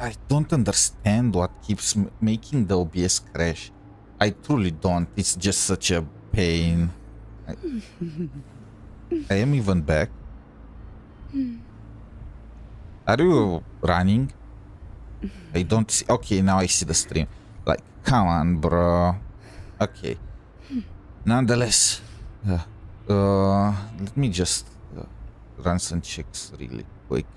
I don't understand what keeps making the OBS crash. I truly don't. It's just such a pain. I am even back. Are you running? I don't see. Okay, now I see the stream. Like, come on, bro. Okay. Nonetheless, let me just run some checks really quick.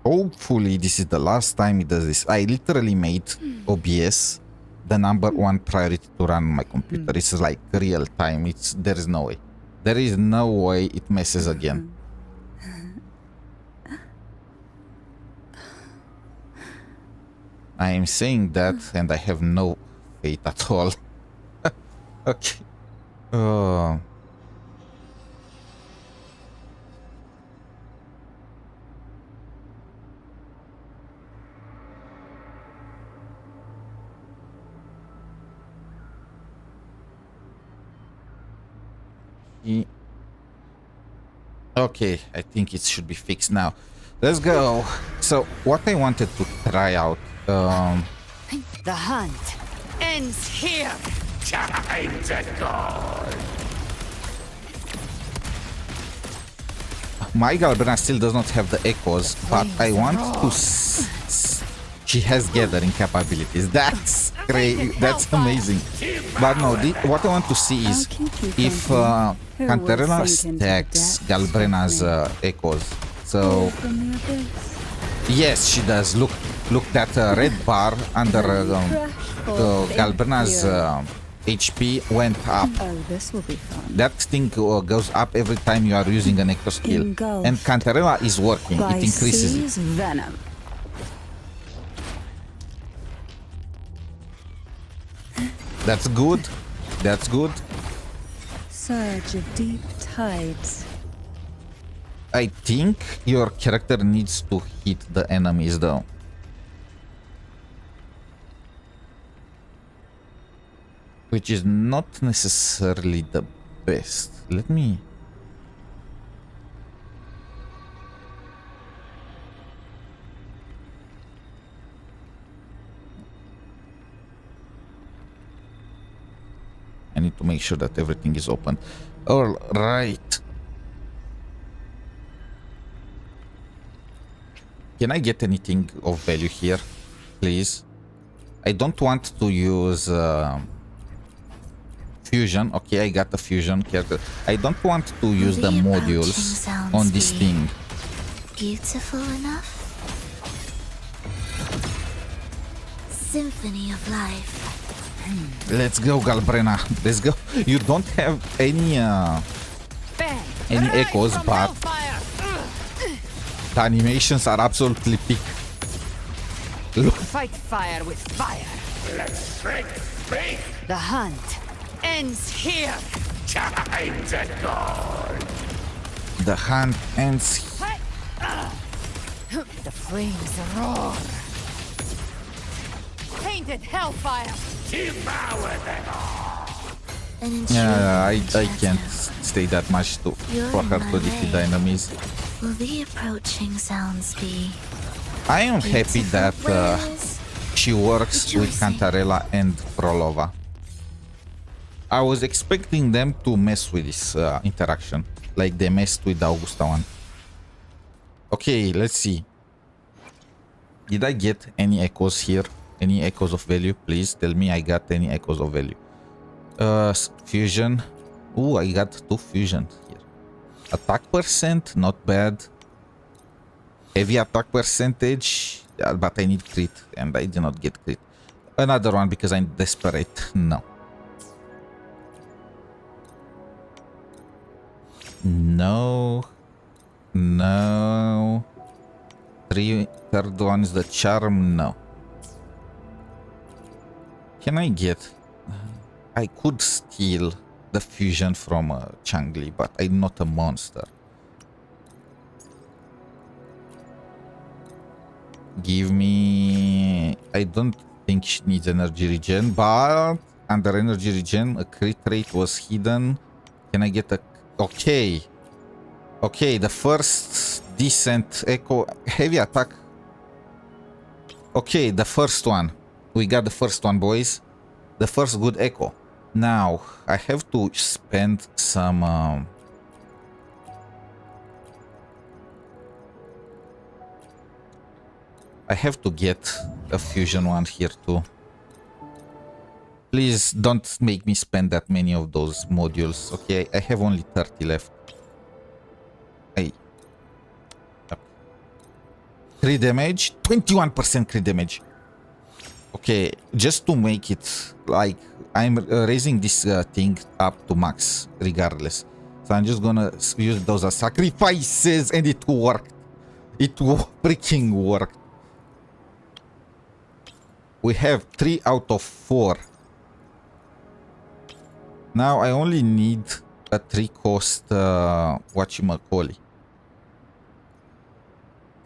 Hopefully this is the last time it does this. I literally made OBS the #1 priority to run on my computer. It's like real time. There is no way. There is no way it messes again. I am saying that and I have no faith at all. Okay. Okay, I think it should be fixed now. Let's go. So what I wanted to try out, the hunt ends here. Time to go. My Galbrena still does not have the echoes, but I want to she has gathering capabilities. That's great. That's amazing. But no, what I want to see is if Cantarella stacks Galbrena's echoes. So yes, she does. Look that red bar under Galbrena's HP went up. Oh, this will be fun. That thing goes up every time you are using an echo skill. And Cantarella is working. It increases it. Venom. That's good. That's good. Surge of deep tides. I think your character needs to hit the enemies though. Which is not necessarily the best. Let me... I need to make sure that everything is open. All right. Can I get anything of value here, please? I don't want to use fusion. Okay, I got the fusion character. I don't want to use the modules on this thing. Beautiful enough? Symphony of life. Let's go, Galbrena. Let's go. You don't have any echoes, but the animations are absolutely peak. Look. Fight fire with fire. Let's break. The hunt ends here. Time to go. The hunt ends. The flames roar. Painted hellfire. Devour them all. Yeah, I can't stay that much for her to defeat the enemies. Will the approaching sounds be? I am happy that she works with Cantarella and Frolova. I was expecting them to mess with this interaction, like they messed with the Augusta one. Okay, let's see. Did I get any echoes here? Any echoes of value? Please tell me I got any echoes of value. Fusion. Ooh, I got 2 fusion here. Attack percent, not bad. Heavy attack percentage, yeah, but I need crit, and I did not get crit. Another one because I'm desperate. No. No. No. Third one is the charm. No. Can I get... I could steal the fusion from Changli, but I'm not a monster. Give me... I don't think she needs energy regen, but under energy regen, a crit rate was hidden. Can I get a... Okay. Okay, the first decent echo... Heavy attack. Okay, the first one. We got the first one, boys. The first good echo. Now, I have to spend some... I have to get a fusion one here too. Please don't make me spend that many of those modules. Okay, I have only 30 left. Hey. 3 damage, 21% crit damage. Okay, just to make it like I'm raising this thing up to max regardless. So I'm just gonna use those as sacrifices, and it worked. It freaking worked. We have 3 out of 4. Now I only need a 3 cost whatchamacallit.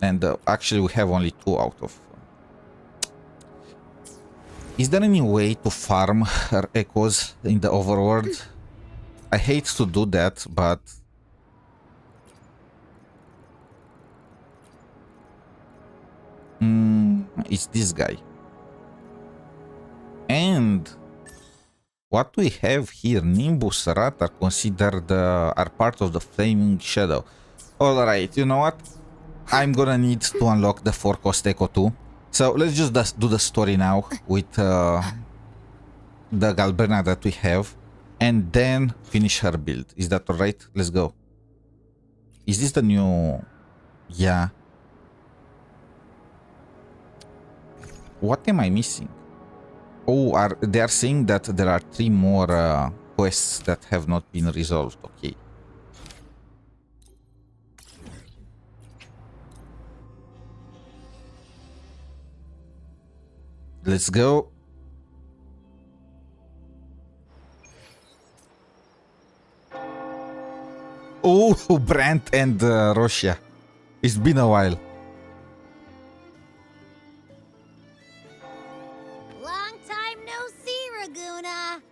And actually we have only 2 out of... Is there any way to farm her echoes in the overworld? I hate to do that, but... it's this guy. And what we have here, Nimbus Rat are considered are part of the Flaming Shadow. Alright, you know what? I'm gonna need to unlock the 4 cost echo too. So let's just do the story now with the Galbrena that we have, and then finish her build. Is that alright? Let's go. Is this the new... Yeah. What am I missing? Oh, they are saying that there are 3 more quests that have not been resolved. Okay. Let's go. Oh, Brant and Russia. It's been a while. Long time no see, Raguna.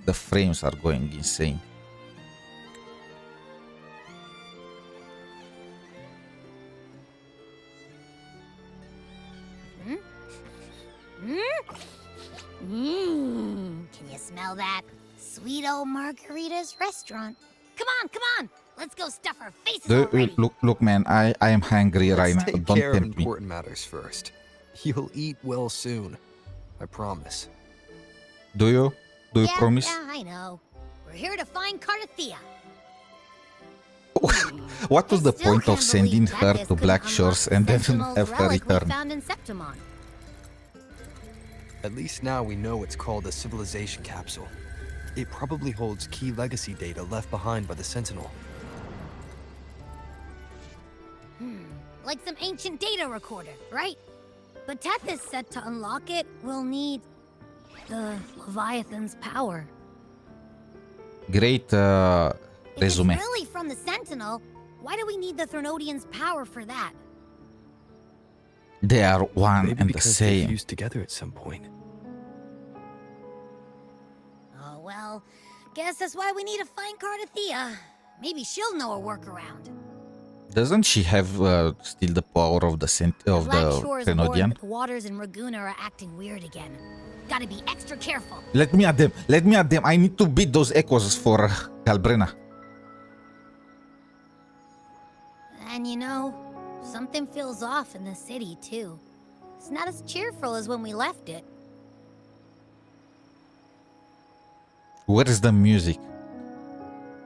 The frames are going insane. Can you smell that? Sweet old Margarita's restaurant. Come on. Let's go stuff our faces already. Look, man, I am hungry right now. Take Don't care of tempt me. important matters first. You'll eat well soon. I promise. Do you? Do you promise? Yeah, I know. We're here to find Cardathea. What was the I still point of can't sending believe her Bacchus to couldn't Black unlock Shores the and then Sentinel's have her relic we return? found in Septimon. At least now we know it's called a civilization capsule. It probably holds key legacy data left behind by the Sentinel. Like some ancient data recorder, right? But Tethys said to unlock it, we'll need the Leviathan's power. Great If resume. it's really from the Sentinel, why do we need the Threnodian's power for that? They are one Maybe and the because they same. fused together at some point. Oh, well, guess that's why we need to find Cardathea. Maybe she'll know a workaround. Doesn't she have still the power of the Black Shores warned Grenadian? that the waters in Raguna are acting weird again. Gotta be extra careful. Let me at them. Let me at them. I need to beat those echoes for Galbrena. And you know, something feels off in the city, too. It's not as cheerful as when we left it. Where is the music?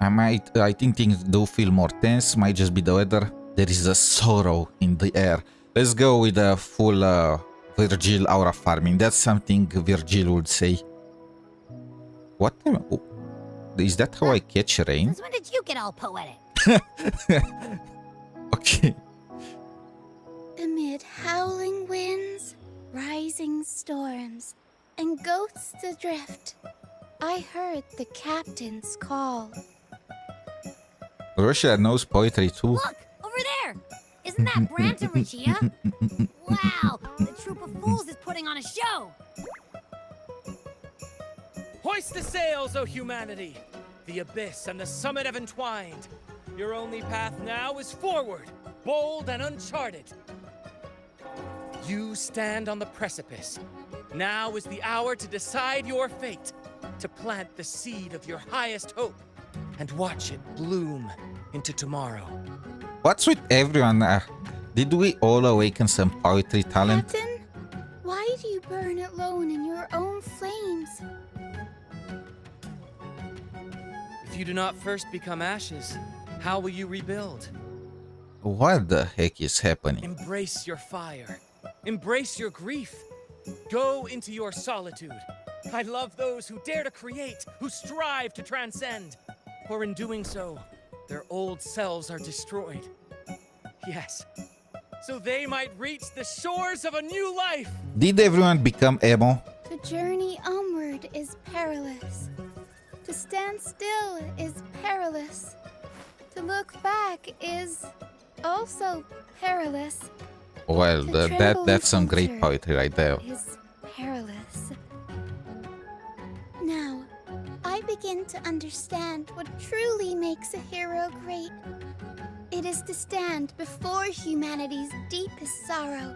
I think things do feel more tense. Might just be the weather. There is a sorrow in the air. Let's go with a full Virgil aura farming. That's something Virgil would say. What? Oh, is that how I catch rain? Since when did you get all poetic? Okay. Amid howling winds, rising storms, and ghosts adrift. I heard the captain's call. Russia knows poetry too. Look, over there! Isn't that Brant and Richia? Wow, the troop of fools is putting on a show! Hoist the sails, O humanity! The abyss and the summit have entwined. Your only path now is forward, bold and uncharted. You stand on the precipice. Now is the hour to decide your fate, to plant the seed of your highest hope, and watch it bloom into tomorrow. What's with everyone? Did we all awaken some poetry talent? Captain, why do you burn alone in your own flames? If you do not first become ashes, how will you rebuild? What the heck is happening? Embrace your fire. Embrace your grief. Go into your solitude. I love those who dare to create, who strive to transcend. For in doing so, their old selves are destroyed. Yes, so they might reach the shores of a new life. Did everyone become emo? The journey onward is perilous. To stand still is perilous. To look back is also perilous. Well, To tremble that's some in great future poetry right there. is perilous. Now, I begin to understand what truly makes a hero great. It is to stand before humanity's deepest sorrow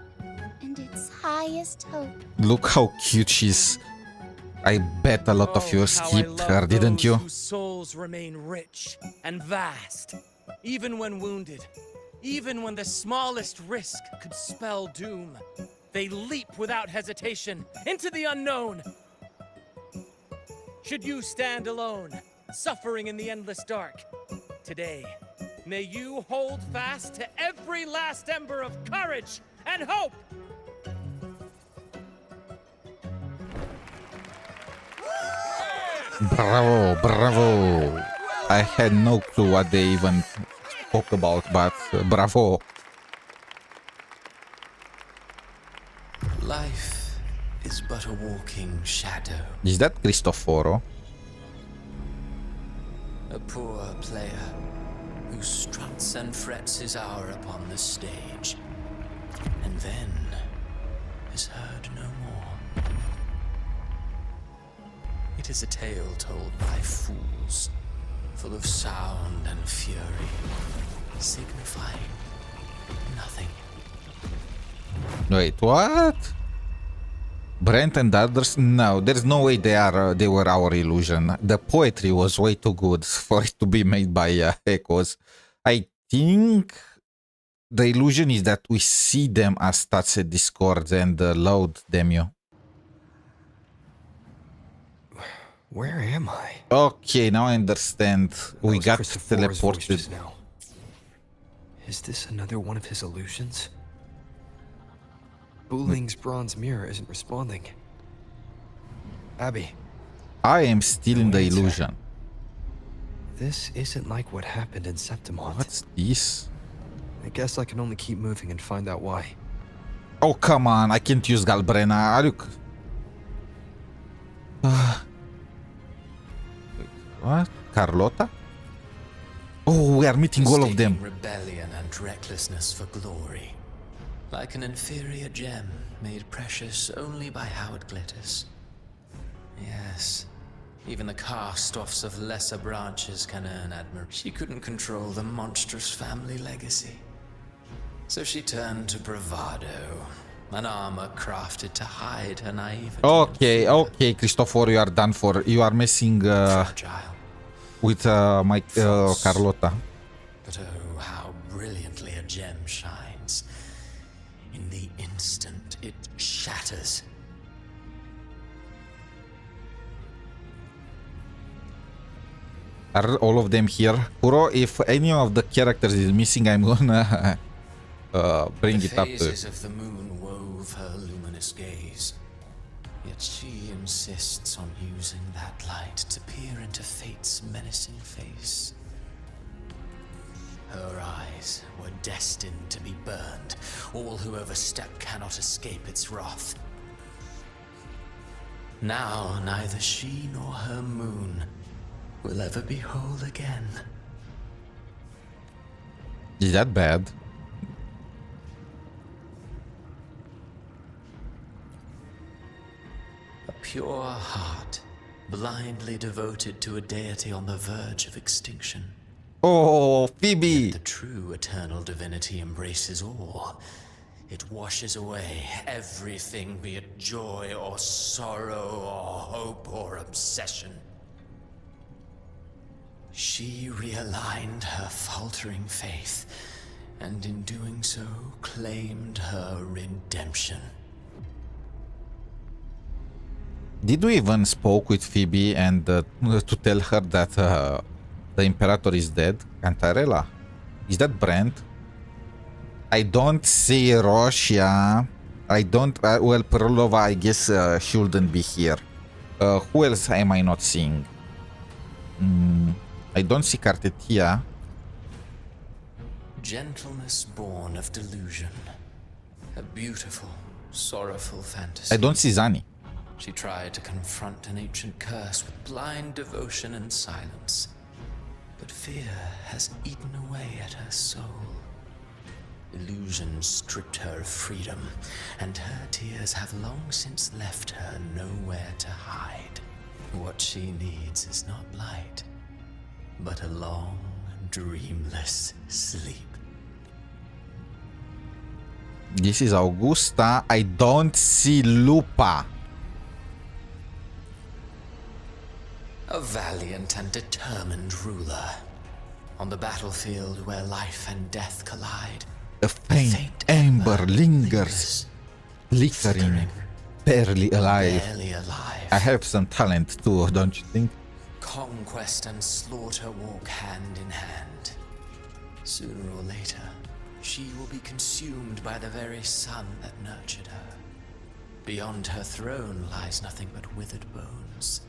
and its highest hope. Look how cute she is. I bet a lot of you how I skipped love her, didn't those you? Whose souls remain rich and vast, even when wounded, even when the smallest risk could spell doom. They leap without hesitation into the unknown. Should you stand alone, suffering in the endless dark, today, may you hold fast to every last ember of courage and hope. Bravo, bravo. I had no clue what they even spoke about, but bravo. Life is but a walking shadow. Is that Cristoforo? A poor player who struts and frets his hour upon the stage, and then is heard no more. It is a tale told by fools, full of sound and fury, signifying nothing. Wait, what? Brent and others? No, there's no way they were our illusion. The poetry was way too good for it to be made by echoes. I think the illusion is that we see them as stats at Discord and load them. Where am I? Okay, now I understand. We got Christopher's voice teleported. just now. Is this another one of his illusions? Buling's bronze mirror isn't responding. Abby, I am still in the illusion. this isn't like what happened in Septimont. What's this? I guess I can only keep moving and find out why. Oh, come on. I can't use Galbrena. Are you... Wait, what? Carlota? Oh, we are meeting all of them. Mistaking rebellion and recklessness for glory, like an inferior gem made precious only by how it glitters. Yes, even the cast-offs of lesser branches can earn admiration. She couldn't control the monstrous family legacy, so she turned to bravado, an armor crafted to hide her naivety. Okay, okay, Cristoforo, you are done for. You are messing Fragile, with my Carlota. but oh, how brilliantly a gem shines. In the instant it shatters. Are all of them here? Kuro, if any of the characters is missing, I'm gonna bring The it up to phases of the moon wove her luminous gaze. Yet she insists on using that light to peer into fate's menacing face. Her eyes were destined to be burned. All who overstep cannot escape its wrath. Now neither she nor her moon will ever be whole again. Is that bad? A pure heart, blindly devoted to a deity on the verge of extinction. Oh, Phoebe! The true eternal divinity embraces all. It washes away everything, be it joy or sorrow or hope or obsession. She realigned her faltering faith, and in doing so, claimed her redemption. Did we even spoke with Phoebe and to tell her that the Imperator is dead? Cantarella? Is that Brent? I don't see Russia. I don't... well, Perlova, I guess shouldn't be here. Who else am I not seeing? I don't see Cartetia. Gentleness born of delusion. A beautiful, sorrowful fantasy. I don't see Zani. She tried to confront an ancient curse with blind devotion and silence. But fear has eaten away at her soul. Illusion stripped her of freedom, and her tears have long since left her nowhere to hide. What she needs is not light, but a long, dreamless sleep. This is Augusta. I don't see Lupa. A valiant and determined ruler. On the battlefield where life and death collide, A faint ember lingers, flickering, barely alive. barely alive. I have some talent too, don't you think? Conquest and slaughter walk hand in hand. Sooner or later, she will be consumed by the very sun that nurtured her. Beyond her throne lies nothing but withered bones.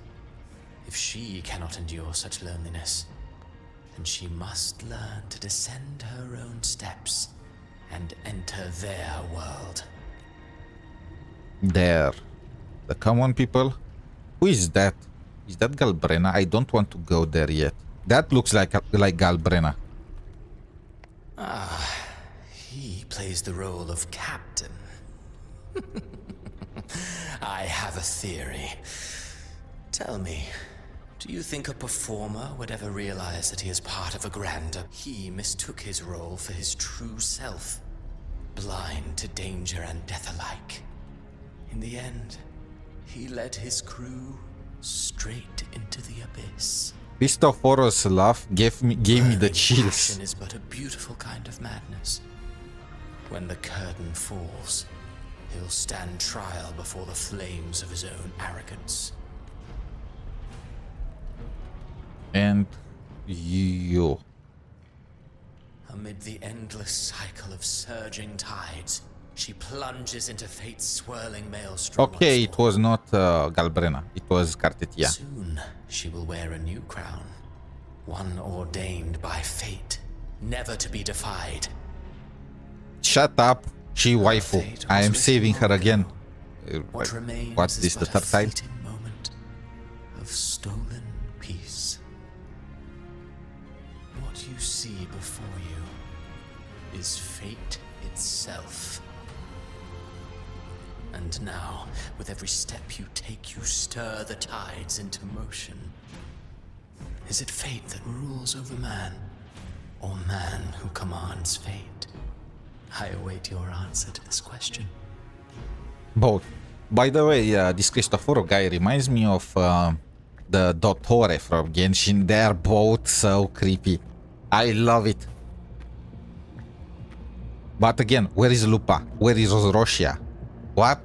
If she cannot endure such loneliness, then she must learn to descend her own steps and enter their world. There. The common people? Who is that? Is that Galbrena? I don't want to go there yet. That looks like Galbrena. Ah, he plays the role of captain. I have a theory. Tell me, do you think a performer would ever realize that he is part of a grander? He mistook his role for his true self, blind to danger and death alike. In the end, he led his crew straight into the abyss. Christophoros' laugh gave me the chills. Passion is but a beautiful kind of madness. When the curtain falls, he'll stand trial before the flames of his own arrogance. And you. Amid the endless cycle of surging tides, she plunges into fate's swirling maelstrom. Okay, it was not Galbrena. It was Cartetia. Soon, she will wear a new crown. One ordained by fate, never to be defied. Shut up, she waifu. I am saving her again. What remains What's this, is the but a third time? fleeting moment of stolen peace. What you see before you is fate itself. And now, with every step you take, you stir the tides into motion. Is it fate that rules over man, or man who commands fate? I await your answer to this question. Both. By the way, this Cristoforo guy reminds me of the Dottore from Genshin. They're both so creepy. I love it. But again, where is Lupa? Where is Russia? What?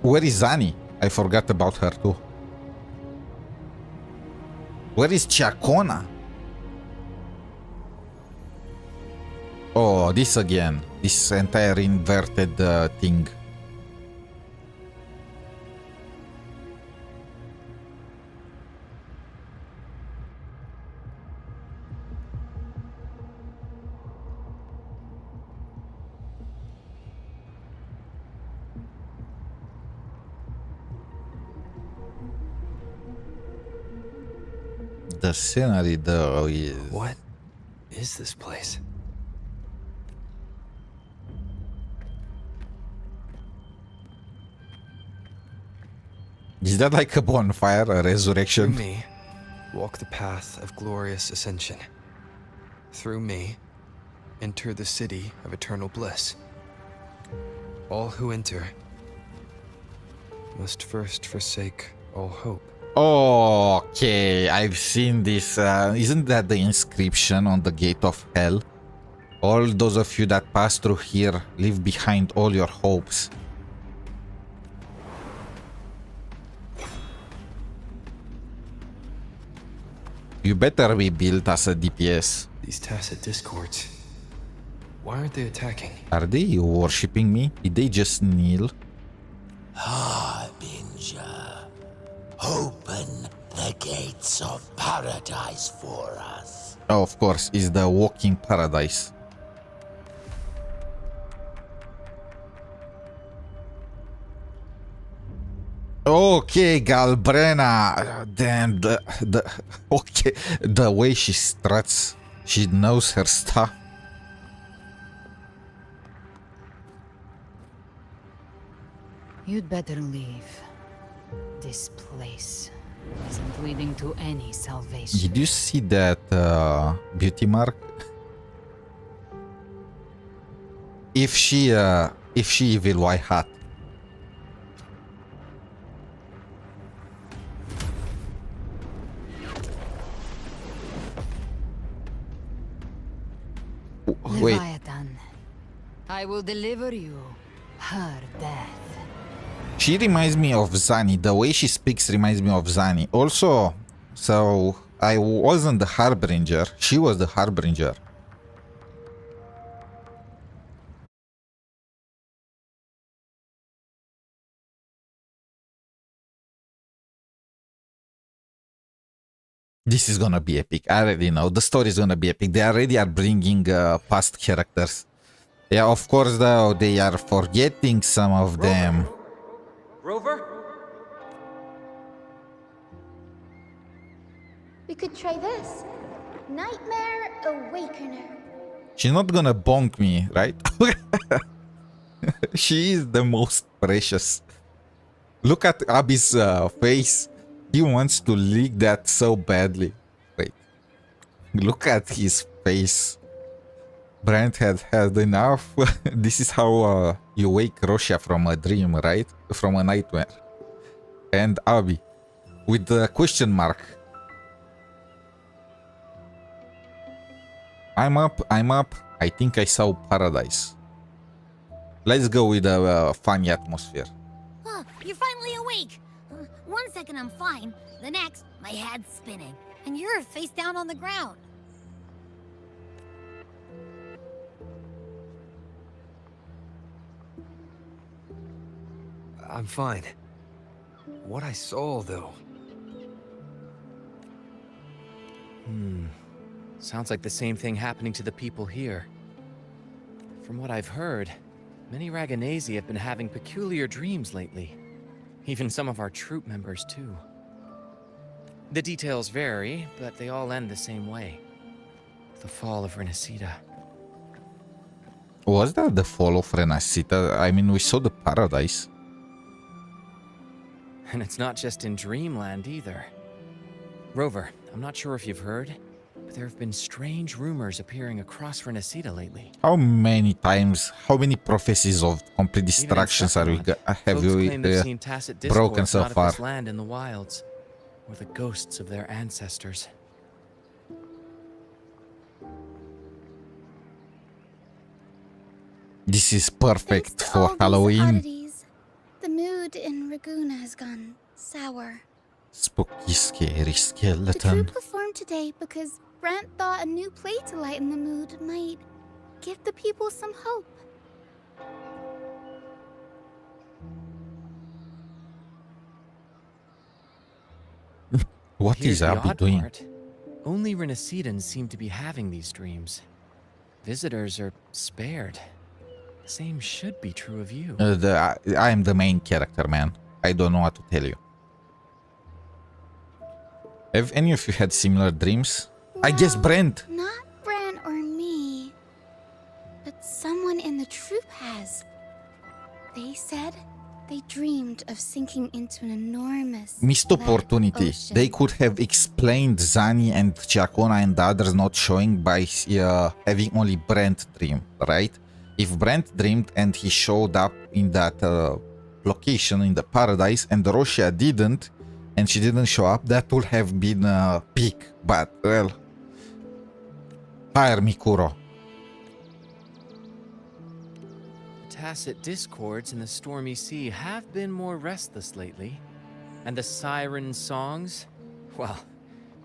Where is Zani? I forgot about her too. Where is Chacona? Oh, this again. This entire inverted thing. The scenery though is... What is this place? Is that like a bonfire, a resurrection? Through me, walk the path of glorious ascension. Through me, enter the city of eternal bliss. All who enter must first forsake all hope. Okay, I've seen this. Isn't that the inscription on the gate of hell? All those of you that pass through here, leave behind all your hopes. You better be built as a DPS. These tacit discords, why aren't they attacking? Are they worshipping me? Did they just kneel? Harbinger, open the gates of paradise for us. Oh, of course, it's the walking paradise. Okay, Galbrena. Damn, okay, the way she struts, she knows her stuff. You'd better leave. This place isn't leading to any salvation. Did you see that beauty mark? If she evil, why hot? Wait. Leviathan, I will deliver you her death. She reminds me of Zani. The way she speaks reminds me of Zani. Also, so I wasn't the Harbinger. She was the Harbinger. This is gonna be epic. I already know. The story is gonna be epic. They already are bringing past characters. Yeah, of course, though, they are forgetting some of them. Rover? We could try this. Nightmare Awakener. She's not gonna bonk me, right? She is the most precious. Look at Abby's face. He wants to lick that so badly. Wait. Look at his face. Brent had had enough. This is how you wake Rosia from a dream, right? From a nightmare. And Abby. With the question mark. I'm up. I think I saw paradise. Let's go with a funny atmosphere. Huh, you're finally awake. 1 second I'm fine. The next, my head's spinning. And you're face down on the ground. I'm fine. What I saw, though. Sounds like the same thing happening to the people here. From what I've heard, many Raganesi have been having peculiar dreams lately. Even some of our troop members, too. The details vary, but they all end the same way. The fall of Renacida. Was that the fall of Renacida? I mean, we saw the paradise. And it's not just in Dreamland either. Rover, I'm not sure if you've heard, but there have been strange rumors appearing across Renacida lately. How many times, how many prophecies of complete Even in destructions have folks we claim they've seen tacit broken discords so not of far? this land in the wilds, or the ghosts of their ancestors. This is Thanks perfect to all for these Halloween. oddities, the mood in Raguna has gone sour. Spooky, scary The skeleton. troop performed today because Brent thought a new play to lighten the mood might give the people some hope. What Here's is the Abby odd doing? part. Only Renacidans seem to be having these dreams. Visitors are spared. The same should be true of you. I am the main character, man. I don't know what to tell you. Have any of you had similar dreams? I guess No, Brent. Not Bran or me. But someone in the troop has. They said they dreamed of sinking into an enormous Missed black opportunity. ocean. They could have explained Zani and Giacona and the others not showing by having only Brent dream, right? If Brent dreamed and he showed up in that location in the paradise and Roshia didn't, and she didn't show up, that would have been a peak. But, well, fire me, Kuro. Tacit discords in the stormy sea have been more restless lately. And the siren songs, well,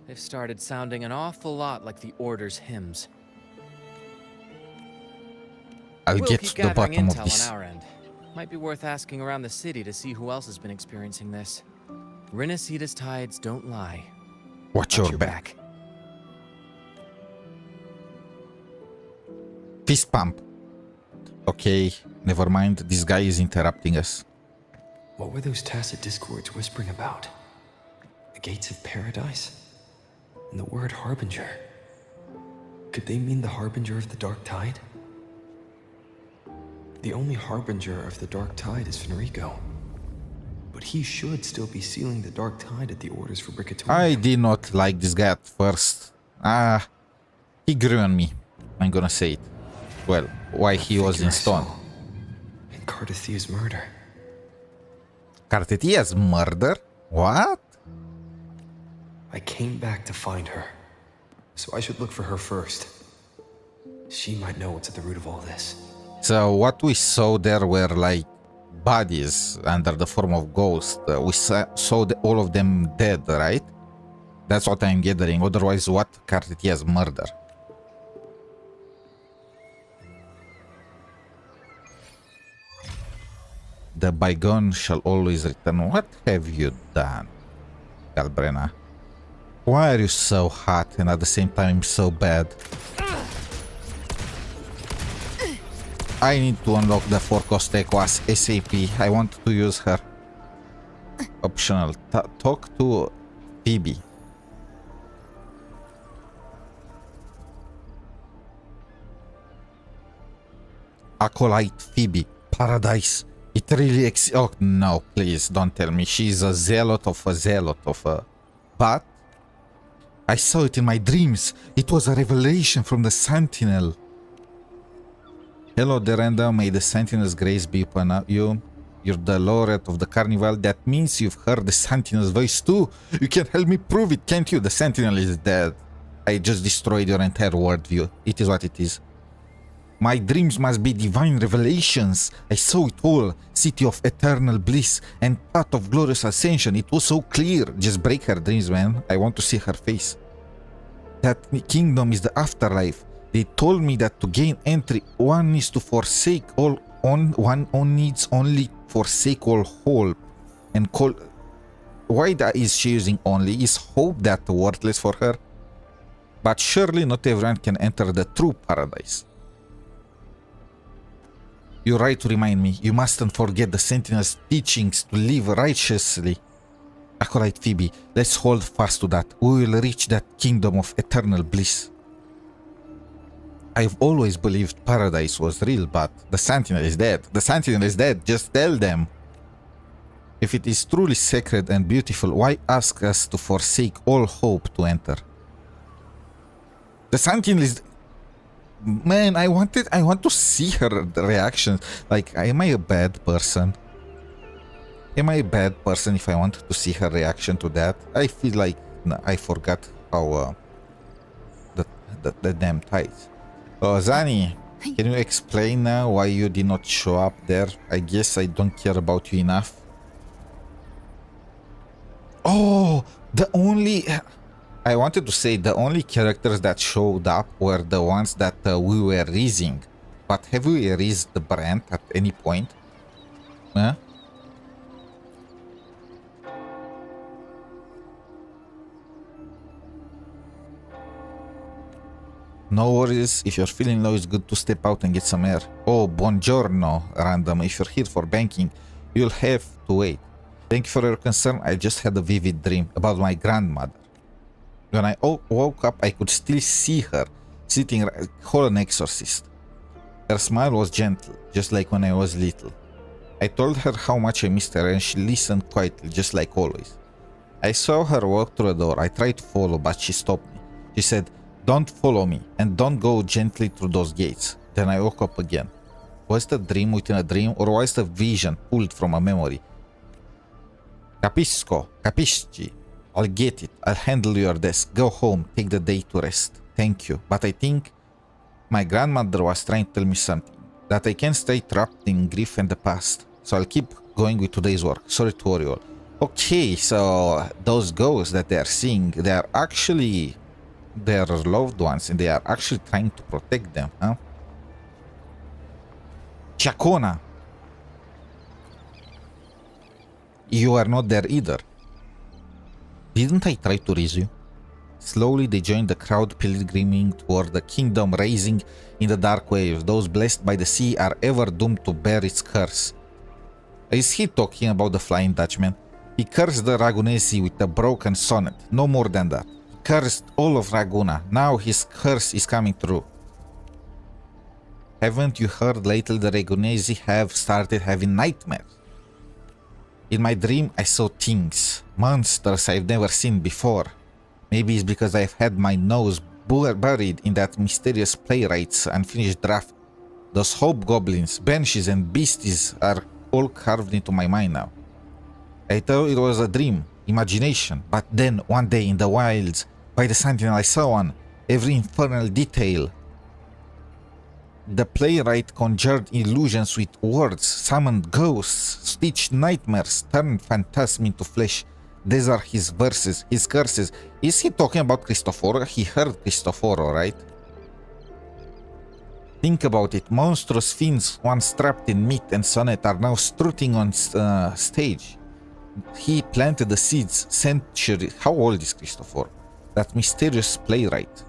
they've started sounding an awful lot like the Order's hymns. I'll We'll get keep to the gathering bottom of intel this. on our end. Might be worth asking around the city to see who else has been experiencing this. Rinasida's tides don't lie. Watch your back. Fist pump. Okay, never mind. This guy is interrupting us. What were those tacit discords whispering about? The gates of paradise? And the word harbinger? Could they mean the harbinger of the dark tide? The only harbinger of the dark tide is Fenrico. But he should still be sealing the dark tide at the orders for Bricatorium. I did not like this guy at first. He grew on me. I'm gonna say it. Well, why he was in stone. And Cardathia's murder. Cardathia's murder? What? I came back to find her. So I should look for her first. She might know what's at the root of all this. So what we saw there were like bodies under the form of ghosts. We saw all of them dead, right? That's what I'm gathering. Otherwise, what Cardathia's murder? The bygone shall always return. What have you done, Galbrena? Why are you so hot and at the same time so bad? I need to unlock the forecast Equas ASAP. I want to use her. Optional. Talk to Phoebe. Acolyte Phoebe. Paradise. It really oh no, please don't tell me she's a zealot of a but I saw it in my dreams. It was a revelation from the Sentinel. Hello, Derenda. May the Sentinel's grace be upon you. You're the laureate of the carnival. That means you've heard the Sentinel's voice too. You can help me prove it, can't you? The Sentinel is dead. I just destroyed your entire worldview. It is what it is. My dreams must be divine revelations. I saw it all. City of eternal bliss and path of glorious ascension. It was so clear. Just break her dreams, man. I want to see her face. That kingdom is the afterlife. They told me that to gain entry, one needs to forsake all. One needs only forsake all hope and call. Why is she using only? Is hope that worthless for her? But surely not everyone can enter the true paradise. You're right to remind me. You mustn't forget the Sentinel's teachings to live righteously. Acolyte Phoebe, let's hold fast to that. We will reach that kingdom of eternal bliss. I've always believed paradise was real, but the Sentinel is dead. The Sentinel is dead. Just tell them. If it is truly sacred and beautiful, why ask us to forsake all hope to enter? The Sentinel is... Man, I want to see her reaction. Like, am I a bad person? Am I a bad person if I wanted to see her reaction to that? I feel like I forgot how the damn tides. Zani, can you explain now why you did not show up there? I guess I don't care about you enough. Oh, the only... I wanted to say the only characters that showed up were the ones that we were raising. But have we raised the brand at any point? Huh? No worries, if you're feeling low, it's good to step out and get some air. Oh, buongiorno, random. If you're here for banking, you'll have to wait. Thank you for your concern. I just had a vivid dream about my grandmother. When I woke up, I could still see her sitting, whole an exorcist. Her smile was gentle, just like when I was little. I told her how much I missed her and she listened quietly, just like always. I saw her walk through the door. I tried to follow, but she stopped me. She said, "Don't follow me and don't go gently through those gates." Then I woke up again. Was it a dream within a dream, or was it a vision pulled from a memory? Capisco, capisci. I'll get it. I'll handle your desk. Go home. Take the day to rest. Thank you. But I think my grandmother was trying to tell me something. That I can't stay trapped in grief and the past. So I'll keep going with today's work. Sorry to worry you all. Okay, so those ghosts that they are seeing, they are actually their loved ones and they are actually trying to protect them, huh? Chacona. You are not there either. Didn't I try to raise you? Slowly they joined the crowd pilgriming toward the kingdom, raising in the dark waves. Those blessed by the sea are ever doomed to bear its curse. Is he talking about the Flying Dutchman? He cursed the Ragunesi with a broken sonnet, no more than that. He cursed all of Raguna. Now his curse is coming true. Haven't you heard lately the Ragunesi have started having nightmares? In my dream I saw things, monsters I've never seen before. Maybe it's because I've had my nose buried in that mysterious playwright's unfinished draft. Those hobgoblins, banshees and beasties are all carved into my mind now. I thought it was a dream, imagination, but then one day in the wilds, by the sentinel I saw one, every infernal detail. The playwright conjured illusions with words, summoned ghosts, stitched nightmares, turned phantasm into flesh. These are his verses, his curses. Is he talking about Cristoforo? He heard Cristoforo, right? Think about it. Monstrous fiends, once trapped in meat and sonnet, are now strutting on stage. He planted the seeds centuries. How old is Cristoforo? That mysterious playwright.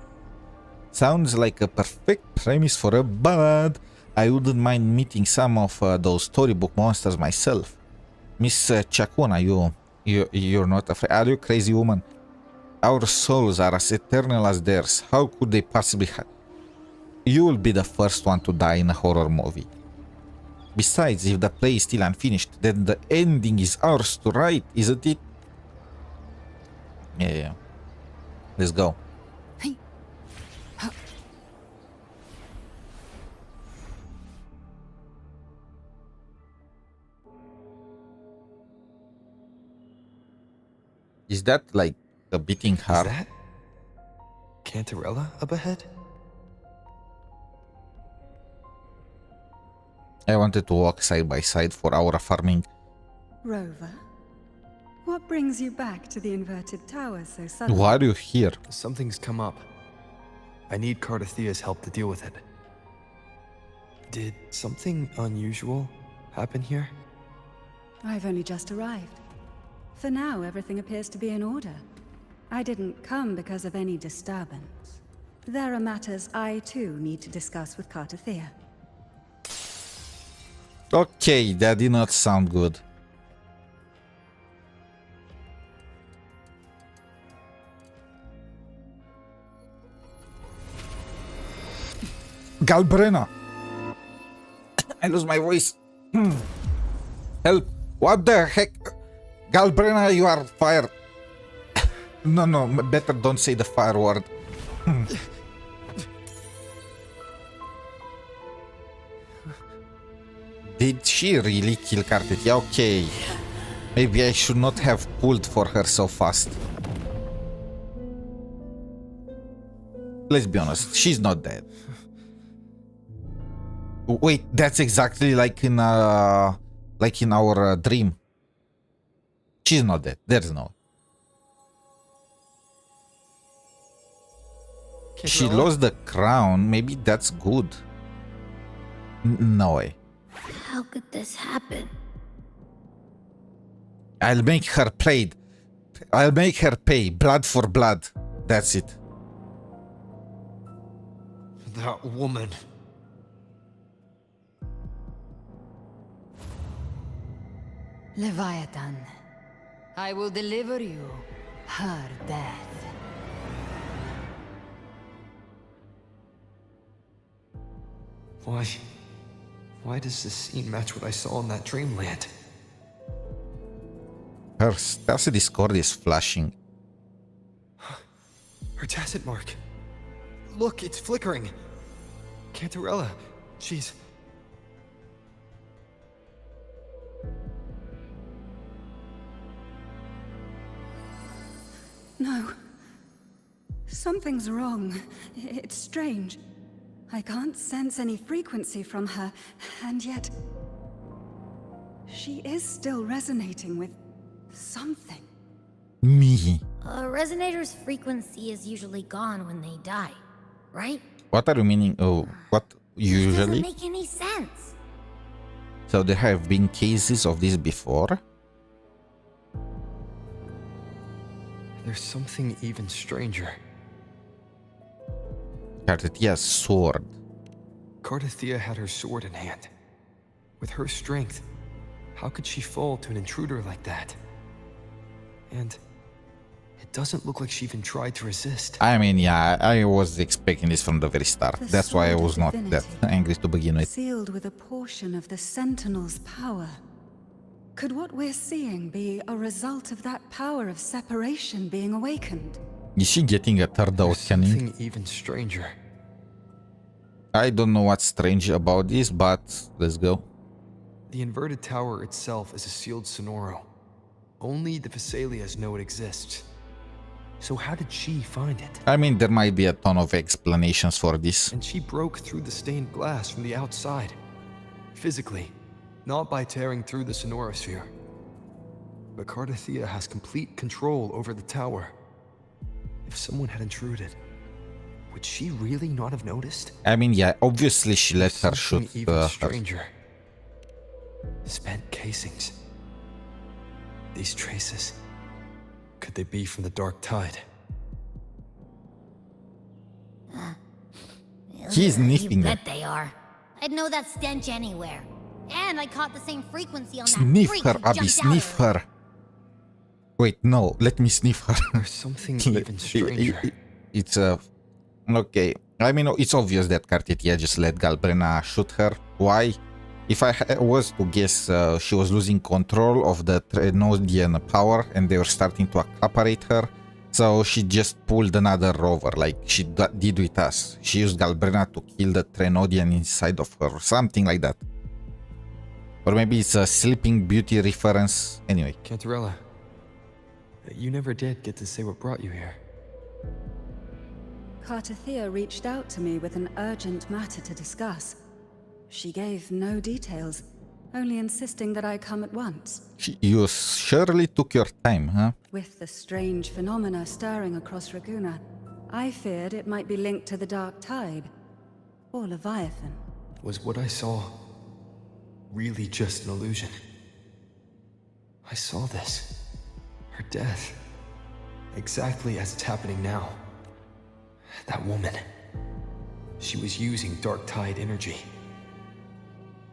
Sounds like a perfect premise for a ballad. I wouldn't mind meeting some of those storybook monsters myself. Miss Chacona, you're not afraid? Are you crazy woman? Our souls are as eternal as theirs. How could they possibly You will be the first one to die in a horror movie. Besides, if the play is still unfinished, then the ending is ours to write, isn't it? Yeah. Let's go. Is that like a beating heart? Is that Cantarella up ahead? I wanted to walk side by side for our farming. Rover, what brings you back to the inverted tower so suddenly? Why are you here? Something's come up. I need Cardathea's help to deal with it. Did something unusual happen here? I've only just arrived. For now, everything appears to be in order. I didn't come because of any disturbance. There are matters I too need to discuss with Cardathea. Okay, that did not sound good. Galbrena! I lose my voice. Help! What the heck? Galbrena, you are fired. No, better don't say the fire word. Did she really kill Cardathea? Okay. Maybe I should not have pulled for her so fast. Let's be honest, she's not dead. Wait, that's exactly like in our dream. She's not dead. There's no. She lost the crown. Maybe that's good. No way. How could this happen? I'll make her pay. I'll make her pay. Blood for blood. That's it. That woman. Leviathan, I will deliver you her death. Why does this scene match what I saw in that dreamland? Her Stacy Discord is flashing. Her tacit mark. Look, it's flickering. Cantarella, she's... No. Something's wrong. It's strange. I can't sense any frequency from her, and yet... she is still resonating with something. Me. A resonator's frequency is usually gone when they die, right? What are you meaning? Oh, what usually? Doesn't make any sense. So there have been cases of this before? There's something even stranger. Cartetia's sword. Cartethia had her sword in hand. With her strength, how could she fall to an intruder like that? And it doesn't look like she even tried to resist. I mean, yeah, I was expecting this from the very start. That's why I was not that angry to begin with. Sealed with a portion of the Sentinel's power. Could what we're seeing be a result of that power of separation being awakened? Is she getting a third awakening? Something even stranger. I don't know what's strange about this, but let's go. The inverted tower itself is a sealed sonoro. Only the Vesalias know it exists. So how did she find it? I mean, there might be a ton of explanations for this. And she broke through the stained glass from the outside. Physically, not by tearing through the sonorosphere. But Cartethia has complete control over the tower. If someone had intruded, would she really not have noticed? I mean, yeah, obviously she let her shoot even her. stranger. Spent casings. These traces. Could they be from the dark tide? He's sniffing You her. bet they are. I'd know that stench anywhere. And I caught the same frequency on that Sniff freak her, who Abby, jumped out sniff earlier. her. Wait, no, let me sniff her. There's something even stranger. It's okay. I mean, it's obvious that Cartetia just let Galbrena shoot her. Why? If I was to guess, she was losing control of the Trenodian power and they were starting to accaparate her. So she just pulled another rover, like she did with us. She used Galbrena to kill the Trenodian inside of her, or something like that. Or maybe it's a Sleeping Beauty reference. Anyway. Cantarella, you never did get to say what brought you here. Cartethia reached out to me with an urgent matter to discuss. She gave no details, only insisting that I come at once. You surely took your time, huh? With the strange phenomena stirring across Raguna, I feared it might be linked to the dark tide, or Leviathan. Was what I saw really just an illusion? I saw this. Her death. Exactly as it's happening now. That woman. She was using dark tide energy.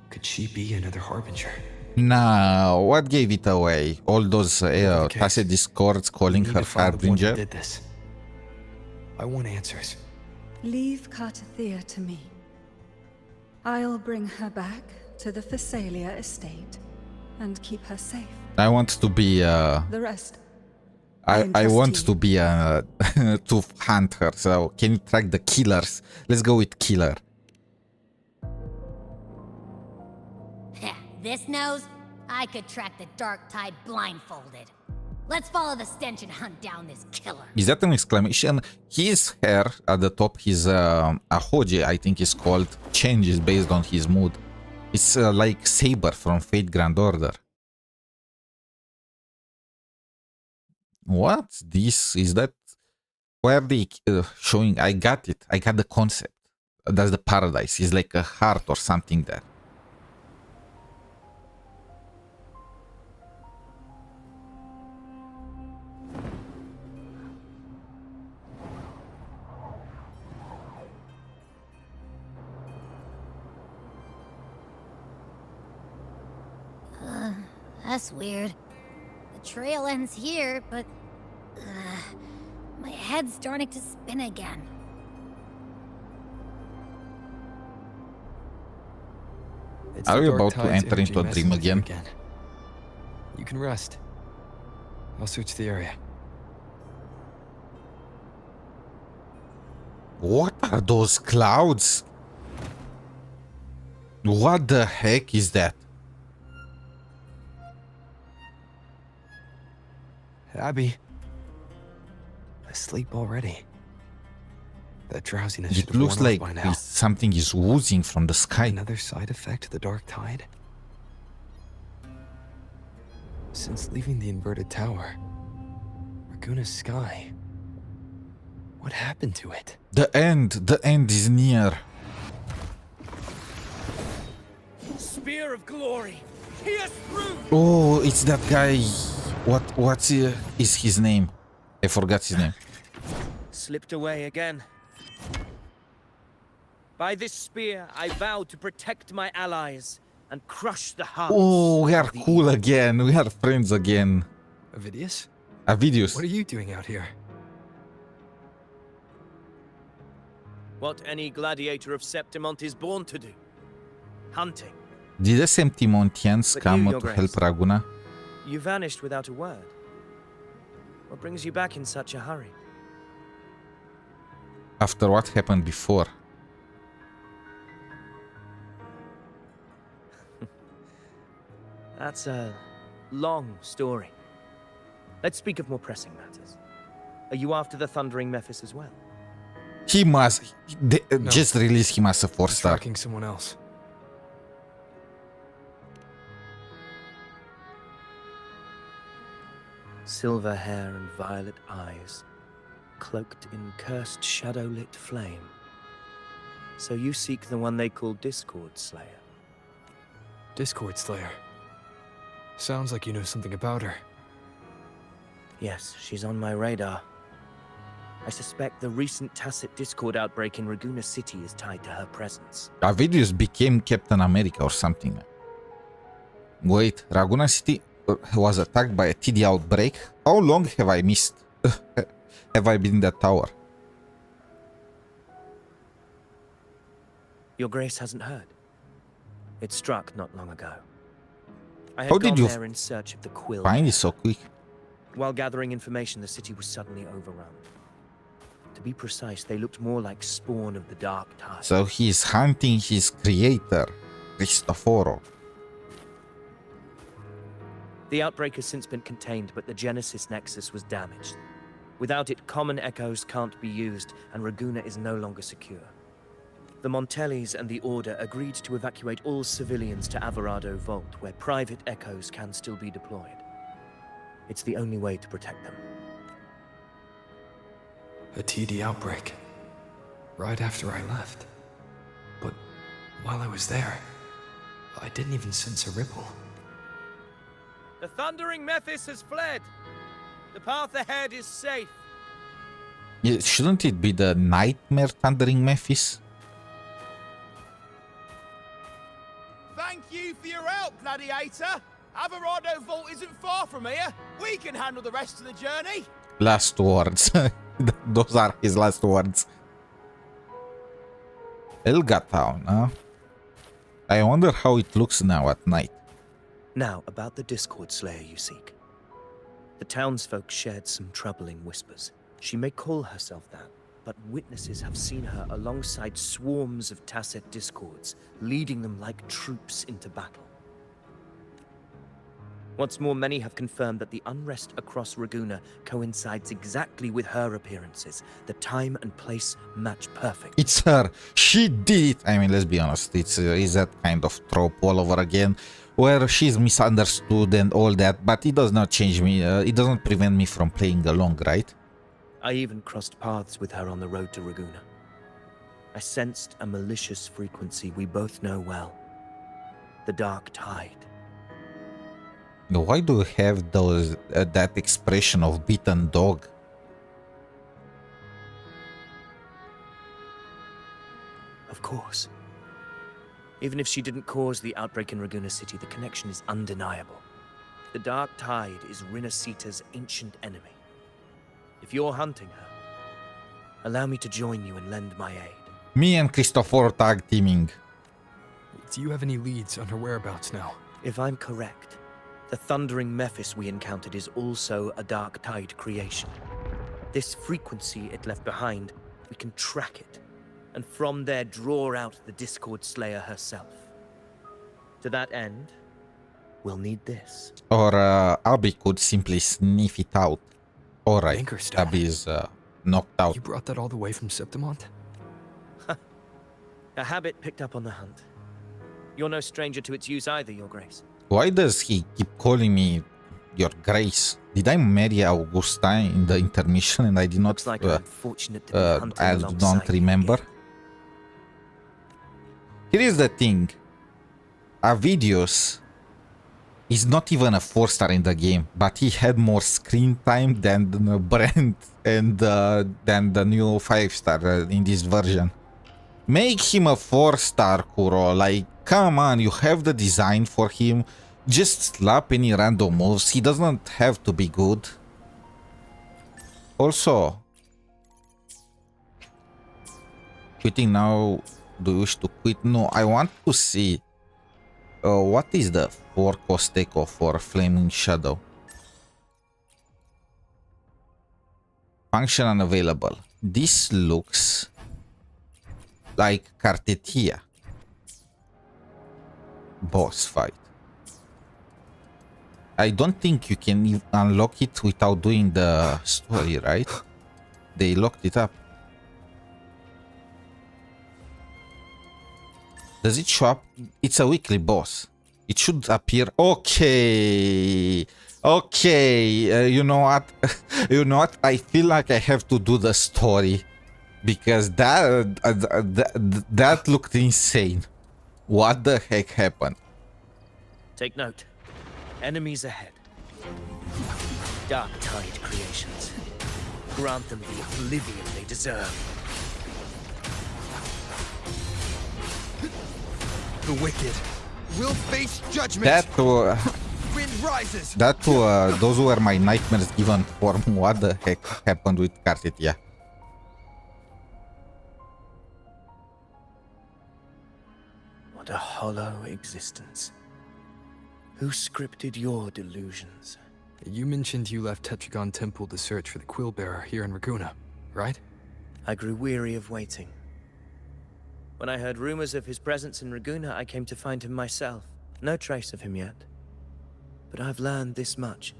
Could she be another harbinger? No, what gave it away? All those tacit discords calling her harbinger? Did this. I want answers. Leave Cartethia to me. I'll bring her back to the Phasalia estate and keep her safe. I want to be The rest. I want to be to hunt her. So can you track the killers? Let's go with killer. This nose? I could track the dark tide blindfolded. Let's follow the stench and hunt down this killer. Is that an exclamation? His hair at the top, his ahoji, I think is called, changes based on his mood. It's like Saber from Fate Grand Order. What? This is that? Why are they showing? I got it. I got the concept. That's the paradise. It's like a heart or something there. That's weird. The trail ends here, but... my head's starting to spin again. It's Are the we Dark about to Tide's enter energy into a messing dream with you again? You can rest. I'll search the area. What are those clouds? What the heck is that? Abby. Asleep already. That drowsiness should It have looks worn off like by now. something is oozing from the sky. Another side effect of the Dark Tide? Since leaving the inverted tower, Raguna's sky. What happened to it? The end is near. Spear of glory! Pierce through! Oh, it's that guy. What's is his name? I forgot his name. Slipped away again. By this spear, I vow to protect my allies and crush the hearts. Oh, we are of the cool evil. again. We are friends again. Avidius? Avidius. What are you doing out here? What any gladiator of Septimont is born to do. Hunting. Did the Septimontians But come you, Your to help Grace. Raguna? You vanished without a word. What brings you back in such a hurry? After what happened before? That's a long story. Let's speak of more pressing matters. Are you after the Thundering Mephis as well? He must. They, No. Just release him as a I'm 4-star. tracking someone else. Silver hair and violet eyes, cloaked in cursed shadow-lit flame. So you seek the one they call Discord Slayer. Discord Slayer. Sounds like you know something about her. Yes, she's on my radar. I suspect the recent tacit Discord outbreak in Raguna City is tied to her presence. Avidius became Captain America or something. Wait, Raguna City was attacked by a TD outbreak? How long have I missed? Have I been in that tower? Your Grace hasn't heard. It struck not long ago. I had How did gone you there in search of the quill. Find it so quick. While gathering information, the city was suddenly overrun. To be precise, they looked more like spawn of the Dark Tide. So he's hunting his creator, Cristoforo. The outbreak has since been contained, but the Genesis Nexus was damaged. Without it, common echoes can't be used, and Raguna is no longer secure. The Montellis and the Order agreed to evacuate all civilians to Averado Vault, where private echoes can still be deployed. It's the only way to protect them. A TD outbreak. Right after I left. But while I was there, I didn't even sense a ripple. The Thundering Mephis has fled! The path ahead is safe. Yeah, shouldn't it be the Nightmare Thundering Mephis? Thank you for your help, Gladiator. Averado Vault isn't far from here. We can handle the rest of the journey. Last words. Those are his last words. Elga Town, huh? I wonder how it looks now at night. Now, about the Discord Slayer you seek. The townsfolk shared some troubling whispers. She may call herself that, but witnesses have seen her alongside swarms of tacit discords, leading them like troops into battle. What's more, many have confirmed that the unrest across Raguna coincides exactly with her appearances. The time and place match perfect. It's her. She did it. I mean, let's be honest. It's that kind of trope all over again, where she's misunderstood and all that. But it does not change me. It doesn't prevent me from playing along, right? I even crossed paths with her on the road to Raguna. I sensed a malicious frequency we both know well. The Dark Tide. Why do you have those that expression of beaten dog? Of course. Even if she didn't cause the outbreak in Raguna City, the connection is undeniable. The Dark Tide is Rinasita's ancient enemy. If you're hunting her, allow me to join you and lend my aid. Me and Cristoforo tag teaming. Do you have any leads on her whereabouts now? If I'm correct, the thundering Mephis we encountered is also a Dark Tide creation. This frequency it left behind, we can track it, and from there draw out the Discord Slayer herself. To that end, we'll need this. Or Abby could simply sniff it out. Alright, Anchorstone. Abby is knocked out. You brought that all the way from Septimont? A habit picked up on the hunt. You're no stranger to its use either, Your Grace. Why does he keep calling me Your Grace? Did I marry Augusta in the intermission and I did not? Looks like I'm fortunate to be hunting I alongside don't you remember. again. Here is the thing. Avidius is not even a 4-star in the game, but he had more screen time than Brent and than the new 5-star in this version. Make him a 4-star, Kuro. Like, come on, you have the design for him. Just slap any random moves. He doesn't have to be good. Also, quitting now. Do you wish to quit? No, I want to see what is the 4-cost echo for Flaming Shadow. Function unavailable. This looks like Cartetia. Boss fight. I don't think you can unlock it without doing the story, right? They locked it up. Does it show up? It's a weekly boss. It should appear. Okay. Okay. You know what? You know what? I feel like I have to do the story because that looked insane. What the heck happened? Take note. Enemies ahead. Dark Tide creations. Grant them the oblivion they deserve. The wicked will face judgment. Wind rises. Those were my nightmares given form. What the heck happened with Cartetia? What a hollow existence. Who scripted your delusions? You mentioned you left Tetragon Temple to search for the Quill Bearer here in Raguna, right? I grew weary of waiting. When I heard rumors of his presence in Raguna, I came to find him myself. No trace of him yet. But I've learned this much.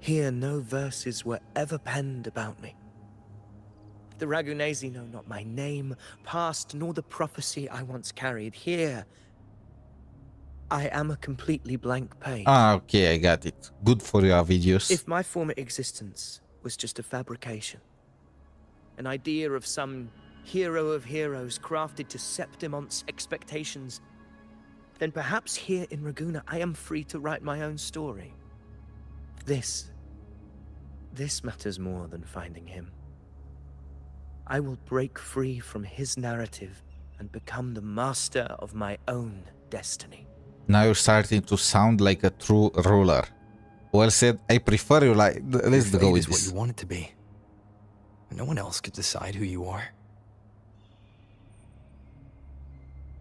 Here, no verses were ever penned about me. The Ragunesi know not my name, past, nor the prophecy I once carried. Here, I am a completely blank page. Ah, okay, I got it. Good for your videos. If my former existence was just a fabrication, an idea of some hero of heroes crafted to Septimont's expectations, then perhaps here in Raguna I am free to write my own story. This matters more than finding him. I will break free from his narrative and become the master of my own destiny. Now you're starting to sound like a true ruler. Well said. I prefer you like... Let's go with this. this. What you want it to be. No one else could decide who you are.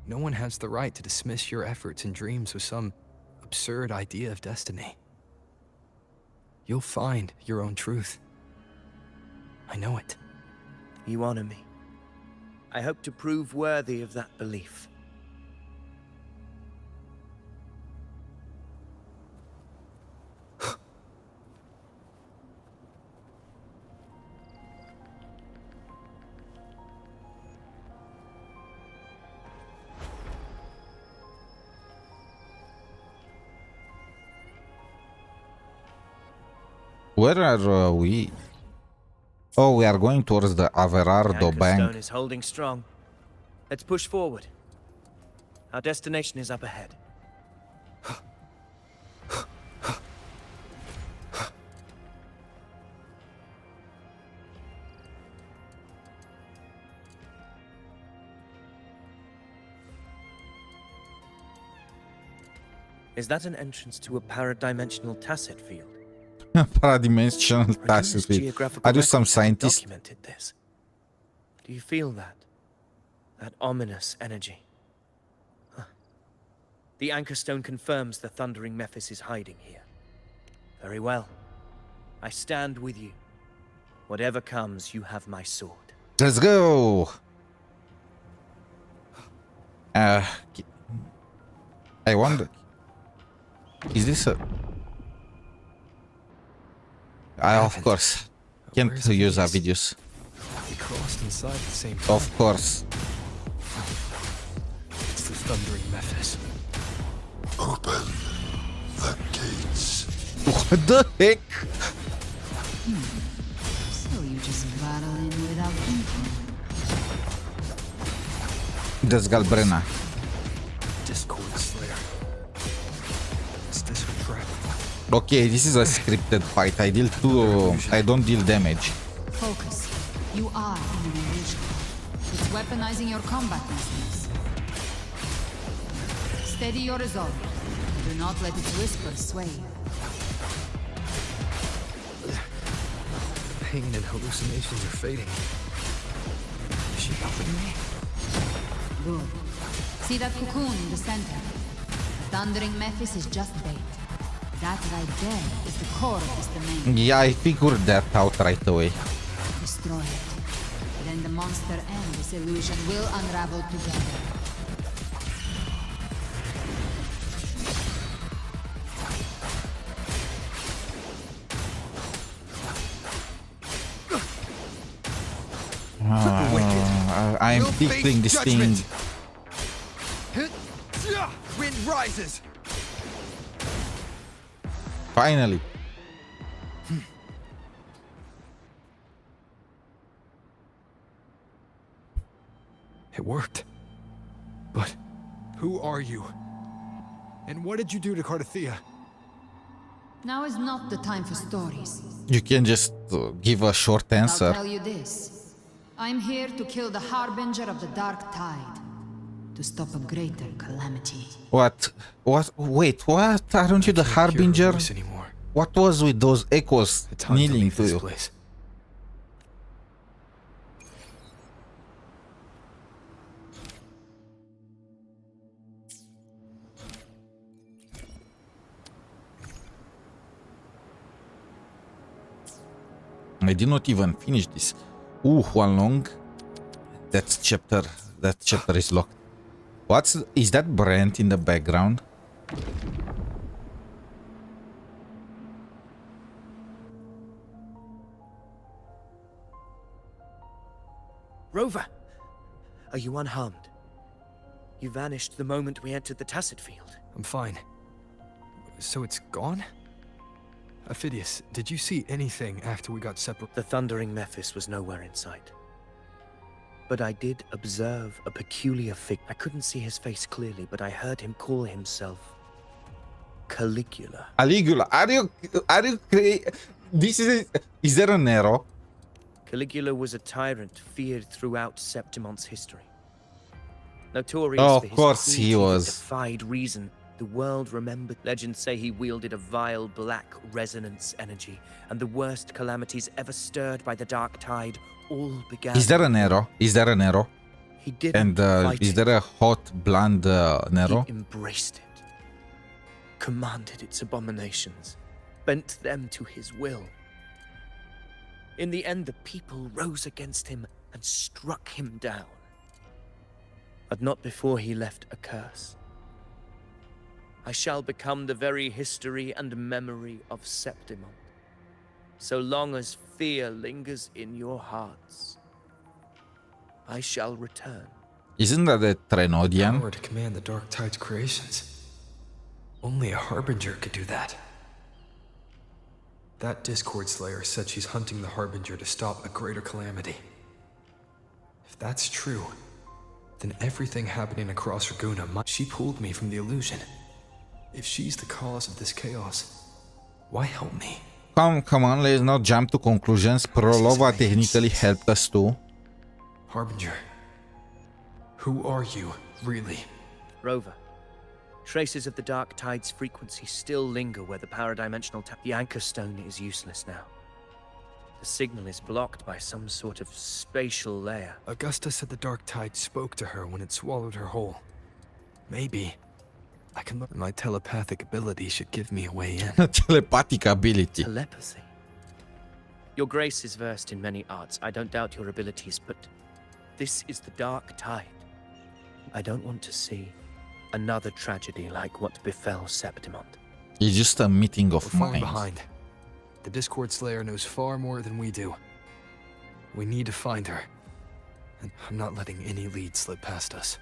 No one has the right to dismiss your efforts and dreams with some absurd idea of destiny. You'll find your own truth. I know it. You honor me. I hope to prove worthy of that belief. Where are we? Oh, we are going towards the Averardo Bank. Anchorstone is holding strong. Let's push forward. Our destination is up ahead. Is that an entrance to a paradimensional tacit field? Paradimensional tacit field. Are you some scientist? Documented this. Do you feel that? That ominous energy? The Anchor Stone confirms the Thundering Mephis is hiding here. Very well. I stand with you. Whatever comes, you have my sword. Let's go. I wonder, is this a... of course. Can't use our videos. We crossed inside the same time. Of course. It's the Thundering Mephis. Open the gates. What the heck? So you just battle in without thinking. That's Galbrena. Discord Slayer. Is this her trap? Okay, this is a scripted fight. I don't deal damage. Focus. You are in an illusion. It's weaponizing your combat instincts. Steady your resolve. Do not let its whispers sway you. Pain and hallucinations are fading. Is she helping me? Good. See that cocoon in the center? The Thundering Mephis is just bait. That right there is the core of this domain. Yeah, I figured that out right away. Destroy it. Then the monster and this illusion will unravel together. I'm tickling this thing. Wind rises. Finally. It worked. But who are you? And what did you do to Cardathea? Now is not the time for stories. You can just give a short I'll answer. tell you this. I'm here to kill the Harbinger of the Dark Tide. To stop a greater calamity. What? Wait, what? Aren't you the Harbinger? What was with those echoes kneeling to you? Place. I did not even finish this. One long. That chapter is locked. Is that Brent in the background? Rover! Are you unharmed? You vanished the moment we entered the Tacit Field. I'm fine. So it's gone? Ophidius, did you see anything after we got separate? The Thundering Mephis was nowhere in sight. But I did observe a peculiar figure. I couldn't see his face clearly, but I heard him call himself Caligula. Caligula, are you is there an arrow? Caligula was a tyrant feared throughout Septimon's history. Notorious Oh, for of his course he cruelty that was. defied reason, the world remembered. Legends say he wielded a vile black resonance energy, and the worst calamities ever stirred by the Dark Tide all began. Is there an arrow? Is there an arrow? He didn't And fight is it. there a hot blonde arrow? He embraced it, commanded its abominations, bent them to his will. In the end, the people rose against him and struck him down. But not before he left a curse. I shall become the very history and memory of Septimon. So long as fear lingers in your hearts, I shall return. Isn't that a Trenodian? Power to command the Dark Tide's creations. Only a Harbinger could do that. That Discord Slayer said she's hunting the Harbinger to stop a greater calamity. If that's true, then everything happening across Raguna she pulled me from the illusion. If she's the cause of this chaos, why help me? Come on, let's not jump to conclusions. Prolova technically helped us too. Harbinger, who are you, really? Rover, traces of the Dark Tide's frequency still linger where the paradimensional the Anchor Stone is useless now. The signal is blocked by some sort of spatial layer. Augusta said the Dark Tide spoke to her when it swallowed her whole. Maybe I can look. My telepathic ability should give me a way in. Telepathic ability. Telepathy. Your grace is versed in many arts. I don't doubt your abilities, but this is the dark tide. I don't want to see another tragedy like what befell Septimont. It's just a meeting of We're falling minds. behind. The Discord Slayer knows far more than we do. We need to find her. And I'm not letting any lead slip past us.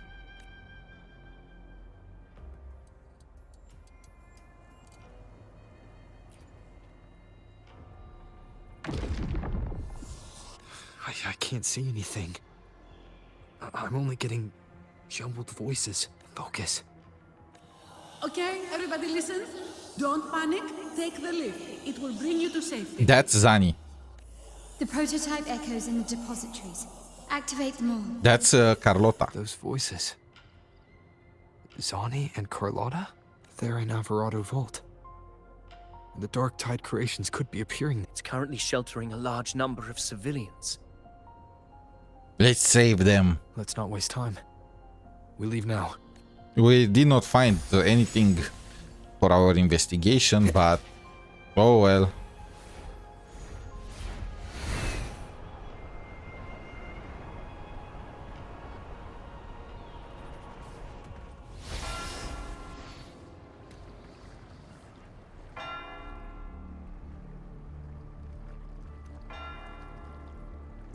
I can't see anything. I'm only getting jumbled voices. Focus. Okay, everybody listen. Don't panic. Take the lift. It will bring you to safety. That's Zani. The prototype echoes in the depositories. Activate them all. That's Carlota. Those voices. Zani and Carlotta? They're in Alvarado Vault. The Dark Tide creations could be appearing. It's currently sheltering a large number of civilians. Let's save them. Let's not waste time. We leave now. We did not find anything for our investigation, but oh well.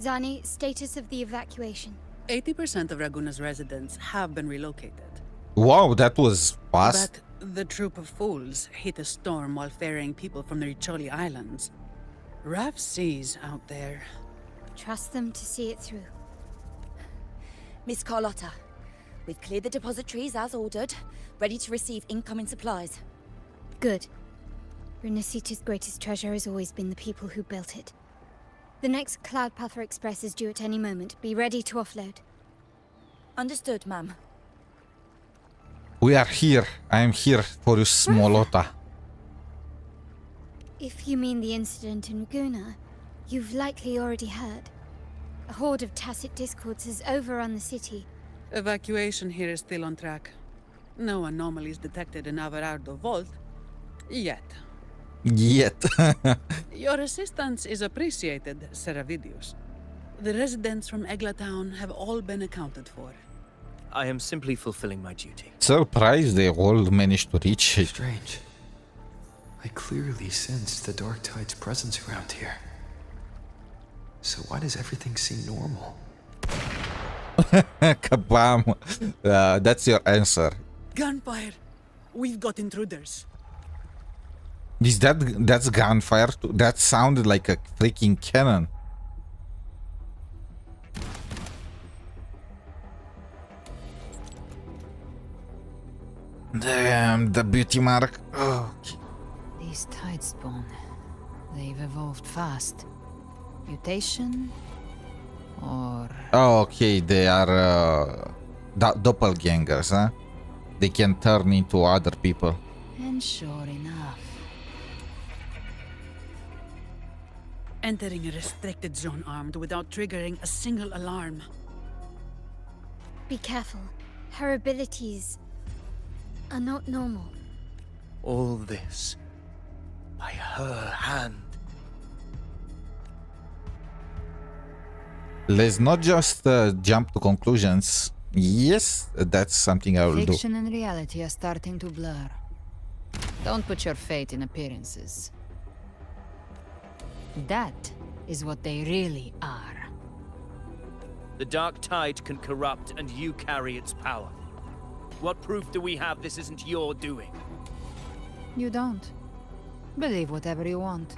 Zani, status of the evacuation. 80% of Raguna's residents have been relocated. Wow, that was fast. But the troop of fools hit a storm while ferrying people from the Riccioli Islands. Rough seas out there. Trust them to see it through. Miss Carlotta, we've cleared the depositories as ordered, ready to receive incoming supplies. Good. Renacita's greatest treasure has always been the people who built it. The next Cloudpather Express is due at any moment. Be ready to offload. Understood, ma'am. We are here. I am here for you, Smolota. If you mean the incident in Raguna, you've likely already heard. A horde of tacit discords has overrun the city. Evacuation here is still on track. No anomalies detected in Alvarado Vault. Yet. Yet. Your assistance is appreciated, Seravidius. The residents from Eglatown have all been accounted for. I am simply fulfilling my duty. Surprised they all managed to reach it. Strange. I clearly sense the Dark Tide's presence around here. So why does everything seem normal? Kabam. That's your answer. Gunfire! We've got intruders. Is that's gunfire? That sounded like a freaking cannon. Damn, the beauty mark. Oh. These Tidespawn, they've evolved fast. Mutation? Or... Oh, okay, they are doppelgangers, huh? They can turn into other people. And sure enough. Entering a restricted zone armed without triggering a single alarm. Be careful. Her abilities are not normal. All this by her hand. Let's not just jump to conclusions. Yes, that's something I will do. Fiction and reality are starting to blur. Don't put your faith in appearances. That is what they really are. The Dark Tide can corrupt, and you carry its power. What proof do we have this isn't your doing? You don't. Believe whatever you want.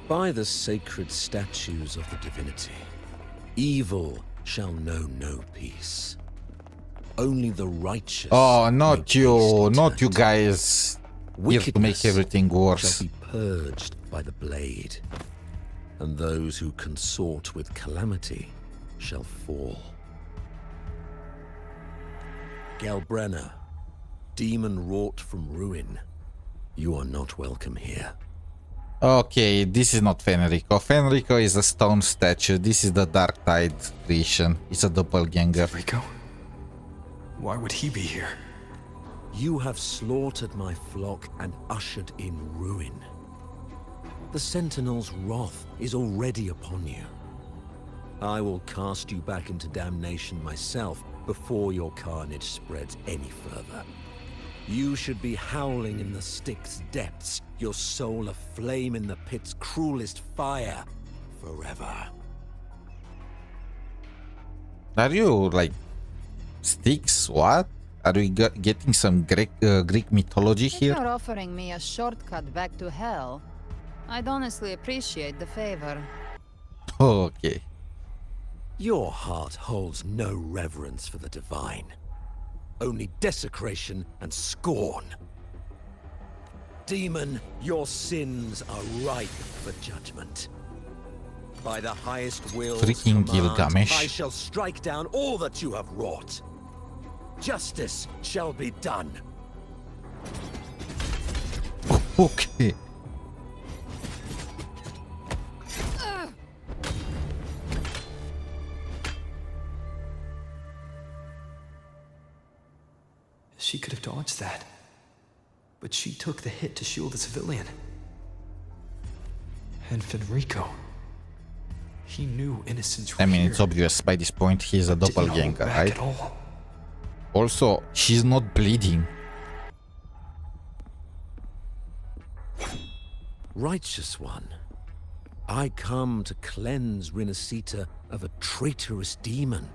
By the sacred statues of the divinity, evil shall know no peace. Only the righteous. Oh, not you guys. Here to make everything worse. Shall be purged by the blade, and those who consort with calamity shall fall. Galbrena, demon wrought from ruin, you are not welcome here. Okay, this is not Fenrico. Fenrico is a stone statue. This is the Dark Tide creation. It's a doppelganger. Fenrico? Why would he be here? You have slaughtered my flock and ushered in ruin. The Sentinel's wrath is already upon you. I will cast you back into damnation myself before your carnage spreads any further. You should be howling in the Styx's depths, your soul aflame in the pit's cruelest fire, forever. Are you like Styx? What? Are we getting some Greek mythology If here? you're offering me a shortcut back to hell, I'd honestly appreciate the favor. Okay. Your heart holds no reverence for the divine. Only desecration and scorn. Demon, your sins are ripe for judgment. By the highest will's Freaking command, Gilgamesh. I shall strike down all that you have wrought. Justice shall be done. Okay. She could have dodged that. But she took the hit to shield the civilian. And Fenrico. He knew innocents were I mean, here. it's obvious by this point he's a Didn't hold doppelganger, back right? at all. Also, she's not bleeding. Righteous one, I come to cleanse Rinascita of a traitorous demon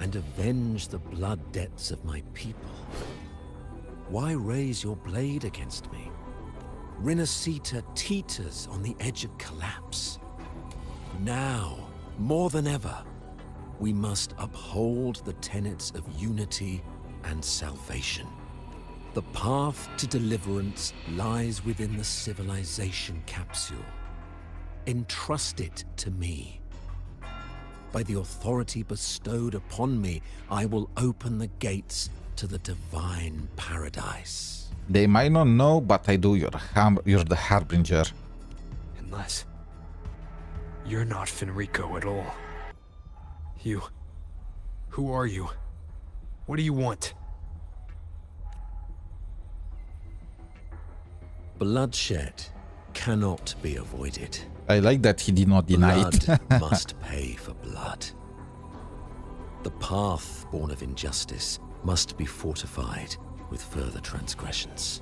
and avenge the blood debts of my people. Why raise your blade against me? Rinascita teeters on the edge of collapse. Now, more than ever, we must uphold the tenets of unity and salvation. The path to deliverance lies within the civilization capsule. Entrust it to me. By the authority bestowed upon me, I will open the gates to the divine paradise. They might not know, but I do. You're the harbinger. Unless... you're not Fenrico at all. You... who are you? What do you want? Bloodshed cannot be avoided. I like that he did not deny it. Blood must pay for blood. The path born of injustice must be fortified with further transgressions.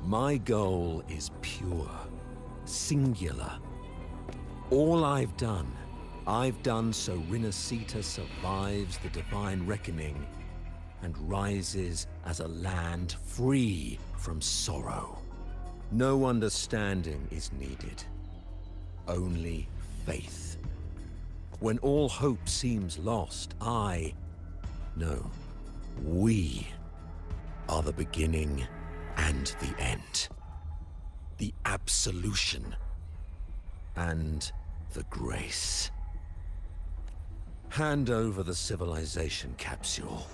My goal is pure, singular. All I've done so Rinascita survives the divine reckoning and rises as a land free from sorrow. No understanding is needed, only faith. When all hope seems lost, we are the beginning and the end. The absolution and the grace. Hand over the civilization capsule.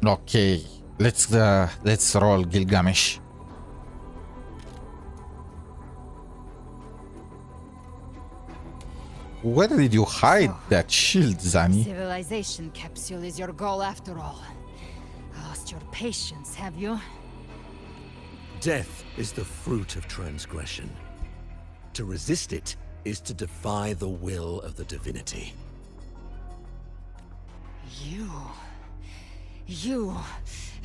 Okay, let's roll Gilgamesh. Where did you hide that shield, Zani? Civilization capsule is your goal after all. Lost your patience, have you? Death is the fruit of transgression. To resist it is to defy the will of the divinity. You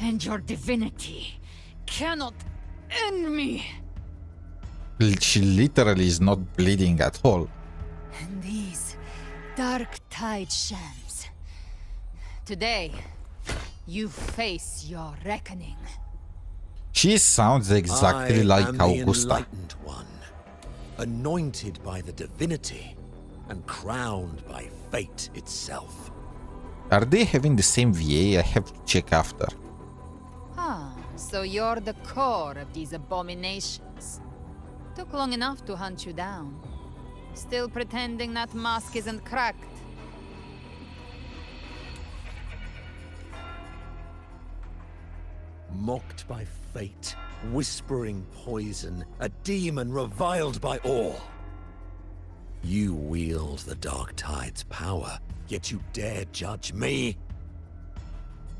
and your divinity cannot end me. She literally is not bleeding at all. And these dark tide shams. Today, you face your reckoning. She sounds exactly like I am the Augusta. enlightened one, anointed by the divinity and crowned by fate itself. Are they having the same VA? I have to check after. So you're the core of these abominations. Took long enough to hunt you down. Still pretending that mask isn't cracked. Mocked by fate, whispering poison, a demon reviled by all. You wield the Dark Tide's power, yet you dare judge me?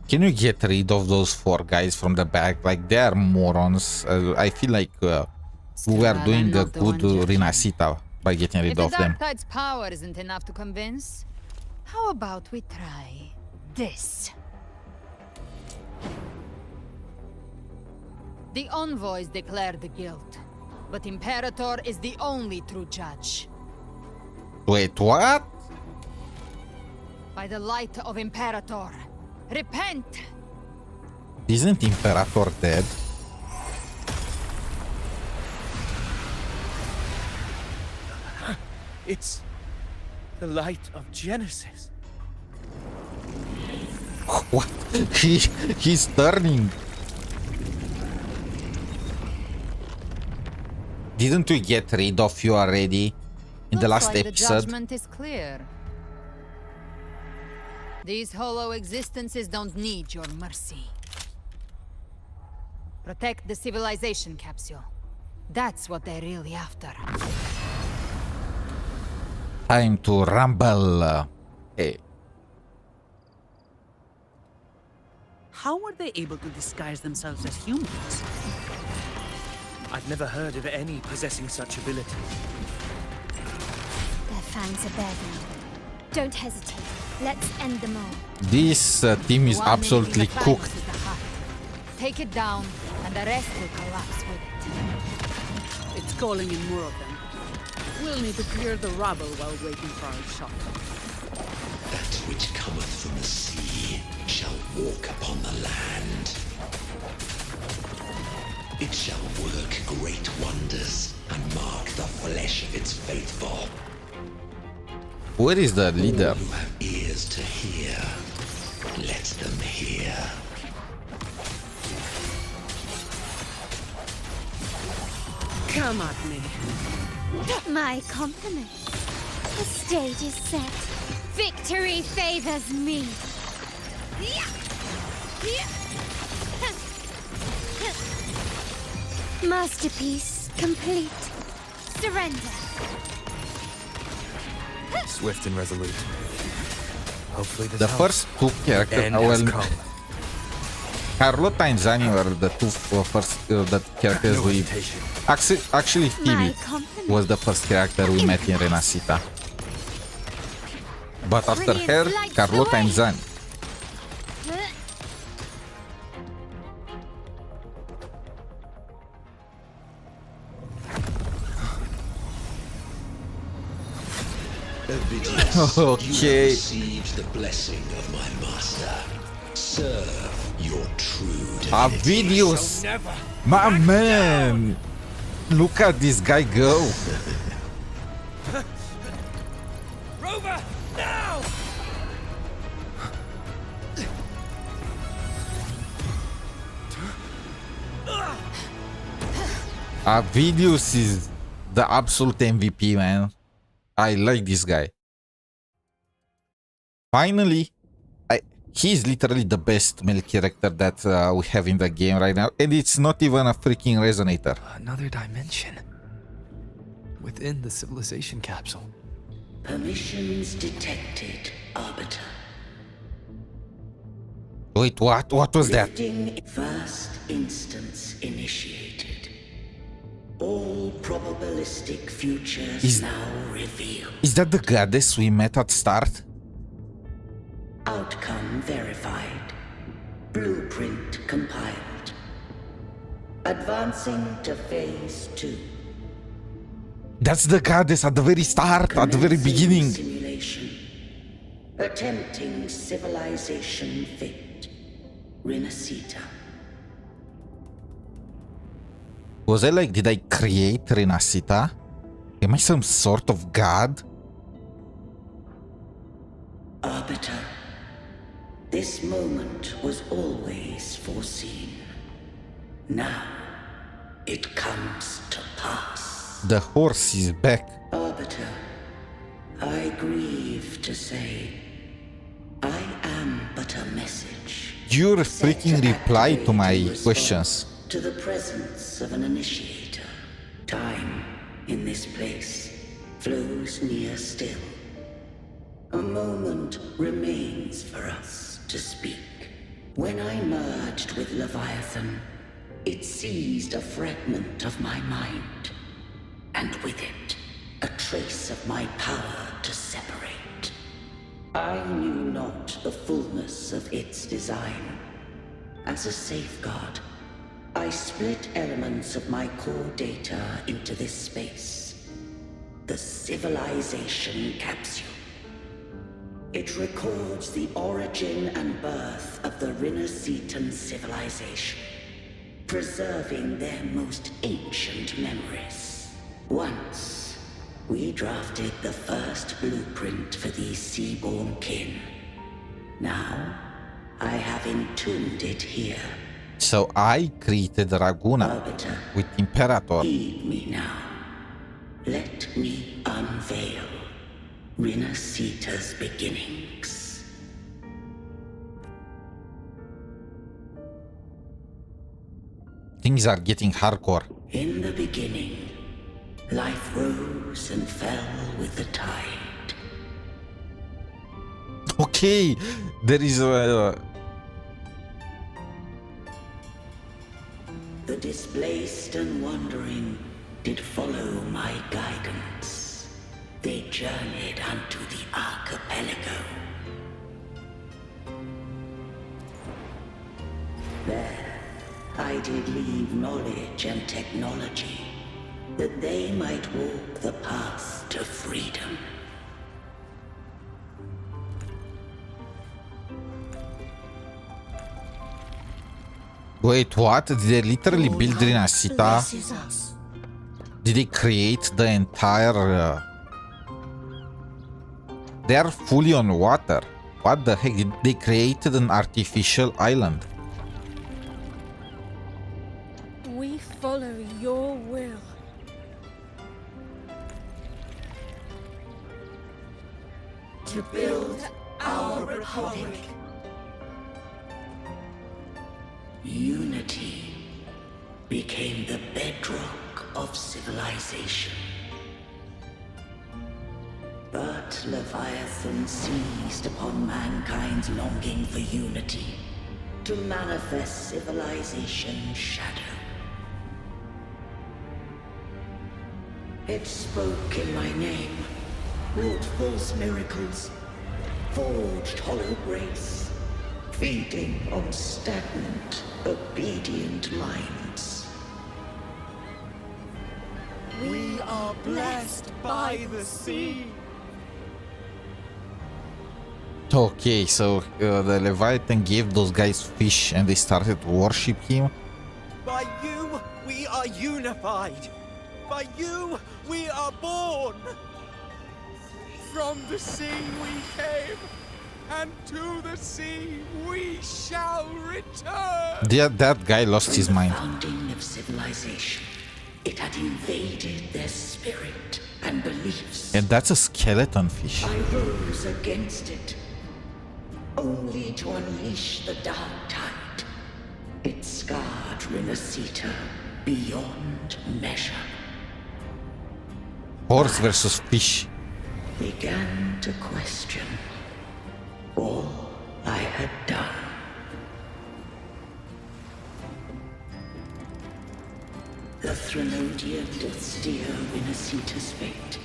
Can you get rid of those 4 guys from the back? Like, they are morons. I feel like we are doing a good Rinasita by getting rid of If the them. Dark Tide's power isn't enough to convince, how about we try this? The envoys declare the guilt, but Imperator is the only true judge. Wait, what? By the light of Imperator, repent! Isn't Imperator dead? It's the light of Genesis. What? He's turning. Didn't we get rid of you already in the last like episode? The judgment is clear. These hollow existences don't need your mercy. Protect the civilization capsule. That's what they're really after. Time to rumble. Hey. How were they able to disguise themselves as humans? I've never heard of any possessing such ability. Their fangs are bared now. Don't hesitate. Let's end them all. This team is One absolutely in the cooked. climax is the heart. Take it down, and the rest will collapse with it. It's calling in more of them. We'll need to clear the rubble while waiting for our shot. That which cometh from the sea shall walk upon the land. It shall work great wonders and mark the flesh of its faithful. Where is the leader? All who have ears to hear, let them hear. Come at me. My compliments. The stage is set. Victory favors me. Masterpiece complete. Surrender. Swift and resolute. Hopefully this The helps. first 2 characters, End has well, come. Carlotta and Zani were the 2 first the characters we... Actually Phoebe was the first character we met in Renacita. But after her, Carlotta and Zani. Okay. Receive the blessing of my master. Serve your true Videos. My man. Look at this guy go. Rover, now! Videos is the absolute MVP, man. I like this guy. Finally, he's literally the best male character that we have in the game right now, and it's not even a freaking resonator. Another dimension. Within the civilization capsule. Permissions detected, Arbiter. Wait, what? What was that? Lifting first instance initiated. All probabilistic futures now revealed. Is that the goddess we met at start? Outcome verified. Blueprint compiled. Advancing to phase 2. That's the goddess at the very start, at the very beginning. Simulation. Attempting civilization fit. Renacita. Was I like, did I create Renacita? Am I some sort of god? Arbiter. This moment was always foreseen. Now, it comes to pass. The horse is back. Arbiter, I grieve to say, I am but a message. Your freaking reply to my questions. to the presence of an initiator. Time, in this place, flows near still. A moment remains for us to speak. When I merged with Leviathan, it seized a fragment of my mind, and with it, a trace of my power to separate. I knew not the fullness of its design. As a safeguard, I split elements of my core data into this space. The civilization capsule. It records the origin and birth of the Rinnesetan civilization, preserving their most ancient memories. Once, we drafted the first blueprint for these seaborn kin. Now, I have entombed it here. So I created Raguna Arbiter, with Imperator. heed me now. Let me unveil Rinneseta's beginnings. Things are getting hardcore. In the beginning, life rose and fell with the tide. Okay, there is a... The displaced and wandering did follow my guidance. They journeyed unto the archipelago. There, I did leave knowledge and technology, that they might walk the path to freedom. Wait, what? Did they literally build Rinneseta? Did they create the entire... They are fully on water. What the heck? They created an artificial island. We follow your will. To build our republic. Unity became the bedrock of civilization. But Leviathan seized upon mankind's longing for unity to manifest civilization's shadow. It spoke in my name, wrought false miracles, forged hollow grace, feeding on stagnant, obedient minds. We are blessed by the sea. Okay, so the Leviathan gave those guys fish and they started to worship him. By you, we are unified. By you, we are born. From the sea we came, and to the sea we shall return. That guy lost his mind. Founding of civilization. It had invaded their spirit and beliefs. And that's a skeleton fish. I rose against it, only to unleash the dark tide. It scarred Rinneseta beyond measure. Horse versus fish. Began to question all I had done. The Threnodian did steer Rinneseta's fate.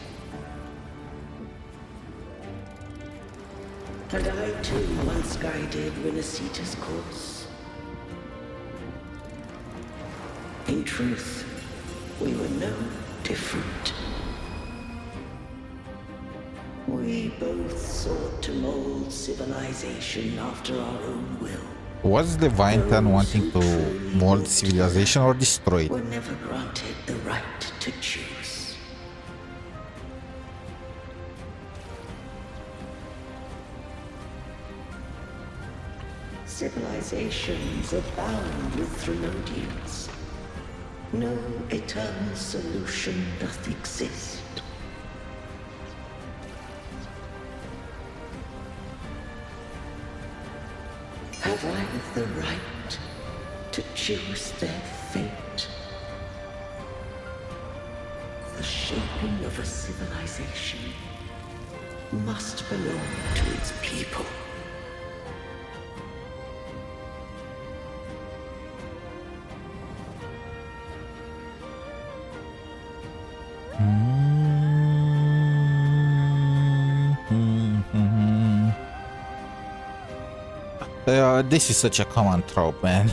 And I too once guided Rinneseta's course. In truth, we were no different. We both sought to mold civilization after our own will. Was Leviathan wanting to mold civilization or destroy it? Were never granted the right to choose. Civilizations abound with Threnodians. No eternal solution doth exist. Have I the right to choose their fate. The shaping of a civilization must belong to its people. This is such a common trope, man.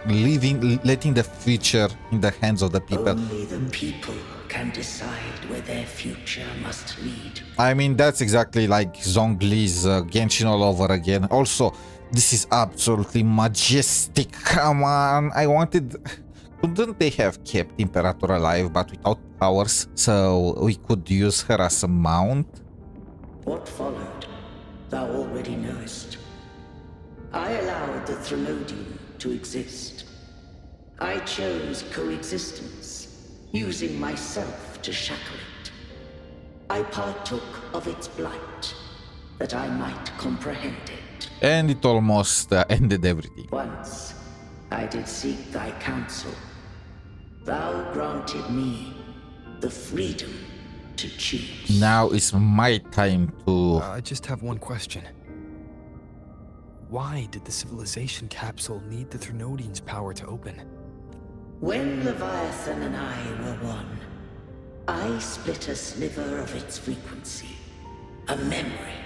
Letting the future in the hands of the people. Only the people can decide where their future must lead. I mean, that's exactly like Zhongli's Genshin all over again. Also, this is absolutely majestic. Come on, I wanted... Couldn't they have kept Imperator alive but without powers so we could use her as a mount? What followed, thou already knowest. I allowed the Threnodian to exist. I chose coexistence, using myself to shackle it. I partook of its blight, that I might comprehend it. And it almost ended everything. Once, I did seek thy counsel. Thou granted me the freedom to choose. Now is my time to... I just have one question. Why did the civilization capsule need the Threnodian's power to open? When Leviathan and I were one, I split a sliver of its frequency. A memory.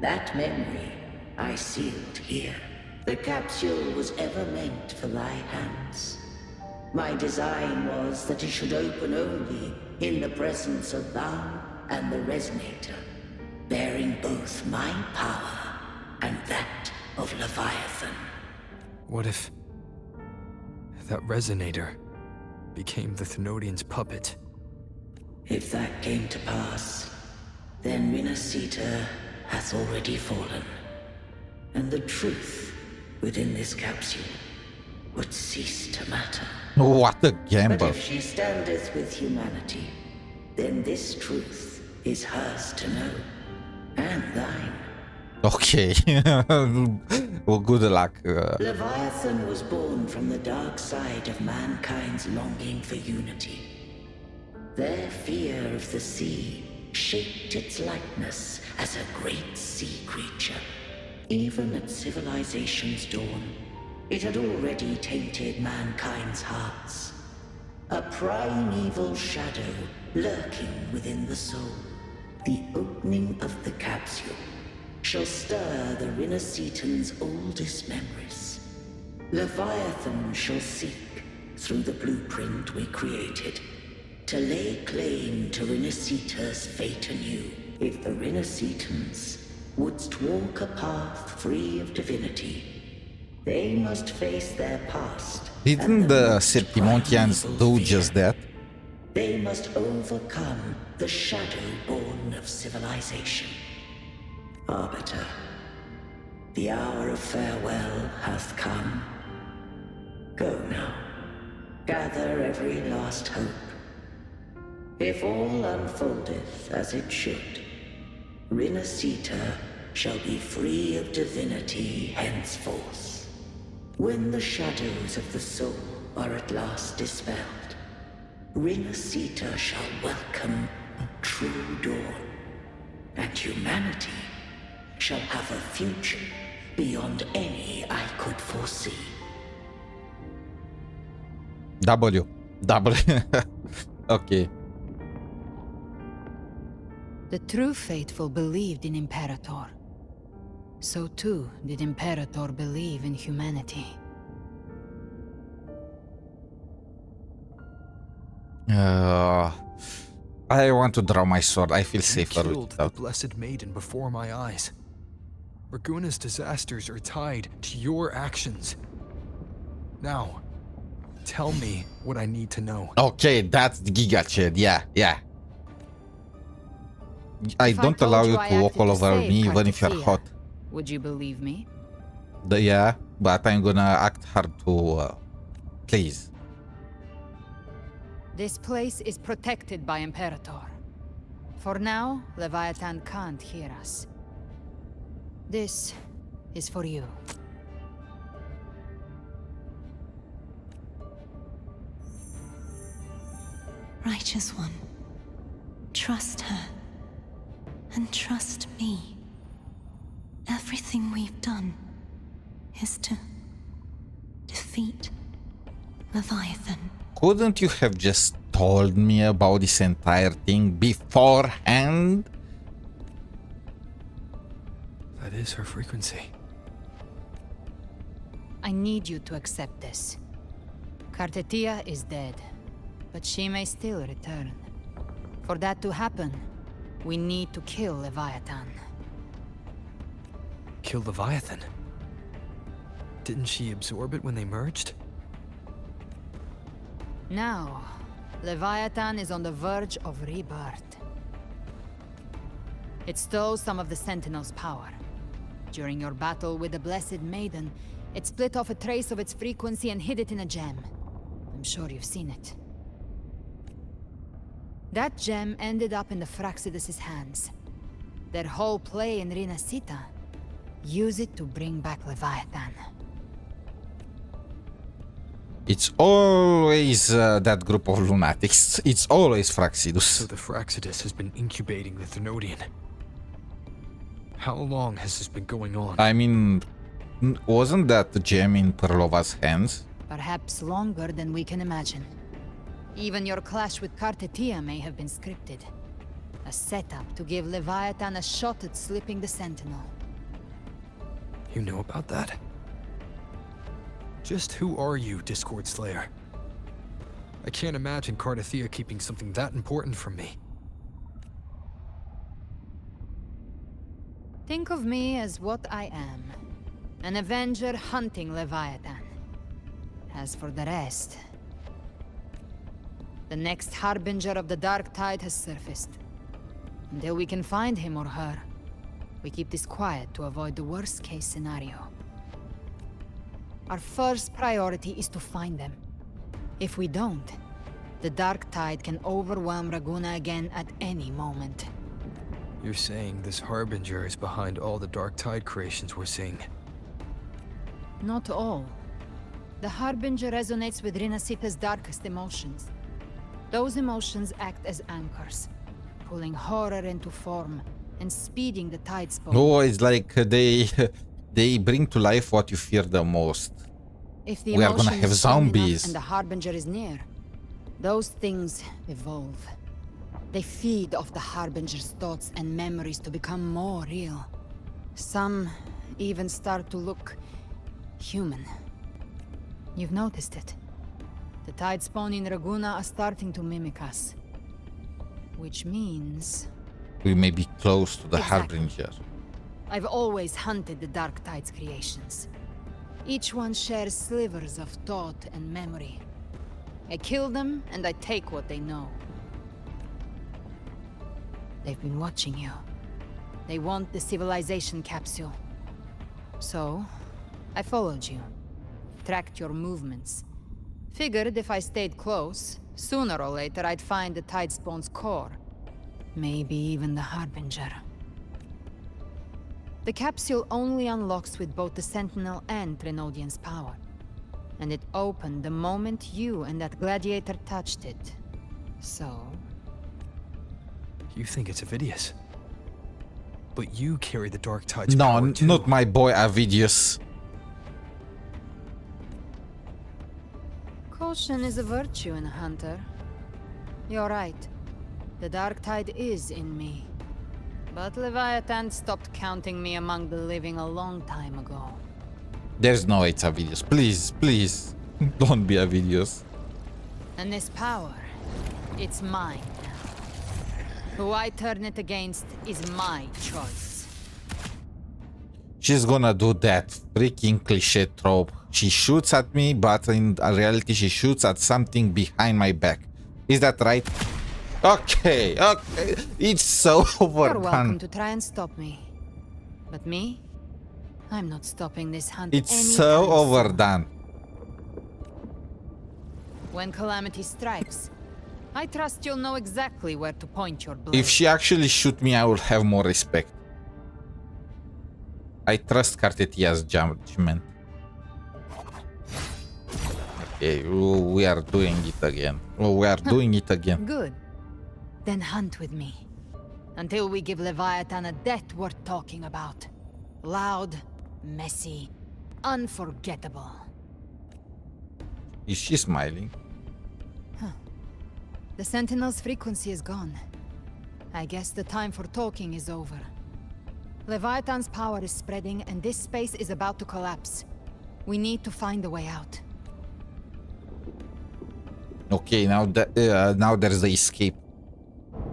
That memory I sealed here. The capsule was ever meant for thy hands. My design was that it should open only in the presence of thou and the Resonator, bearing both my power and that of Leviathan. What if that Resonator became the Thenodian's puppet? If that came to pass, then Rinasita hath already fallen, and the truth within this capsule would cease to matter. What a gamble. But if she standeth with humanity, then this truth is hers to know, and thine. Okay. Well, good luck. Leviathan was born from the dark side of mankind's longing for unity. Their fear of the sea shaped its likeness as a great sea creature. Even at civilization's dawn, it had already tainted mankind's hearts. A primeval shadow lurking within the soul. The opening of the capsule shall stir the Rinascitan's oldest memories. Leviathan shall seek, through the blueprint we created, to lay claim to Rinascita's fate anew. If the Rinascitans wouldst walk a path free of divinity, they must face their past. Didn't the Septimontians do just that? They must overcome the shadow born of civilization. Arbiter, the hour of farewell hath come. Go now, gather every last hope. If all unfoldeth as it should, Rinascita shall be free of divinity henceforth. When the shadows of the soul are at last dispelled, Rinascita shall welcome a true dawn, and humanity shall have a future beyond any I could foresee. W. Okay. The true faithful believed in Imperator. So too did Imperator believe in humanity. I want to draw my sword. I feel safer killed with the that. blessed maiden before my eyes. Raguna's disasters are tied to your actions. Now, tell me what I need to know. Okay, that's the Giga Chad. Yeah. I If don't told allow you I to walk acted all to over save me even if you're Cartesia, hot. Would you believe me? Yeah, but I'm gonna act hard to... please. This place is protected by Imperator. For now, Leviathan can't hear us. This is for you. Righteous One, trust her. And trust me. Everything we've done is to defeat Leviathan. Couldn't you have just told me about this entire thing beforehand? That is her frequency. I need you to accept this. Kartetia is dead, but she may still return. For that to happen, we need to kill Leviathan. Kill Leviathan? Didn't she absorb it when they merged? Now, Leviathan is on the verge of rebirth. It stole some of the Sentinel's power. During your battle with the Blessed Maiden, it split off a trace of its frequency and hid it in a gem. I'm sure you've seen it. That gem ended up in the Fraxidus' hands. Their whole play in Rinasita, use it to bring back Leviathan. It's always that group of lunatics. It's always Fraxidus. So the Fraxidus has been incubating the Thenodian. How long has this been going on? I mean, wasn't that the gem in Perlova's hands? Perhaps longer than we can imagine. Even your clash with Kartetia may have been scripted. A setup to give Leviathan a shot at slipping the Sentinel. You know about that? Just who are you, Discord Slayer? I can't imagine Kartetia keeping something that important from me. Think of me as what I am. An Avenger hunting Leviathan. As for the rest... The next Harbinger of the Dark Tide has surfaced. Until we can find him or her, we keep this quiet to avoid the worst-case scenario. Our first priority is to find them. If we don't, the Dark Tide can overwhelm Raguna again at any moment. You're saying this Harbinger is behind all the Dark Tide creations we're seeing? Not all. The Harbinger resonates with Rinasita's darkest emotions. Those emotions act as anchors, pulling horror into form and speeding the tide spawn. No, it's like they bring to life what you fear the most. If the We are gonna emotion have is strong enough zombies. and the Harbinger is near, those things evolve. They feed off the Harbinger's thoughts and memories to become more real. Some even start to look human. You've noticed it. The tide spawn in Raguna are starting to mimic us. Which means... We may be close to the Exactly. Harbinger. I've always hunted the Dark Tide's creations. Each one shares slivers of thought and memory. I kill them, and I take what they know. They've been watching you. They want the civilization capsule. So, I followed you. Tracked your movements. Figured if I stayed close, sooner or later I'd find the Tidespawn's core. Maybe even the Harbinger. The capsule only unlocks with both the Sentinel and Trinodian's power. And it opened the moment you and that gladiator touched it. So... You think it's Avidius? But you carry the Dark Tide's No, power too. not my boy Avidius. Caution is a virtue in a hunter. You're right. The Dark Tide is in me. But Leviathan stopped counting me among the living a long time ago. There's no way it's Avidius. Please, please. Don't be Avidius. And this power, it's mine now. Who I turn it against is my choice. She's gonna do that freaking cliche trope. She shoots at me, but in reality she shoots at something behind my back. Is that right? Okay, okay. It's so You're welcome overdone. to try and stop me. But me? I'm not stopping this hunt It's anytime so soon. overdone. When calamity strikes, I trust you'll know exactly where to point your blade. If she actually shoot me, I will have more respect. I trust Kartetia's judgment. Okay, we are doing it again. Oh, we are doing it again. Good. Then hunt with me. Until we give Leviathan a death worth talking about. Loud, messy, unforgettable. Is she smiling? The Sentinel's frequency is gone. I guess the time for talking is over. Leviathan's power is spreading, and this space is about to collapse. We need to find a way out. Okay, now now there's the escape.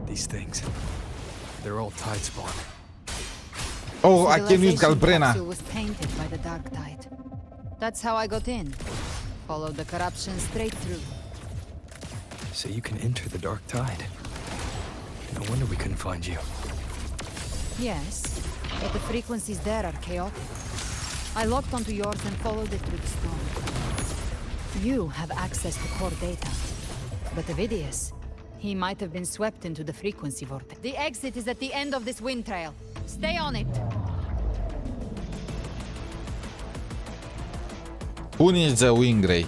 These things, they're all tide spawn. Oh, I can use Civilization Galbrena. capsule was tainted by the dark tide. That's how I got in. Followed the corruption straight through. So you can enter the dark tide. No wonder we couldn't find you. Yes, but the frequencies there are chaotic. I locked onto yours and followed it through the storm. You have access to core data. But Avidius, he might have been swept into the frequency vortex. The exit is at the end of this wind trail. Stay on it. Who needs a wing ray?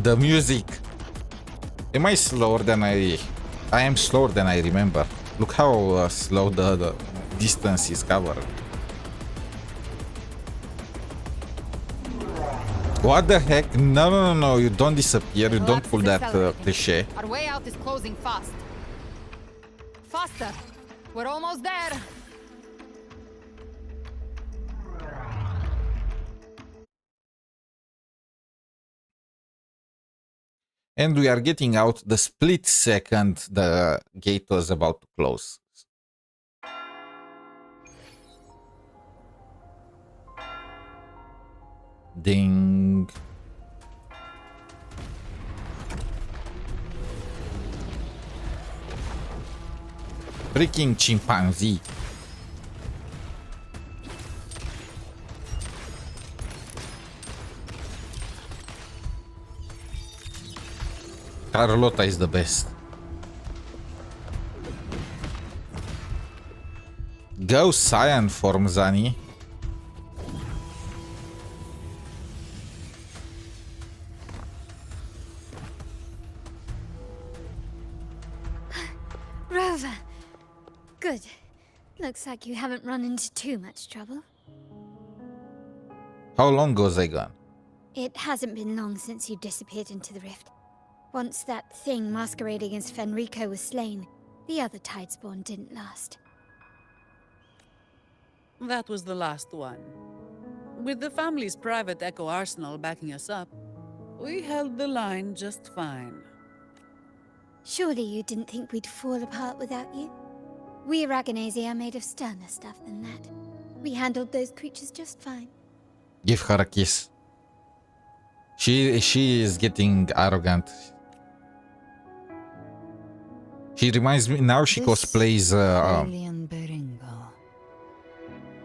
The music. Am I slower than I am slower than I remember. Look how slow the distance is covered. What the heck? No, you don't disappear. You don't pull that cliche. Our way out is closing fast. Faster. We're almost there. And we are getting out the split second the gate was about to close. Ding. Freaking chimpanzee. Carlota is the best. Go cyan form, Zani. Rover! Good. Looks like you haven't run into too much trouble. How long was I gone? It hasn't been long since you disappeared into the rift. Once that thing masquerading as Fenrico was slain, the other Tidespawn didn't last. That was the last one. With the family's private Echo Arsenal backing us up, we held the line just fine. Surely you didn't think we'd fall apart without you? We Aragonese are made of sterner stuff than that. We handled those creatures just fine. Give her a kiss. She is getting arrogant. She reminds me now. She cosplays. Alien Beringo.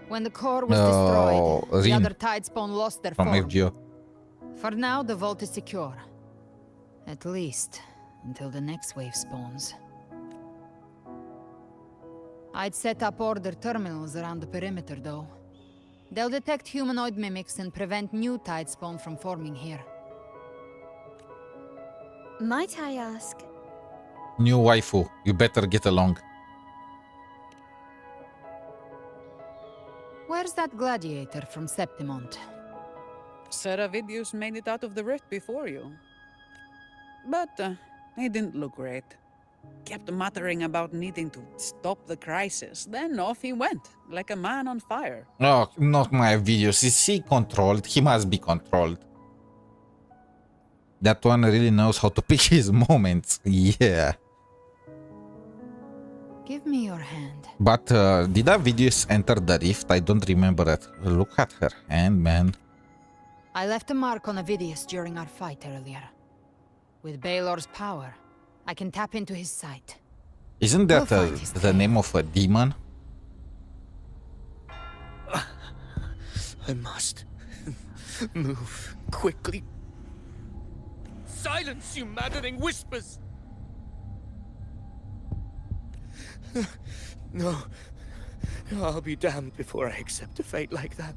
When the core was destroyed, the Rin other Tidespawn lost their from form. FGO. For now, the vault is secure. At least until the next wave spawns. I'd set up order terminals around the perimeter, though. They'll detect humanoid mimics and prevent new Tidespawn from forming here. Might I ask? New waifu. You better get along. Where's that gladiator from Septimont? Seravidius made it out of the rift before you. But he didn't look great. Kept muttering about needing to stop the crisis. Then off he went, like a man on fire. Oh, not my videos. Is he controlled? He must be controlled. That one really knows how to pick his moments. Yeah. Give me your hand. But did that videos enter the rift? I don't remember it. Look at her hand, man. I left a mark on Avidius during our fight earlier. With Baelor's power, I can tap into his sight. Isn't that the name of a demon? I must move quickly. Silence, you maddening whispers! No. I'll be damned before I accept a fate like that.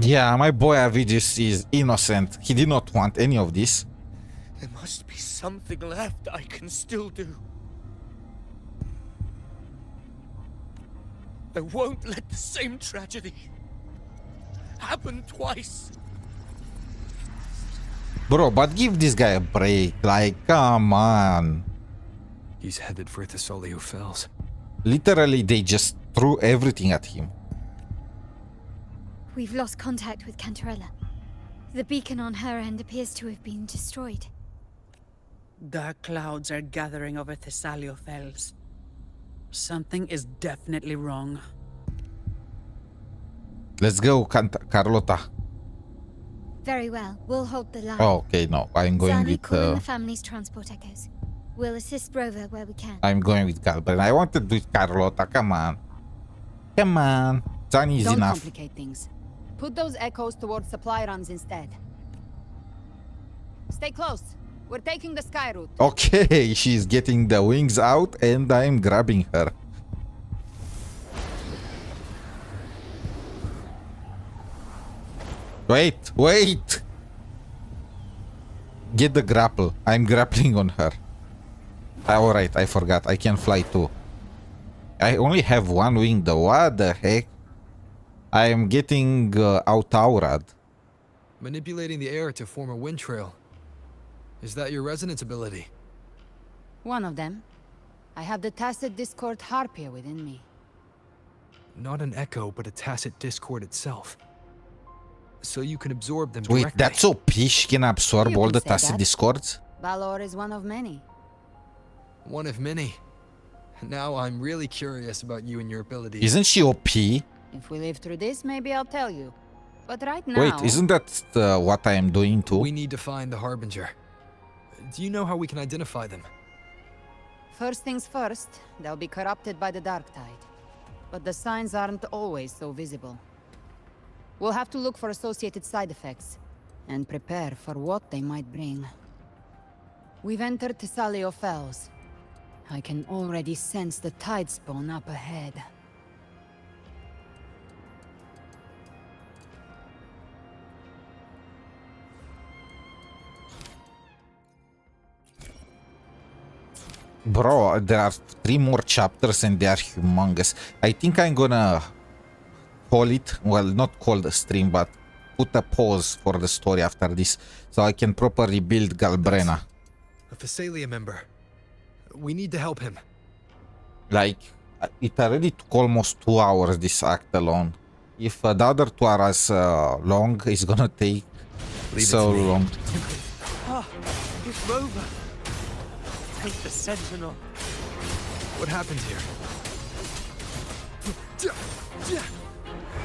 Yeah, my boy Avidus is innocent. He did not want any of this. There must be something left I can still do. I won't let the same tragedy happen twice. Bro, but give this guy a break. Like, come on. He's headed for Thessalio Fells. Literally, they just threw everything at him. We've lost contact with Cantarella. The beacon on her end appears to have been destroyed. Dark clouds are gathering over Thessalio Fells. Something is definitely wrong. Let's go, Carlota. Very well. We'll hold the line. Oh, okay, no. I'm going Zani, with... call in the family's transport echoes. We'll assist Rover where we can. I'm going with Galbrena. I wanted to do it Carlota. Come on. Come on. Zani is Don't enough. complicate things. Put those echoes towards supply runs instead. Stay close. We're taking the sky route. Okay, she's getting the wings out and I'm grabbing her. Wait! Get the grapple. I'm grappling on her. Alright, I forgot. I can fly too. I only have one wing though. What the heck? I am getting out-aurad. Manipulating the air to form a wind trail. Is that your resonance ability? One of them. I have the tacit discord harpia within me. Not an echo, but a tacit discord itself. So you can absorb them directly. Wait, that's OP? She can absorb You all can the say tacit that. discords? Balor is one of many. One of many. Now I'm really curious about you and your abilities. Isn't she OP? If we live through this, maybe I'll tell you. But right now... Wait, isn't that what I am doing too? We need to find the Harbinger. Do you know how we can identify them? First things first, they'll be corrupted by the dark tide. But the signs aren't always so visible. We'll have to look for associated side effects, and prepare for what they might bring. We've entered Thessalio Fells. I can already sense the tide spawn up ahead. Bro, there are 3 more chapters and they are humongous. I think I'm gonna call it, well, not call the stream, but put a pause for the story after this, so I can properly build Galbrena. A Thessalia member. We need to help him. Like, it already took almost 2 hours, this act alone. If the other 2 are as long, it's gonna take so long. Ah, it's Rover. Take the Sentinel. What happened here?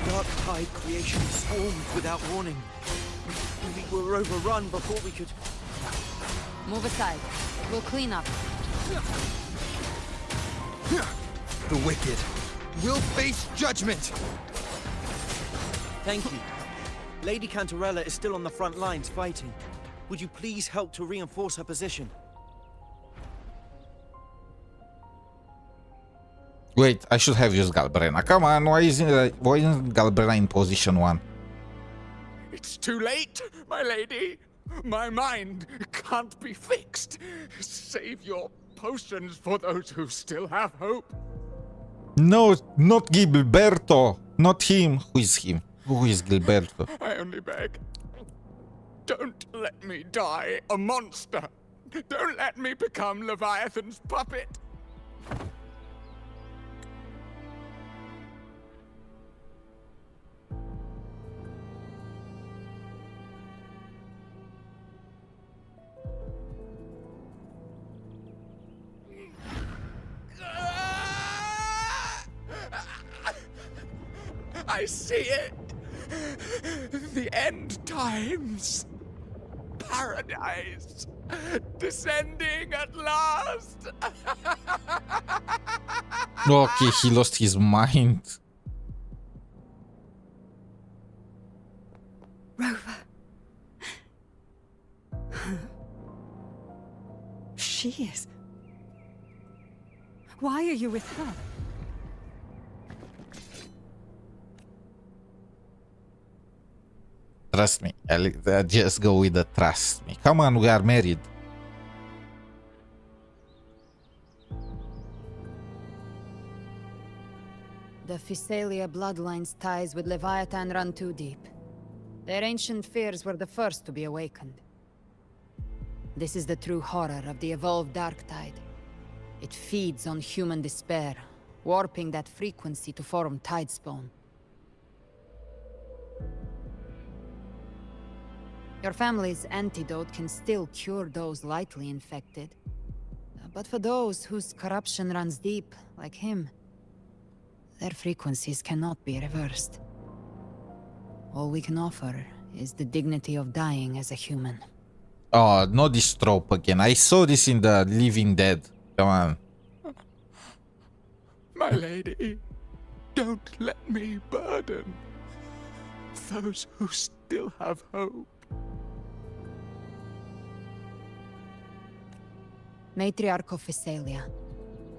Dark tide creation swarmed without warning. We were overrun before we could... Move aside. We'll clean up. The wicked will face judgment! Thank you. Lady Cantarella is still on the front lines fighting. Would you please help to reinforce her position? Wait, I should have used Galbrena. Come on, why isn't Galbrena in position 1? It's too late, my lady. My mind can't be fixed. Save your potions for those who still have hope. No, not Gilberto. Not him. Who is him? Who is Gilberto? I only beg. Don't let me die a monster. Don't let me become Leviathan's puppet. I see it. The end times. Paradise. Descending at last. Okay, he lost his mind. Rover. She is. Why are you with her? Trust me. Just go with the trust me. Come on, we are married. The Physalia bloodline's ties with Leviathan run too deep. Their ancient fears were the first to be awakened. This is the true horror of the evolved Dark Tide. It feeds on human despair, warping that frequency to form Tidespawn. Your family's antidote can still cure those lightly infected. But for those whose corruption runs deep, like him, their frequencies cannot be reversed. All we can offer is the dignity of dying as a human. Oh, not this trope again. I saw this in the Living Dead. Come on. My lady, don't let me burden those who still have hope. Matriarch of Physalia,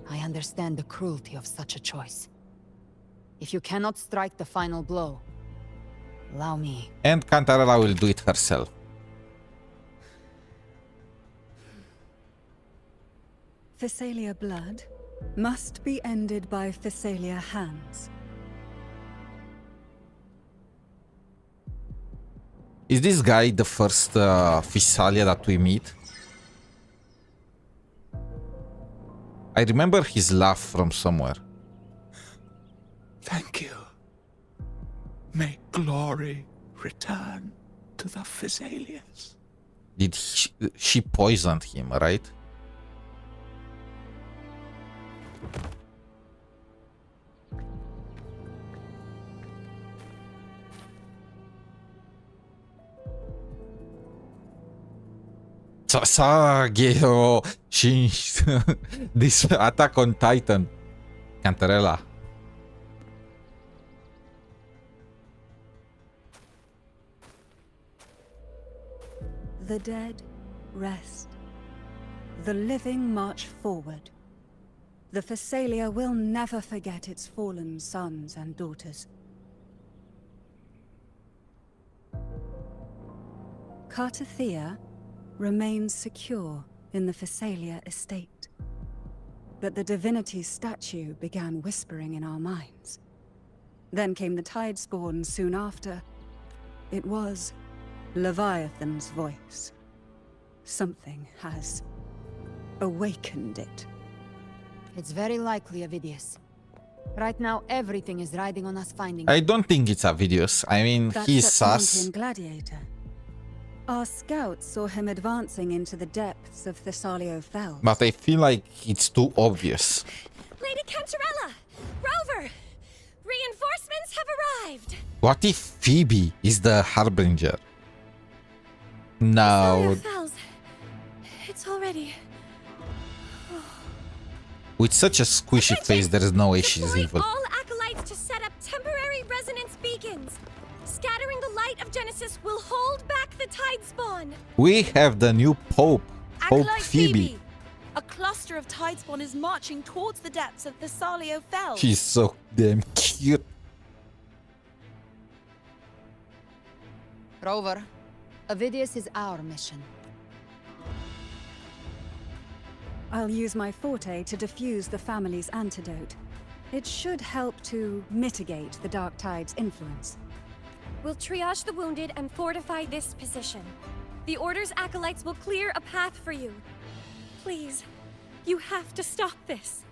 I understand the cruelty of such a choice. If you cannot strike the final blow, allow me. And Cantarella will do it herself. Physalia blood must be ended by Physalia hands. Is this guy the first Physalia that we meet? I remember his laugh from somewhere. Thank you. May glory return to the Physalians. Did she poisoned him, right? Sasageo, she this Attack on Titan. Cantarella. The dead rest. The living march forward. The Physalia will never forget its fallen sons and daughters. Cartathea remains secure in the Physalia estate. But the divinity's statue began whispering in our minds. Then came the Tidespawn soon after. It was Leviathan's voice. Something has awakened it. It's very likely, Avidius. Right now, everything is riding on us finding. I don't think it's Avidius. I mean, That he's sus. Septimontian gladiator. Our scouts saw him advancing into the depths of Thessalio Fells. But I feel like it's too obvious. Lady Cantarella! Rover! Reinforcements have arrived! What if Phoebe is the Harbinger? No. Fells. It's already... With such a squishy face, there is no way she's evil. All acolytes to set up temporary resonance beacons. Scattering the light of Genesis will hold back the Tidespawn. We have the new Pope, Pope Acolyte Phoebe. A cluster of Tidespawn is marching towards the depths of Thessalio Fells. She's so damn cute. Rover, Avidius is our mission. I'll use my forte to diffuse the family's antidote. It should help to mitigate the Dark Tide's influence. We'll triage the wounded and fortify this position. The Order's acolytes will clear a path for you. Please, you have to stop this.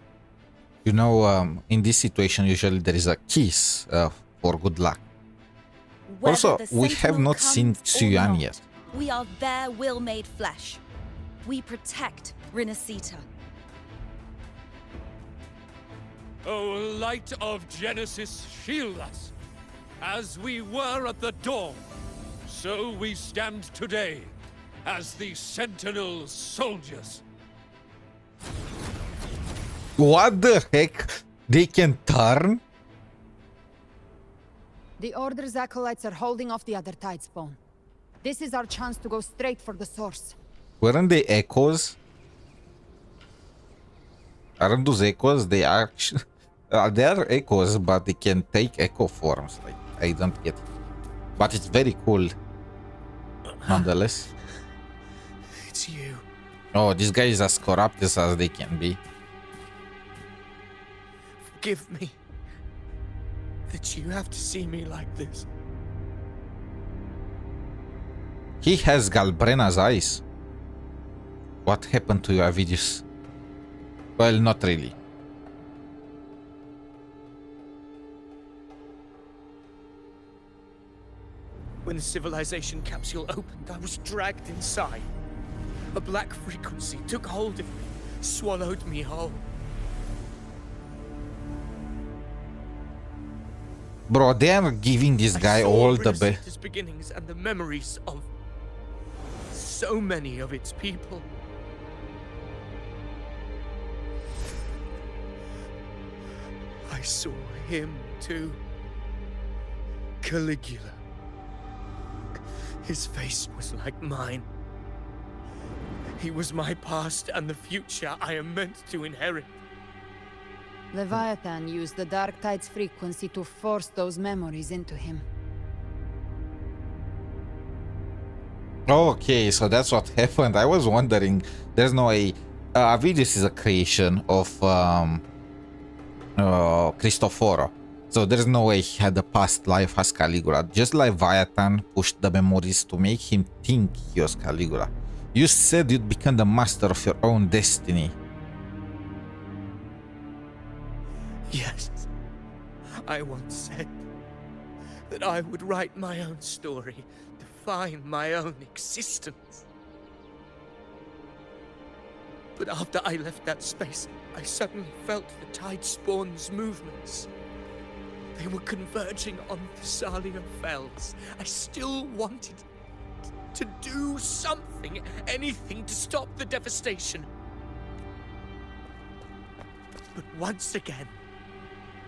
You know, in this situation, usually there is a kiss for good luck. Whether Also, the we have Sentinel not seen comes or Tsuyan not, yet. We are their will made flesh. We protect Rinasita. O light of Genesis, shield us. As we were at the dawn, so we stand today as the Sentinel soldiers. What the heck? They can turn? The Order's acolytes are holding off the other Tidespawn. This is our chance to go straight for the source. Weren't they echoes? Aren't those echoes? They are... they are echoes, but they can take echo forms. Like, I don't get it. But it's very cool. nonetheless. It's you. Oh, this guy is as corrupt as they can be. Forgive me that you have to see me like this. He has Galbrena's eyes. What happened to you, Avidius? Well, not really. When the civilization capsule opened, I was dragged inside. A black frequency took hold of me, swallowed me whole. Bro, they are giving this guy all the best. Its beginnings and the memories of so many of its people. I saw him too. Caligula. His face was like mine. He was my past and the future I am meant to inherit. Leviathan used the Dark Tide's frequency to force those memories into him. Okay, so that's what happened. I was wondering. There's no way. Avidius is a creation of Cristoforo. So there's no way he had a past life as Caligula. Just Leviathan pushed the memories to make him think he was Caligula. You said you'd become the master of your own destiny. Yes. I once said that I would write my own story, define my own existence. But after I left that space, I suddenly felt the tide spawn's movements. They were converging on the Thalia Fells. I still wanted to do something, anything to stop the devastation. But once again,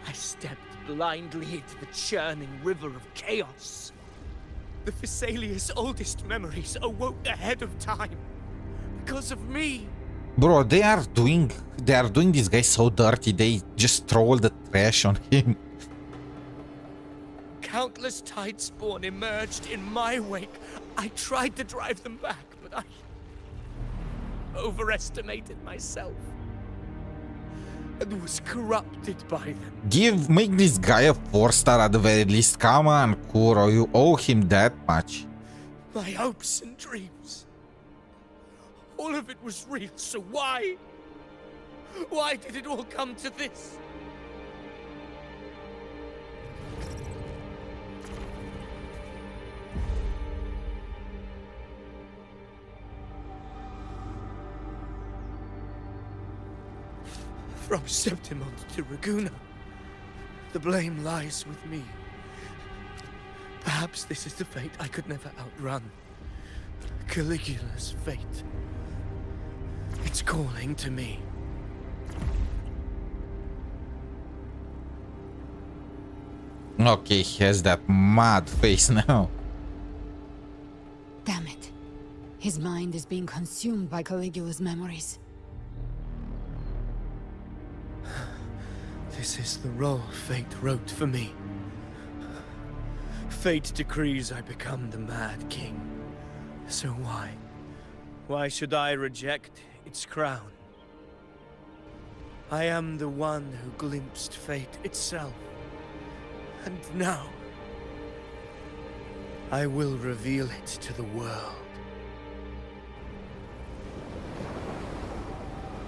I stepped blindly into the churning river of chaos. The Thessalia's oldest memories awoke ahead of time because of me. Bro, they are doing this guy so dirty. They just throw all the trash on him. Countless tide spawn emerged in my wake. I tried to drive them back, but I overestimated myself and was corrupted by them. Make this guy a 4-star at the very least. Come on, Kuro, you owe him that much. My hopes and dreams. All of it was real, so why? Why did it all come to this? From Septimont to Raguna, the blame lies with me. Perhaps this is the fate I could never outrun. Caligula's fate. It's calling to me. Okay, he has that mad face now. Damn it. His mind is being consumed by Caligula's memories. This is the role fate wrote for me. Fate decrees I become the Mad King. So why? Why should I reject its crown? I am the one who glimpsed fate itself. And now, I will reveal it to the world.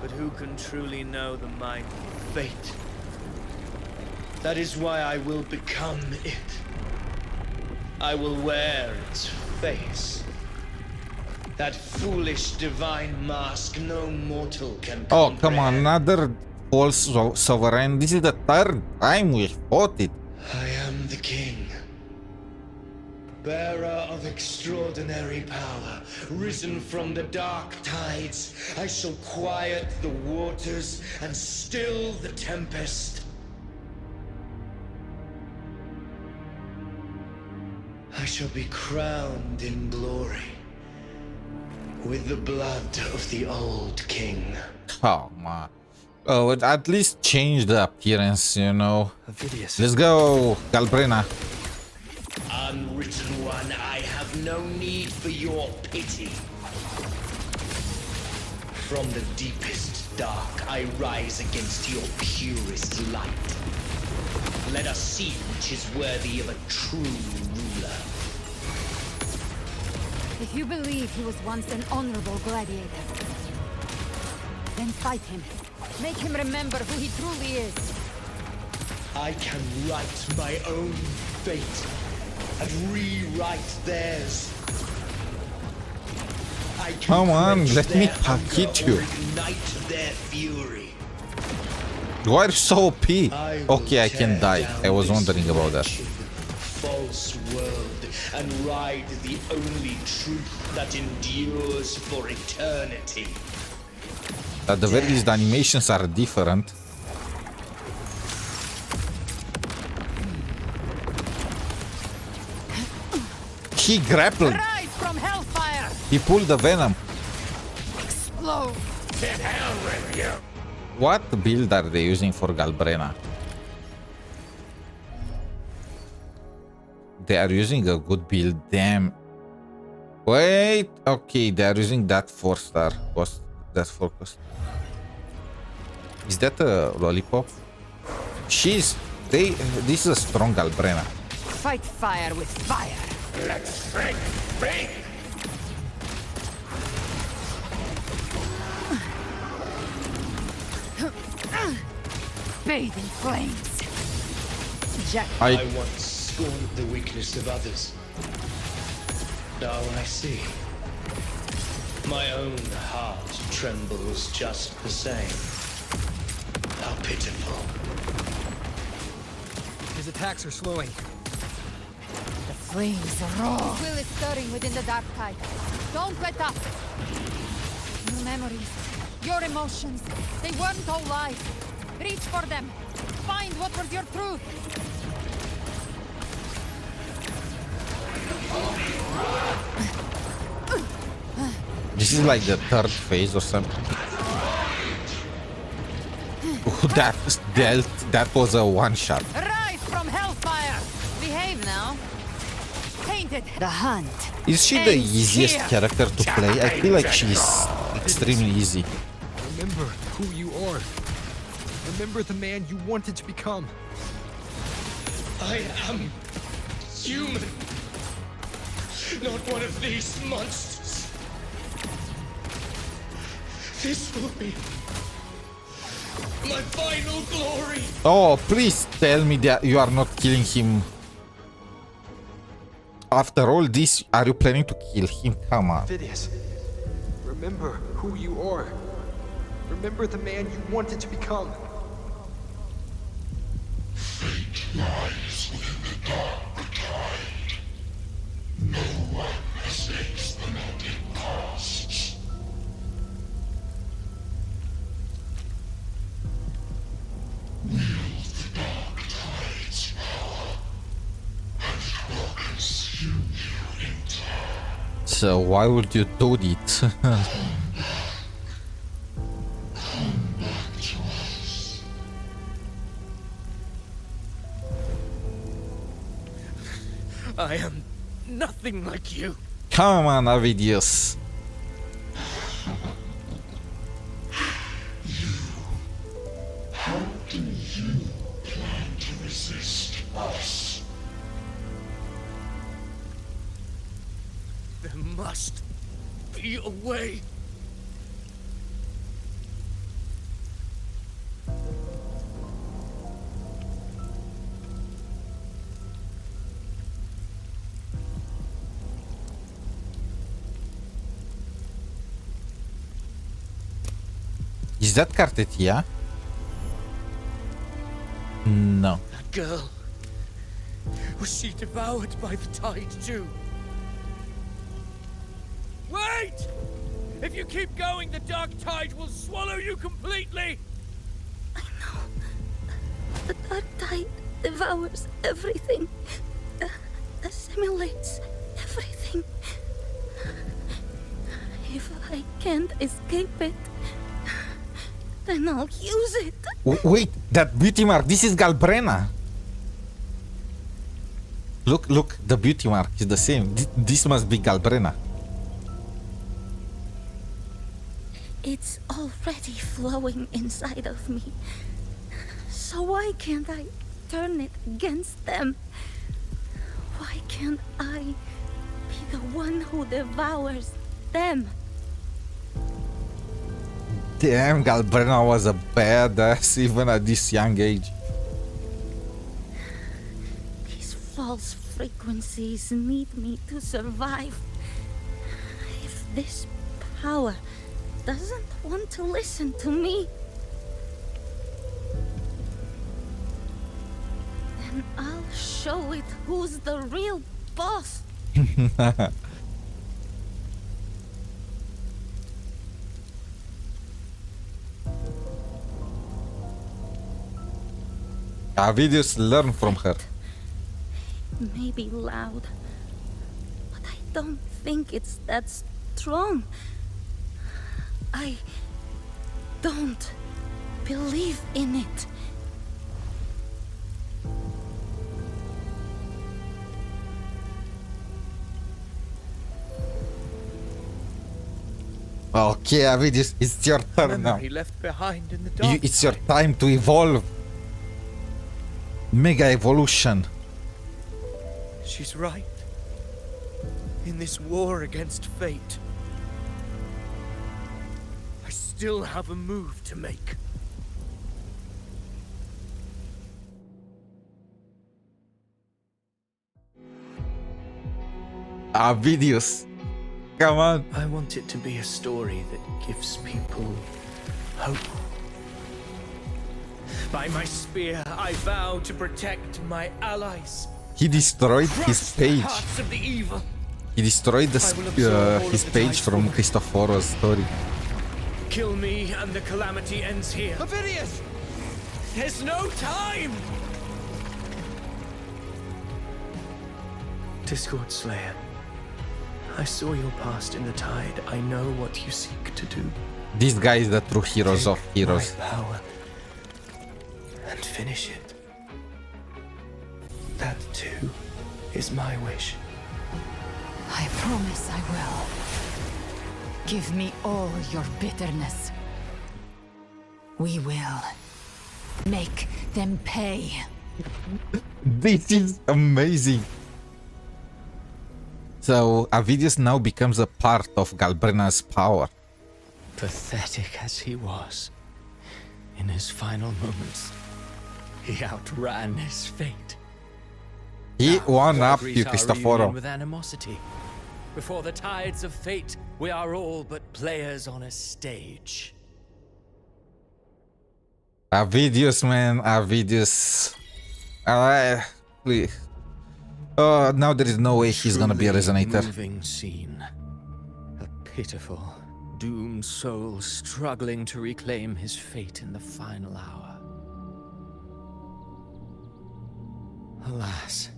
But who can truly know the mind of fate? That is why I will become it. I will wear its face. That foolish divine mask no mortal can Oh, come on, another false sovereign. This is the third time we fought it. I am the king. Bearer of extraordinary power, risen from the dark tides. I shall quiet the waters and still the tempest. I shall be crowned in glory with the blood of the old king. Oh, man. Oh, at least change the appearance, you know. Avidius. Let's go, Galbrena. Unwritten One, I have no need for your pity. From the deepest dark, I rise against your purest light. Let us see which is worthy of a true ruler. If you believe he was once an honorable gladiator, then fight him. Make him remember who he truly is. I can write my own fate and rewrite theirs. I can Come on, quench let me their hunger hit you. or ignite their fury. You are so OP. Okay, I can die. I was wondering about that. False world and ride the only truth that endures for eternity. At the very least, the animations are different. He grappled. Rise from hellfire! He pulled the venom. Explode! To hell with you! What build are they using for Galbrena? They are using a good build. Damn. Wait. Okay, they are using that 4-star cost. That 4 cost. Is that a lollipop? This is a strong Galbrena. Fight fire with fire! Let's drink big! Bathe in flames! Jack. I once scorned the weakness of others. Now I see. My own heart trembles just the same. How pitiful. His attacks are slowing. The flames roar. Will is stirring within the dark tide. Don't let up. Your memories, your emotions, they weren't all lies. Reach for them. Find what was your truth. This is like the 3rd phase or something. Ooh, that was a 1-shot. Rise from hellfire. Behave now. Painted. The hunt. Is she the easiest character to play? I feel like she's extremely easy. Remember who you are. Remember the man you wanted to become. I am human. Not one of these monsters. This will be my final glory. Oh, please tell me that you are not killing him. After all this, are you planning to kill him? Come on. Phidias, remember who you are. Remember the man you wanted to become. Fate lies within the dark tide. No one escapes the melting costs. Wield the dark tide's power, and it will consume you in turn. So why would you do it? I am nothing like you. Come on, Avidius. How do you plan to resist us? There must be a way. Is that Cartetia? No. That girl. Was she devoured by the tide too? Wait! If you keep going, the dark tide will swallow you completely! The dark tide devours everything, assimilates everything. If I can't escape it, then I'll use it. Wait, that beauty mark. This is Galbrena. Look, the beauty mark is the same. This must be Galbrena. It's already flowing inside of me. So why can't I turn it against them? Why can't I be the one who devours them? Damn, Galbrena was a badass even at this young age. These false frequencies need me to survive. If this power doesn't want to listen to me, then I'll show it who's the real boss. Our videos learn from her. It may be loud, but I don't think it's that strong. I don't believe in it. Okay, Avidius, it's your turn now. Memory left behind in the dark. It's your time to evolve. Mega evolution. She's right. In this war against fate, I still have a move to make. Avidius, come on. I want it to be a story that gives people hope. By my spear, I vow to protect my allies. He destroyed his Crush the page. hearts of the evil. He destroyed his page from Cristoforo's story. Kill me and the calamity ends here. Avidius! There's no time! Discord Slayer, I saw your past in the tide. I know what you seek to do. This guy is the true heroes of heroes. My power and finish it. That too is my wish. I promise I will. Give me all your bitterness. We will make them pay. This is amazing. So Avidius now becomes a part of Galbrena's power. Pathetic as he was, in his final moments, he outran his fate. He won up Greet you, our Cristoforo. reunion with animosity. Before the tides of fate, we are all but players on a stage. Avidius, man, Avidius. Please. Now there is no way he's gonna be a resonator. Moving scene. A pitiful, doomed soul struggling to reclaim his fate in the final hour. Alas,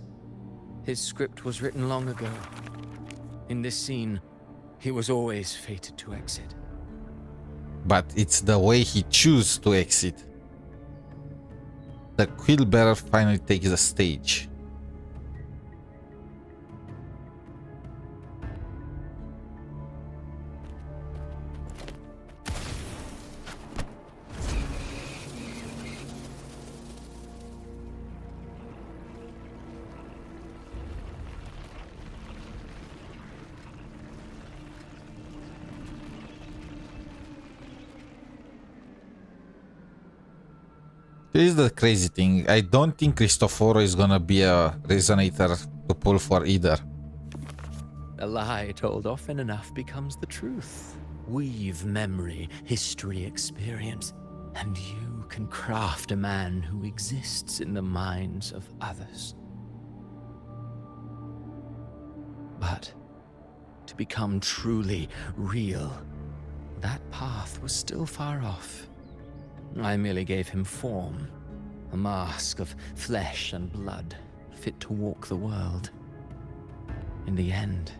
his script was written long ago. In this scene, he was always fated to exit. But it's the way he chooses to exit. The Quillbearer finally takes the stage. Here's the crazy thing. I don't think Cristoforo is gonna be a resonator to pull for either. A lie told often enough becomes the truth. Weave memory, history, experience, and you can craft a man who exists in the minds of others. But to become truly real, that path was still far off. I merely gave him form, a mask of flesh and blood, fit to walk the world. In the end,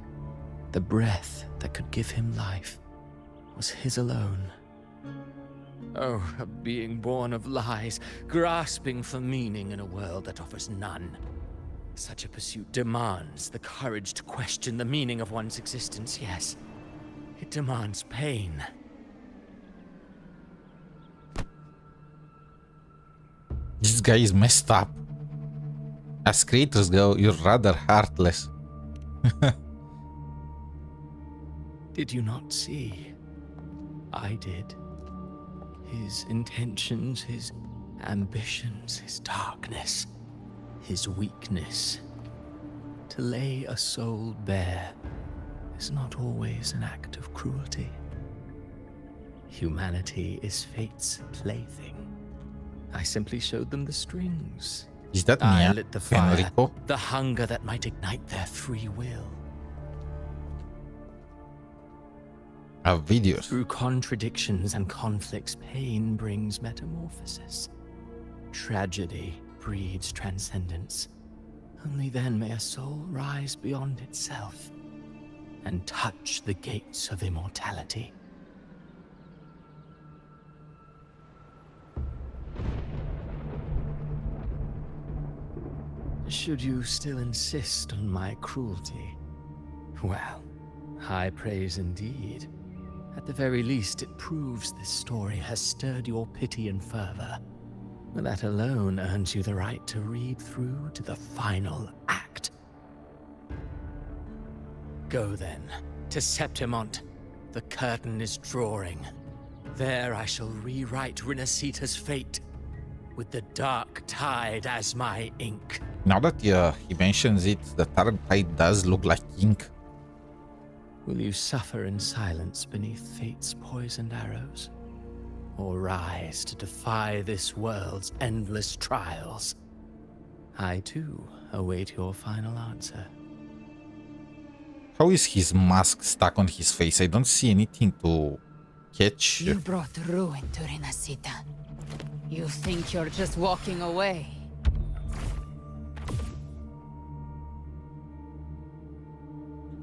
the breath that could give him life was his alone. Oh, a being born of lies, grasping for meaning in a world that offers none. Such a pursuit demands the courage to question the meaning of one's existence, yes. It demands pain. This guy is messed up. As creators go, you're rather heartless. Did you not see? I did. His intentions, his ambitions, his darkness, his weakness. To lay a soul bare is not always an act of cruelty. Humanity is fate's plaything. I simply showed them the strings. Is that I Mia? lit the fire, Enrico? the hunger that might ignite their free will. Videos. Through contradictions and conflicts, pain brings metamorphosis. Tragedy breeds transcendence. Only then may a soul rise beyond itself and touch the gates of immortality. Should you still insist on my cruelty, well, high praise indeed. At the very least, it proves this story has stirred your pity and fervor. That alone earns you the right to read through to the final act. Go then, to Septimont. The curtain is drawing. There I shall rewrite Rinasita's fate, with the dark tide as my ink. Now that he mentions it, the dark tide does look like ink. Will you suffer in silence beneath fate's poisoned arrows? Or rise to defy this world's endless trials? I too await your final answer. How is his mask stuck on his face? I don't see anything to catch. You brought ruin to Rinasita. You think you're just walking away?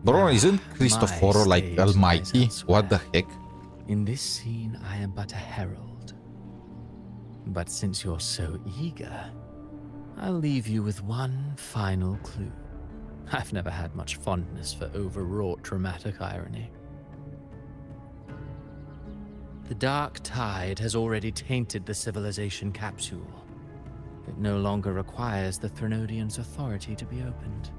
Bro, isn't Cristoforo like stage almighty? lies What the heck? In this scene, I am but a herald. But since you're so eager, I'll leave you with one final clue. I've never had much fondness for overwrought dramatic irony. The dark tide has already tainted the civilization capsule. It no longer requires the Threnodians' authority to be opened.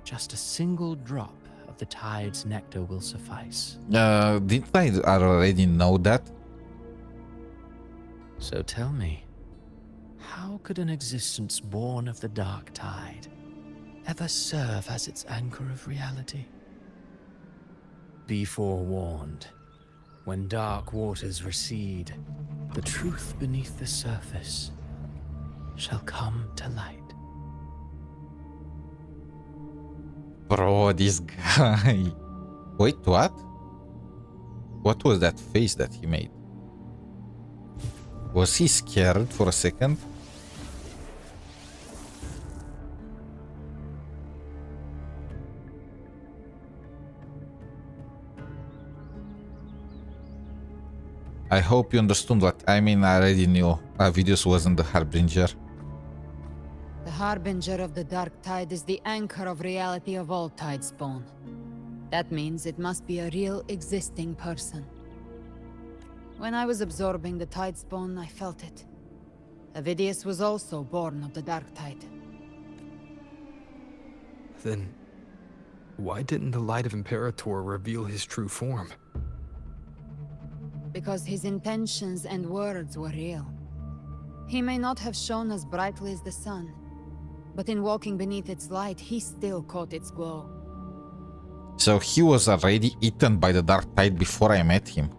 Just a single drop of the tide's nectar will suffice. Didn't I already know that? So tell me, how could an existence born of the dark tide ever serve as its anchor of reality? Be forewarned. When dark waters recede, the truth beneath the surface shall come to light. Bro, this guy. Wait, what? What was that face that he made? Was he scared for a second? I hope you understood what I mean. I already knew. Videos wasn't the Harbinger. The Harbinger of the Dark Tide is the anchor of reality of all Tidespawn. That means it must be a real existing person. When I was absorbing the Tidespawn, I felt it. Avidius was also born of the Dark Tide. Then, why didn't the Light of Imperator reveal his true form? Because his intentions and words were real. He may not have shone as brightly as the sun, but in walking beneath its light, he still caught its glow. So he was already eaten by the Dark Tide before I met him.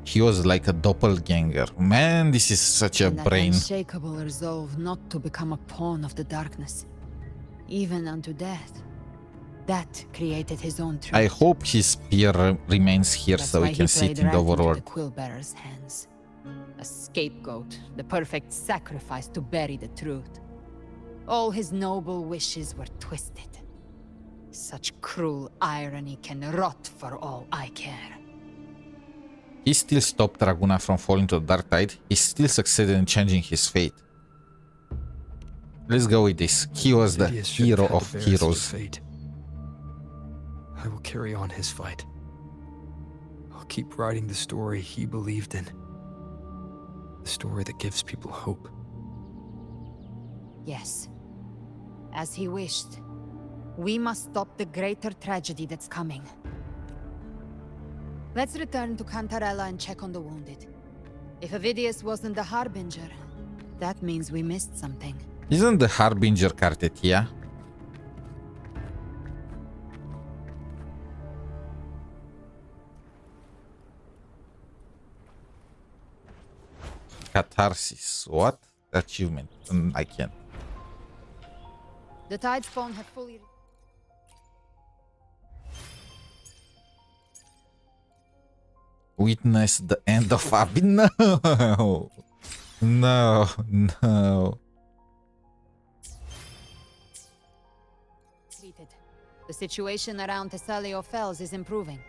He was like a doppelganger. Man, this is such a And that brain. unshakable resolve not to become a pawn of the darkness, even unto death. That created his own truth. I hope his spear remains here That's so why he can sit played in the right into overworld. the Quillbearer's hands. A scapegoat, the perfect sacrifice to bury the truth. All his noble wishes were twisted. Such cruel irony can rot for all I care. He still stopped Draguna from falling to the dark tide. He still succeeded in changing his fate. Let's go with this. He was the Sidious shouldn't hero have of to bear such a heroes. fate. I will carry on his fight. I'll keep writing the story he believed in. The story that gives people hope. Yes. As he wished. We must stop the greater tragedy that's coming. Let's return to Cantarella and check on the wounded. If Avidius wasn't the Harbinger, that means we missed something. Isn't the Harbinger Cartetia? Catharsis. What? Achievement. I can't. The tide spawn have fully... Witness the end of Abby. No! No, no. treated. The situation around Thessalio Fells is improving.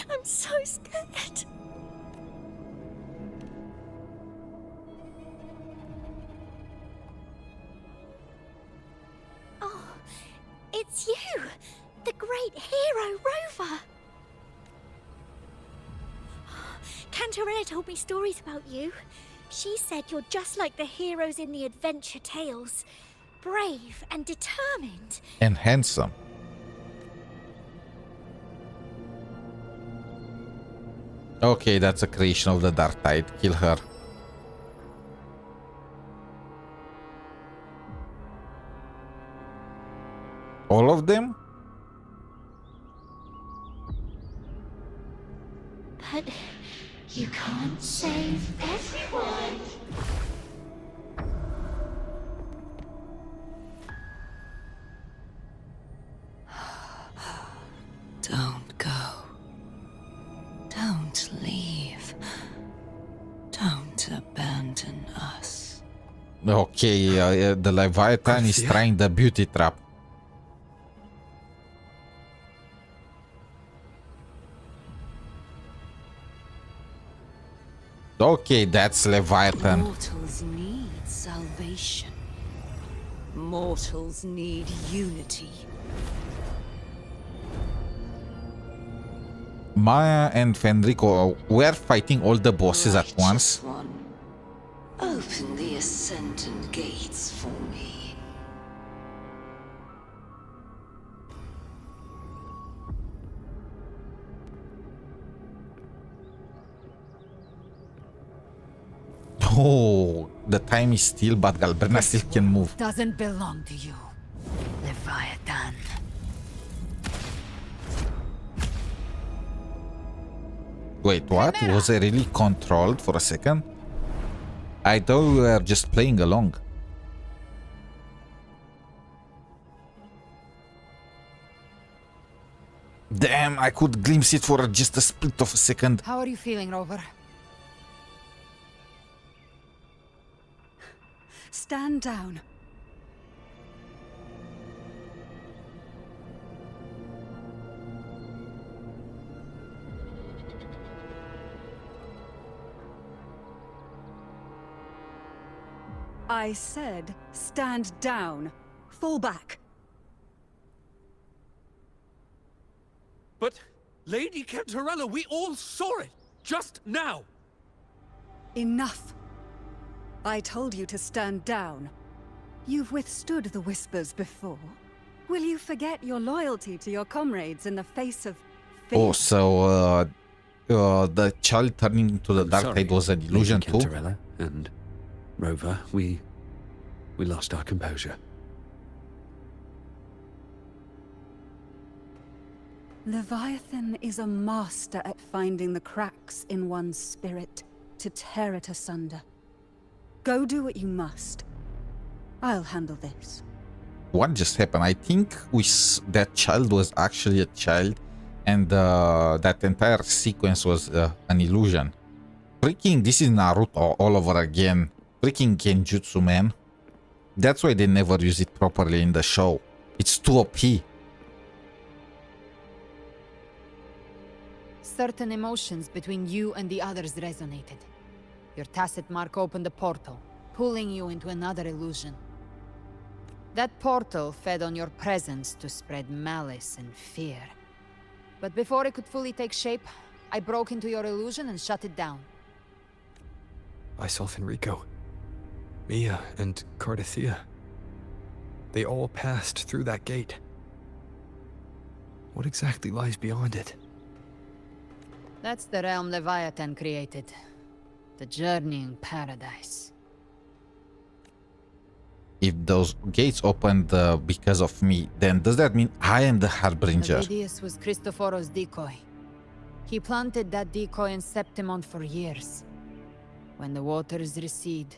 I'm so scared. Oh, it's you, the great hero Rover. Cantarella told me stories about you. She said you're just like the heroes in the adventure tales. Brave and determined. And handsome. Okay, that's a creation of the Dark Tide. Kill her. All of them? But you can't save everyone. Don't go. Don't leave. Don't abandon us. Okay, the Leviathan is trying the beauty trap. Okay, that's Leviathan. Mortals need salvation. Mortals need unity. Maya and Fenrico were fighting all the bosses at once. One, open the Ascendant gates for me. Oh, the time is still, but Galbrena still can move. Doesn't belong to you, Leviathan. Wait, what? Was I really controlled for a second? I thought we were just playing along. Damn, I could glimpse it for just a split of a second. How are you feeling, Rover? Stand down. I said, stand down. Fall back. But, Lady Cantarella, we all saw it, just now. Enough. I told you to stand down. You've withstood the whispers before. Will you forget your loyalty to your comrades in the face of fate? Oh, so the child turning into the dark tide was an illusion too? Cantarella and Rover, we lost our composure. Leviathan is a master at finding the cracks in one's spirit to tear it asunder. Go do what you must. I'll handle this. What just happened? I think that child was actually a child, and that entire sequence was an illusion. Freaking, this is Naruto all over again. Freaking genjutsu, man. That's why they never use it properly in the show. It's too OP. Certain emotions between you and the others resonated. Your tacit mark opened a portal, pulling you into another illusion. That portal fed on your presence to spread malice and fear. But before it could fully take shape, I broke into your illusion and shut it down. I saw Fenrico, Mia, and Cardathia. They all passed through that gate. What exactly lies beyond it? That's the realm Leviathan created. The journeying paradise. If those gates opened because of me, then does that mean I am the Harbinger? Avidius was Cristoforo's decoy. He planted that decoy in Septimont for years. When the waters recede,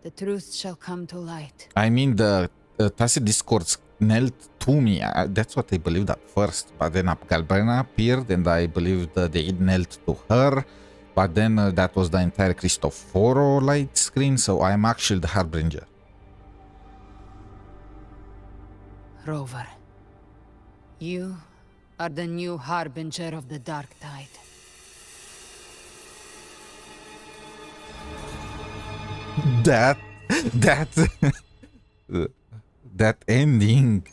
the truth shall come to light. I mean, the Tacit Discords knelt to me. That's what I believed at first. But then Galbrena appeared, and I believed they knelt to her. But then that was the entire Cristoforo light screen, so I'm actually the Harbinger. Rover, you are the new Harbinger of the Dark Tide. That ending.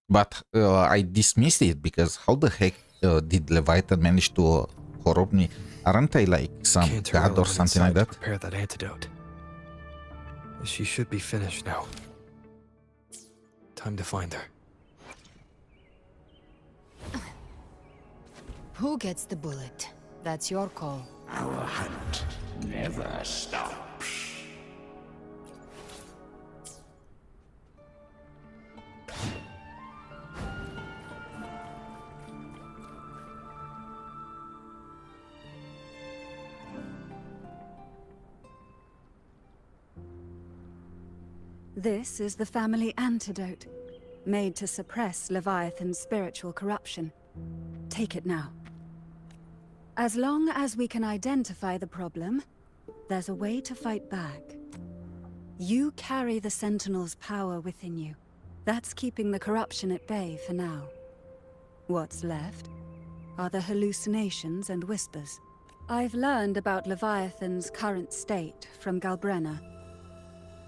But I dismissed it because how the heck did Leviathan manage to corrupt me? Aren't I like some god or something like that? Prepare that antidote. She should be finished now. Time to find her. Who gets the bullet? That's your call. Our hunt never stops. This is the family antidote, made to suppress Leviathan's spiritual corruption. Take it now. As long as we can identify the problem, there's a way to fight back. You carry the Sentinel's power within you. That's keeping the corruption at bay for now. What's left are the hallucinations and whispers. I've learned about Leviathan's current state from Galbrena.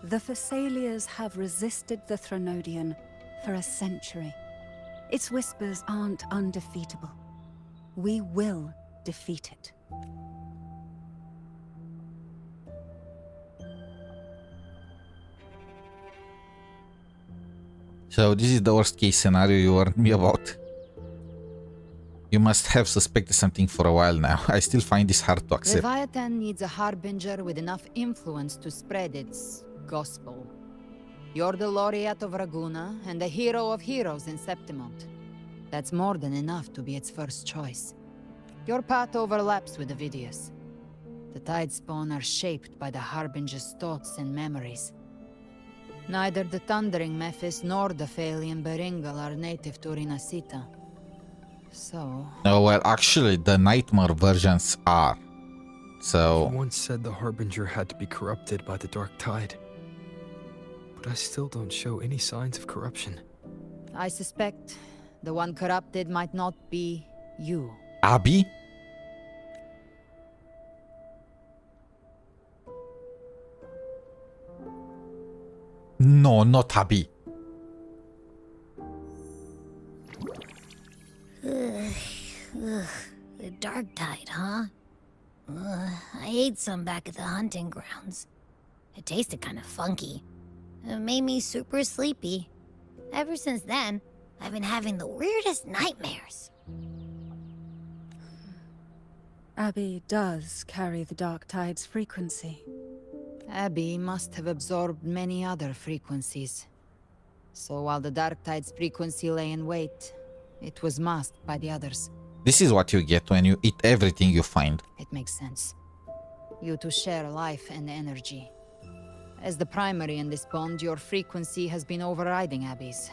The Thessalias have resisted the Thronodian for a century. Its whispers aren't undefeatable. We will defeat it. So this is the worst case scenario you warned me about. You must have suspected something for a while now. I still find this hard to accept. Leviathan needs a Harbinger with enough influence to spread its gospel. You're the laureate of Raguna and the hero of heroes in Septimont. That's more than enough to be its first choice. Your path overlaps with Avidius. The Tidespawn are shaped by the Harbinger's thoughts and memories. Neither the Thundering Mephis nor the Phalian Beringal are native to Rinasita. So... Oh, well, actually, the Nightmare versions are. So... You once said the Harbinger had to be corrupted by the Dark Tide. But I still don't show any signs of corruption. I suspect the one corrupted might not be you. Abby? No, not Abby. The Dark Tide, huh? I ate some back at the hunting grounds. It tasted kind of funky. It made me super sleepy. Ever since then, I've been having the weirdest nightmares. Abby does carry the Dark Tide's frequency. Abby must have absorbed many other frequencies. So while the Dark Tide's frequency lay in wait, it was masked by the others. This is what you get when you eat everything you find. It makes sense. You two share life and energy. As the primary in this bond, your frequency has been overriding Abby's.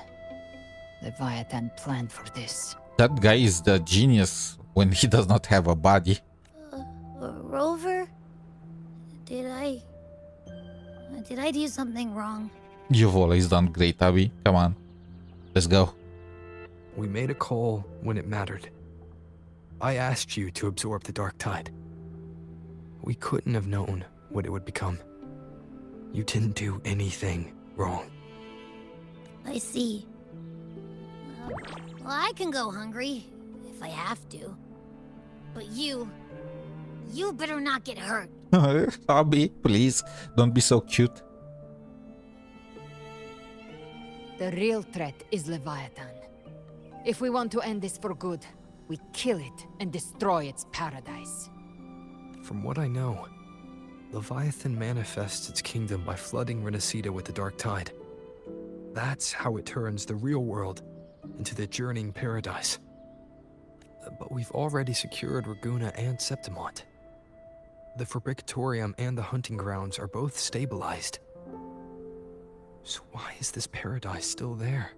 Leviathan planned for this. That guy is the genius when he does not have a body. Rover? Did I do something wrong? You've always done great, Abby. Come on. Let's go. We made a call when it mattered. I asked you to absorb the dark tide. We couldn't have known what it would become. You didn't do anything wrong. I see. Well, I can go hungry, if I have to. But you better not get hurt. Abby, please, don't be so cute. The real threat is Leviathan. If we want to end this for good, we kill it and destroy its paradise. From what I know, Leviathan manifests its kingdom by flooding Renacita with the dark tide. That's how it turns the real world into the journeying paradise. But we've already secured Raguna and Septimont. The Fabricatorium and the hunting grounds are both stabilized. So why is this paradise still there?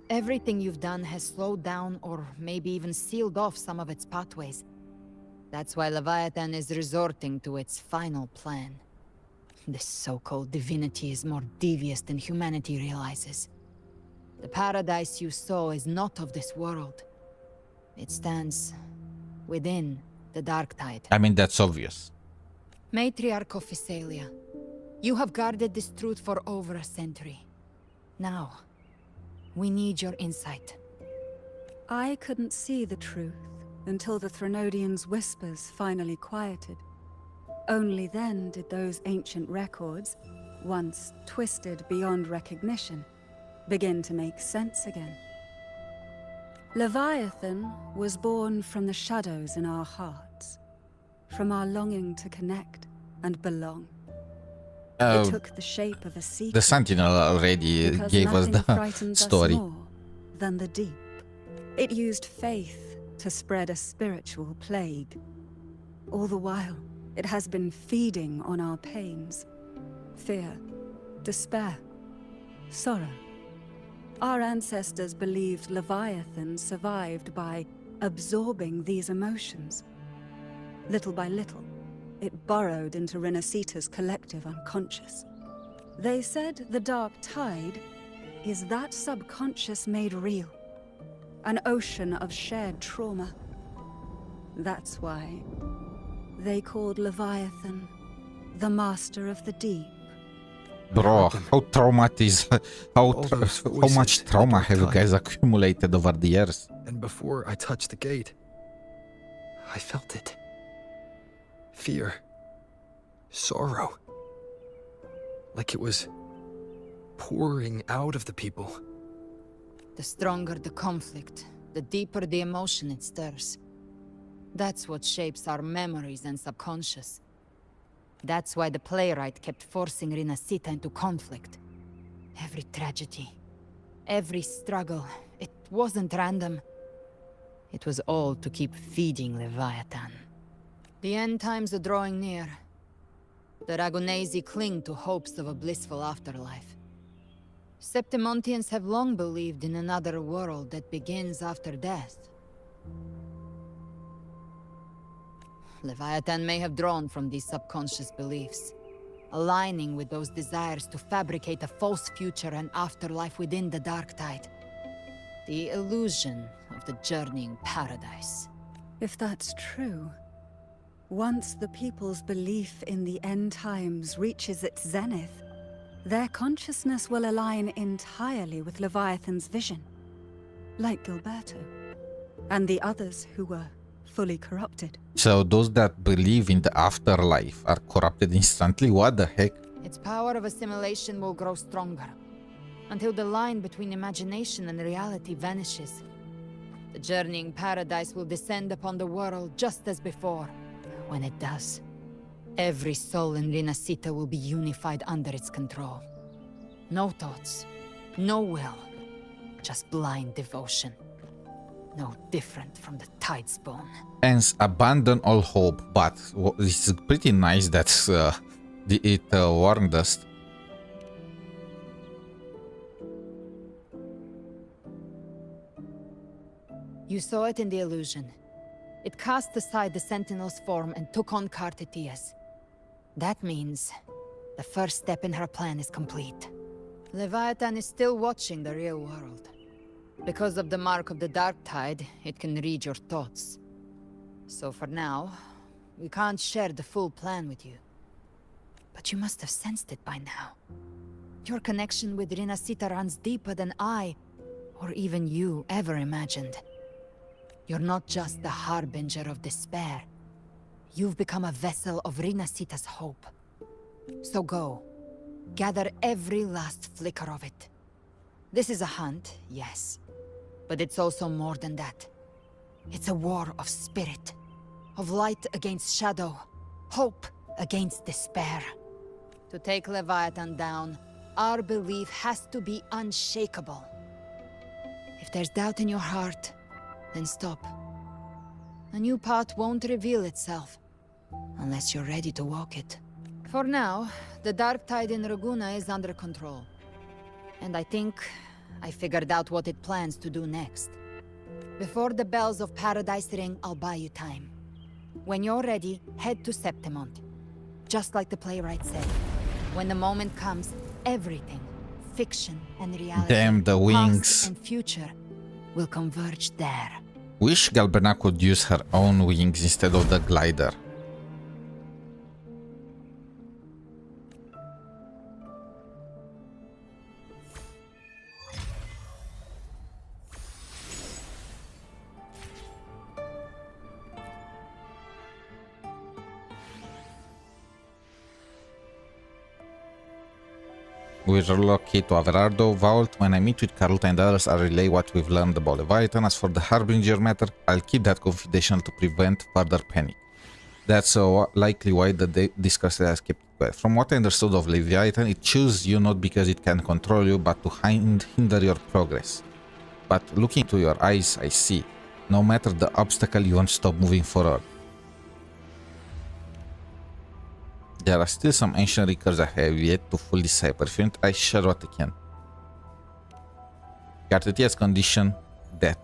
Everything you've done has slowed down or maybe even sealed off some of its pathways. That's why Leviathan is resorting to its final plan. This so-called divinity is more devious than humanity realizes. The paradise you saw is not of this world. It stands within the dark tide. I mean, that's obvious. Matriarch of Physalia, you have guarded this truth for over a century. Now, we need your insight. I couldn't see the truth until the Threnodians' whispers finally quieted. Only then did those ancient records, once twisted beyond recognition, begin to make sense again. Leviathan was born from the shadows in our hearts, from our longing to connect and belong. It took the shape of a secret. The Sentinel already because gave us nothing the frightens story. us more than the deep. It used faith to spread a spiritual plague. All the while, it has been feeding on our pains. Fear, despair, sorrow. Our ancestors believed Leviathan survived by absorbing these emotions. Little by little, it burrowed into Renacita's collective unconscious. They said the dark tide is that subconscious made real. An ocean of shared trauma. That's why they called Leviathan the Master of the Deep. Bro, how how much trauma have you guys accumulated over the years? And before I touched the gate, I felt it. Fear. Sorrow. Like it was pouring out of the people. The stronger the conflict, the deeper the emotion it stirs. That's what shapes our memories and subconscious. That's why the playwright kept forcing Renacita into conflict. Every tragedy, every struggle, it wasn't random. It was all to keep feeding Leviathan. The end times are drawing near. The Ragunesi cling to hopes of a blissful afterlife. Septimontians have long believed in another world that begins after death. Leviathan may have drawn from these subconscious beliefs, aligning with those desires to fabricate a false future and afterlife within the dark tide. The illusion of the journeying paradise. If that's true, once the people's belief in the end times reaches its zenith, their consciousness will align entirely with Leviathan's vision, like Gilberto, and the others who were fully corrupted. So those that believe in the afterlife are corrupted instantly? What the heck? Its power of assimilation will grow stronger, until the line between imagination and reality vanishes. The journeying paradise will descend upon the world just as before. When it does, every soul in Renacita will be unified under its control. No thoughts, no will, just blind devotion. No different from the Tidespawn. Hence, abandon all hope, but it's pretty nice that it warned us. You saw it in the illusion. It cast aside the Sentinel's form and took on Cartetia's. That means the first step in her plan is complete. Leviathan is still watching the real world. Because of the mark of the Dark Tide, it can read your thoughts. So for now, we can't share the full plan with you. But you must have sensed it by now. Your connection with Rinasita runs deeper than I, or even you, ever imagined. You're not just the harbinger of despair. You've become a vessel of Rinasita's hope. So go. Gather every last flicker of it. This is a hunt, yes. But it's also more than that. It's a war of spirit. Of light against shadow. Hope against despair. To take Leviathan down, our belief has to be unshakable. If there's doubt in your heart, then stop. A new path won't reveal itself, unless you're ready to walk it. For now, the Dark Tide in Raguna is under control. And I think I figured out what it plans to do next. Before the bells of Paradise ring, I'll buy you time. When you're ready, head to Septimont. Just like the playwright said. When the moment comes, everything, fiction and reality, Damn, the wings. past and future, will converge there. Wish Galbrena could use her own wings instead of the glider. We relocate to Averardo Vault. When I meet with Carlota and others, I'll relay what we've learned about Leviathan. As for the Harbinger matter, I'll keep that confidential to prevent further panic. That's likely why the discussed has kept it quiet. From what I understood of Leviathan, it chooses you not because it can control you, but to hinder your progress. But looking to your eyes, I see. No matter the obstacle, you won't stop moving forward. There are still some ancient records I have yet to fully decipher. If you want, I share what I can. Cartetia's condition, death.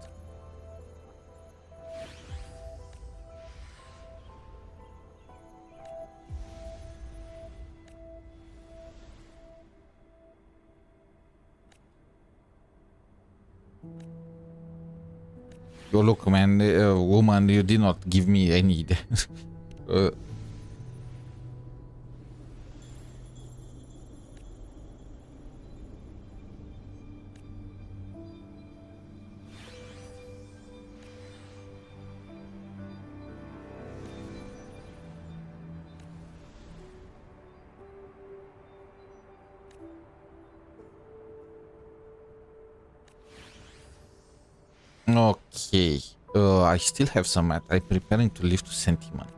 Oh, look, man, woman, you did not give me any. Okay, I still have some mat. I'm preparing to leave to Sentiment.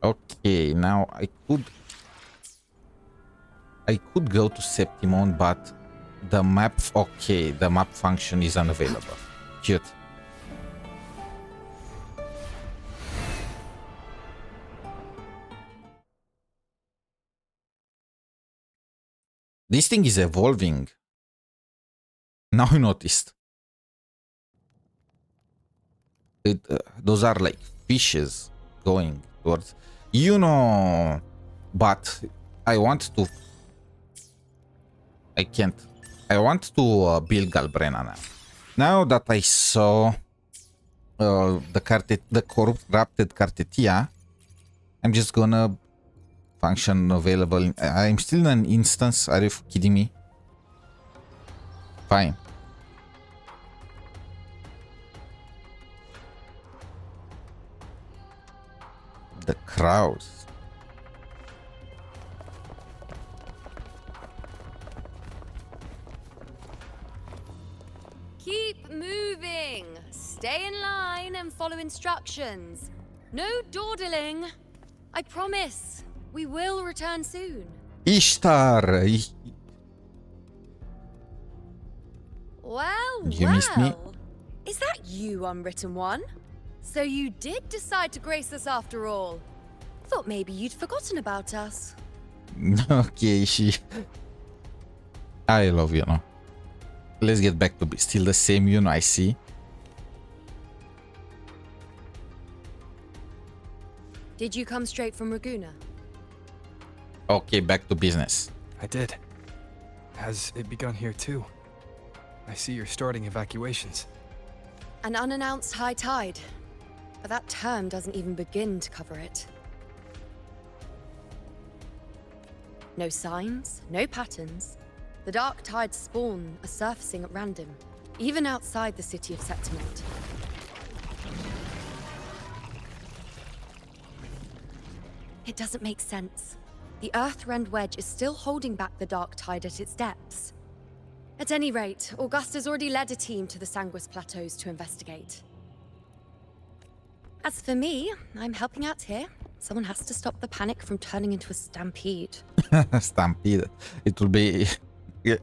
Okay, now I could go to Septimon, but the map, okay, the map function is unavailable. Cute. This thing is evolving. Now I noticed. Those are like fishes going towards, you know, but I want to, I can't, I want to build Galbrena now. Now that I saw the corrupted Cartetia, I'm just gonna function available. I'm still in an instance. Are you kidding me? Fine. The crowds. Keep moving. Stay in line and follow instructions. No dawdling. I promise. We will return soon. Ishtar! Well, You missed me? Is that you, Unwritten One? So you did decide to grace us after all. Thought maybe you'd forgotten about us. Okay, she. I love you now. Let's get back to still the same Yun, I see. Did you come straight from Raguna? Okay, back to business. I did. Has it begun here too? I see you're starting evacuations. An unannounced high tide. But that term doesn't even begin to cover it. No signs, no patterns. The dark tide's spawn are surfacing at random, even outside the city of Septimont. It doesn't make sense. The Earthrend Wedge is still holding back the dark tide at its depths. At any rate, Augusta's already led a team to the Sanguis Plateaus to investigate. As for me, I'm helping out here. Someone has to stop the panic from turning into a stampede. Stampede. It will be... It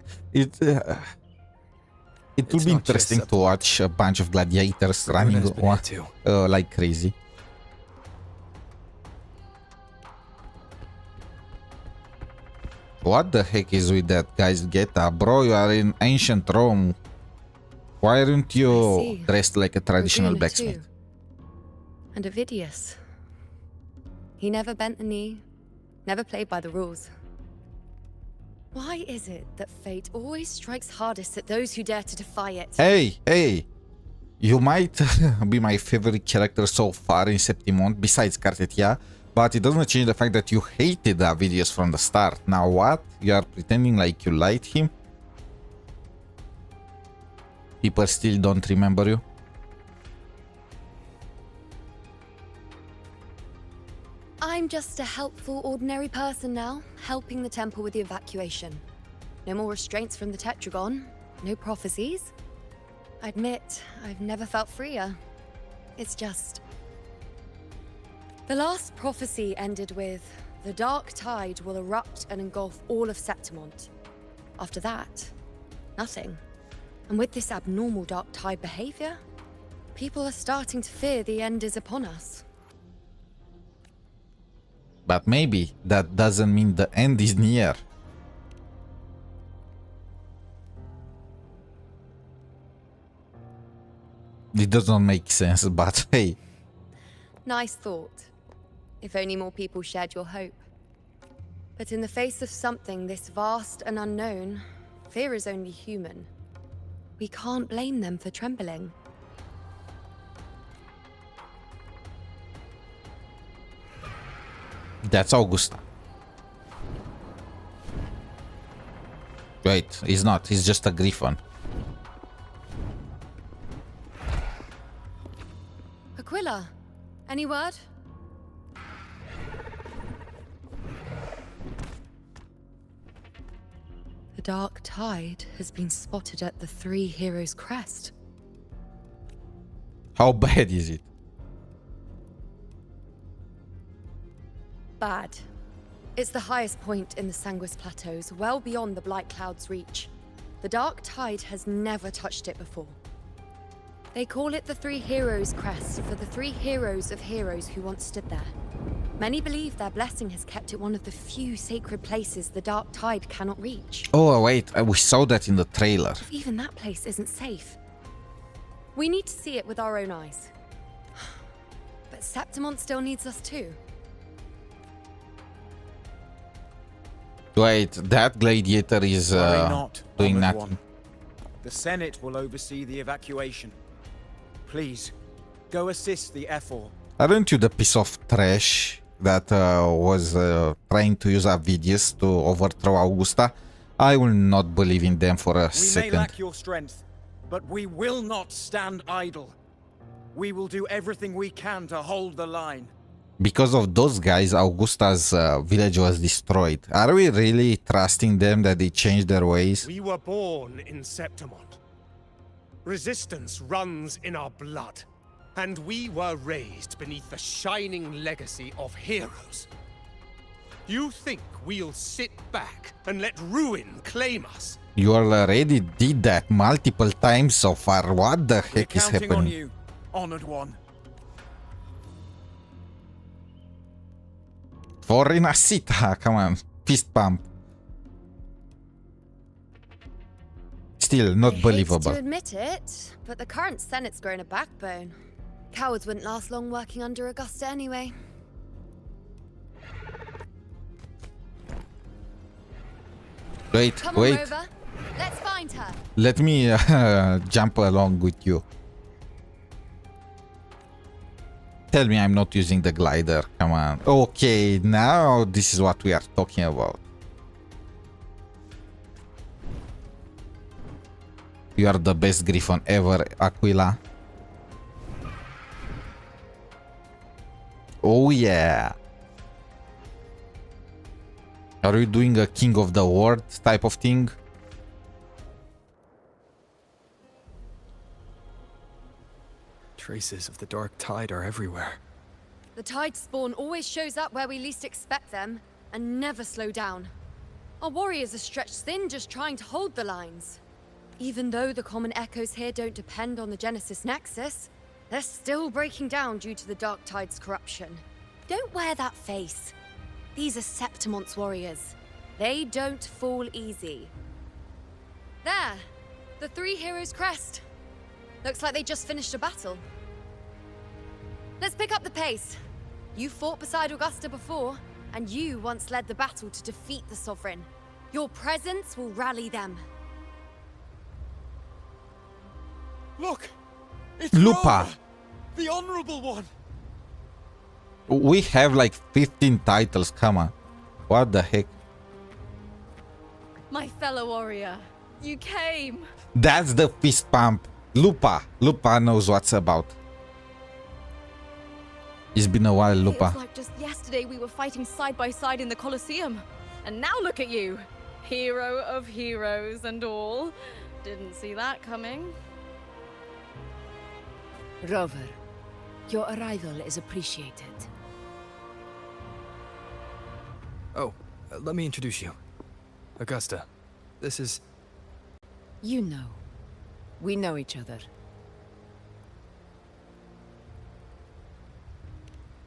will be interesting to watch a bunch of gladiators running like crazy. What the heck is with that, guys? Geta, bro, you are in ancient Rome. Why aren't you dressed like a traditional Raguna blacksmith? too. And Ovidius. He never bent a knee, never played by the rules. Why is it that fate always strikes hardest at those who dare to defy it? Hey! You might be my favorite character so far in Septimont, besides Cartetia, but it doesn't change the fact that you hated Ovidius from the start. Now what? You are pretending like you liked him? People still don't remember you? I'm just a helpful, ordinary person now, helping the temple with the evacuation. No more restraints from the Tetragon, no prophecies. I admit, I've never felt freer. It's just... The last prophecy ended with, the dark tide will erupt and engulf all of Septimont. After that, nothing. And with this abnormal dark tide behavior, people are starting to fear the end is upon us. But maybe that doesn't mean the end is near. It doesn't make sense, but hey. Nice thought. If only more people shared your hope. But in the face of something this vast and unknown, fear is only human. We can't blame them for trembling. That's Augusta. Wait, he's not. He's just a griffon. Aquila, any word? The dark tide has been spotted at the Three Heroes' Crest. How bad is it? Bad. It's the highest point in the Sanguis Plateaus, well beyond the Blight Cloud's reach. The dark tide has never touched it before. They call it the Three Heroes' Crest for the three heroes of heroes who once stood there. Many believe their blessing has kept it one of the few sacred places the dark tide cannot reach. Oh wait, we saw that in the trailer. If even that place isn't safe. We need to see it with our own eyes. But Septimont still needs us too. Wait, that gladiator is doing nothing. The Senate will oversee the evacuation. Please, go assist the Ephor. Aren't you the piece of trash that was trying to use our videos to overthrow Augusta? I will not believe in them for a second. We may lack your strength, but we will not stand idle. We will do everything we can to hold the line. Because of those guys, Augusta's village was destroyed. Are we really trusting them that they changed their ways? We were born in Septimont. Resistance runs in our blood. And we were raised beneath the shining legacy of heroes. You think we'll sit back and let ruin claim us? You already did that multiple times so far. What the heck is Counting on happening? you, honored one. For Rinascita, come on, fist pump. Still not I believable. hate to admit it, but the current Senate's grown a backbone. Cowards wouldn't last long working under Augusta anyway. Wait, Come on, wait. Rover. Let's find her. Let me jump along with you. Tell me I'm not using the glider. Come on. Okay, now this is what we are talking about. You are the best Griffon ever, Aquila. Oh yeah. Are you doing a King of the World type of thing? Traces of the dark tide are everywhere. The tide spawn always shows up where we least expect them, and never slow down. Our warriors are stretched thin just trying to hold the lines. Even though the common echoes here don't depend on the Genesis Nexus, they're still breaking down due to the dark tide's corruption. Don't wear that face. These are Septimon's warriors. They don't fall easy. There! The three heroes' crest. Looks like they just finished a battle. Let's pick up the pace. You fought beside Augusta before, and you once led the battle to defeat the Sovereign. Your presence will rally them. Look! It's Lupa. Rover, the Honorable One! We have like 15 titles, come on. What the heck? My fellow warrior, you came. That's the fist pump. Lupa. Lupa knows what's about. It's been a while, Lupa. Feels like just yesterday we were fighting side by side in the Colosseum. And now look at you. Hero of heroes and all. Didn't see that coming. Rover, your arrival is appreciated. Oh, let me introduce you. Augusta, this is... You know. We know each other.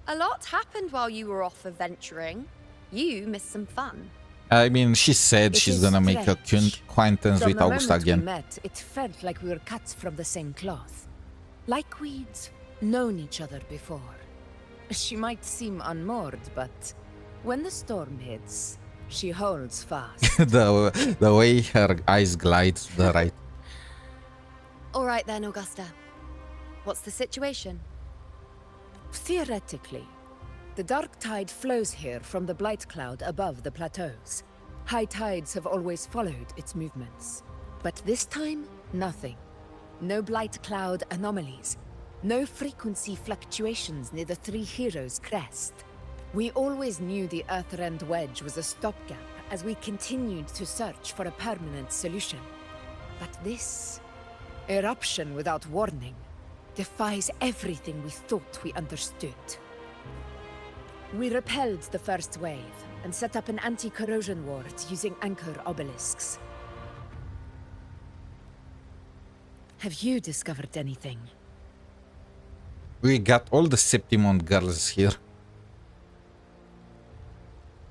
A lot happened while you were off adventuring. You missed some fun. I mean, she said she's gonna make a acquaintance From with the Augusta moment we again. met, it felt like we were cut from the same cloth. Like we'd known each other before. She might seem unmoored, but when the storm hits, she holds fast. the way her eyes glide to the right. All right then, Augusta. What's the situation? Theoretically, the dark tide flows here from the blight cloud above the plateaus. High tides have always followed its movements. But this time, nothing. No blight cloud anomalies. No frequency fluctuations near the Three Heroes' crest. We always knew the Earthrend Wedge was a stopgap as we continued to search for a permanent solution. But this eruption without warning defies everything we thought we understood. We repelled the first wave and set up an anti-corrosion ward using anchor obelisks. Have you discovered anything? We got all the Septimon girls here.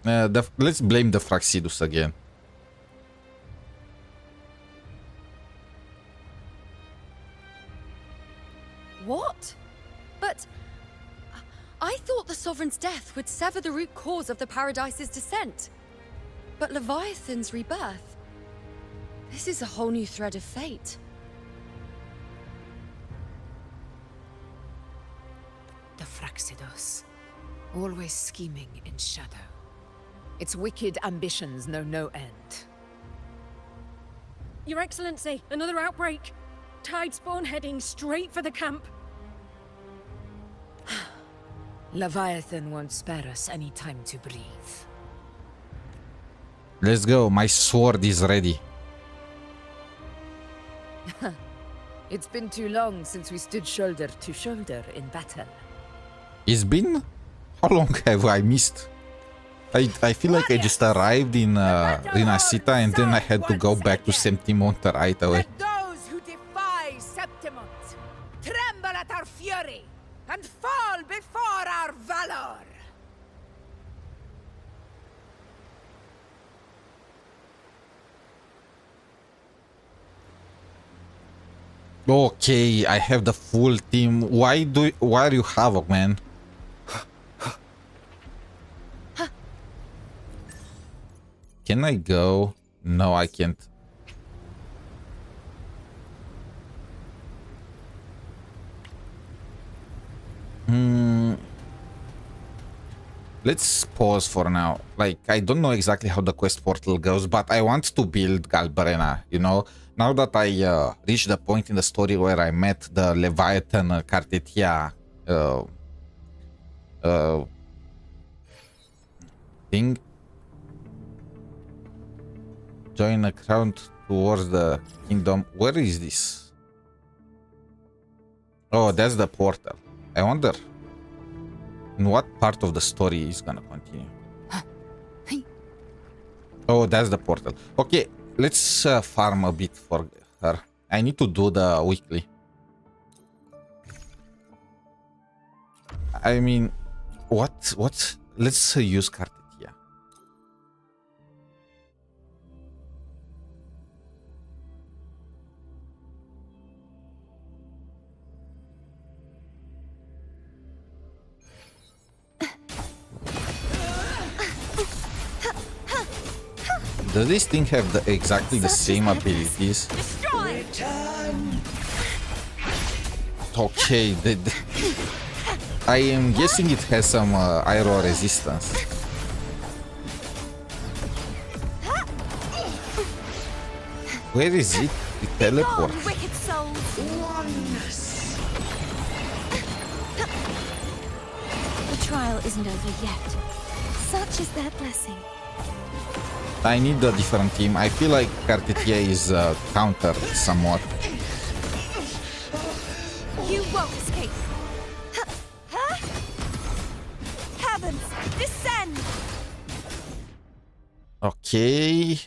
Let's blame the Fraxidus again. What? But... I thought the Sovereign's death would sever the root cause of the Paradise's descent. But Leviathan's rebirth... This is a whole new thread of fate. The Fraxidos, always scheming in shadow. Its wicked ambitions know no end. Your Excellency, another outbreak. Tide spawn heading straight for the camp. Leviathan won't spare us any time to breathe. Let's go. My sword is ready. It's been too long since we stood shoulder to shoulder in battle. It's been? How long have I missed? I feel like I just arrived in Rinascita and then I had to go back to Septimont right away. Those who defy Septimont tremble at our fury and fall before our valor! Okay, I have the full team. Why are you Havoc, man? Can I go? No, I can't. Let's pause for now. Like, I don't know exactly how the quest portal goes, but I want to build Galbrena, you know? Now that I reached the point in the story where I met the Leviathan Cartetia thing. Join a crowd towards the kingdom. Where is this? Oh, that's the portal. I wonder in what part of the story is gonna continue. Oh, that's the portal. Okay, let's farm a bit for her. I need to do the weekly. I mean, what? Let's use Cartetia. Does this thing have exactly the same abilities? Okay, I am guessing it has some aero resistance. Where is it? It teleports. The trial isn't over yet. Such is their blessing. I need a different team. I feel like Cartetia is countered somewhat. You won't escape. Heavens, descend! Okay.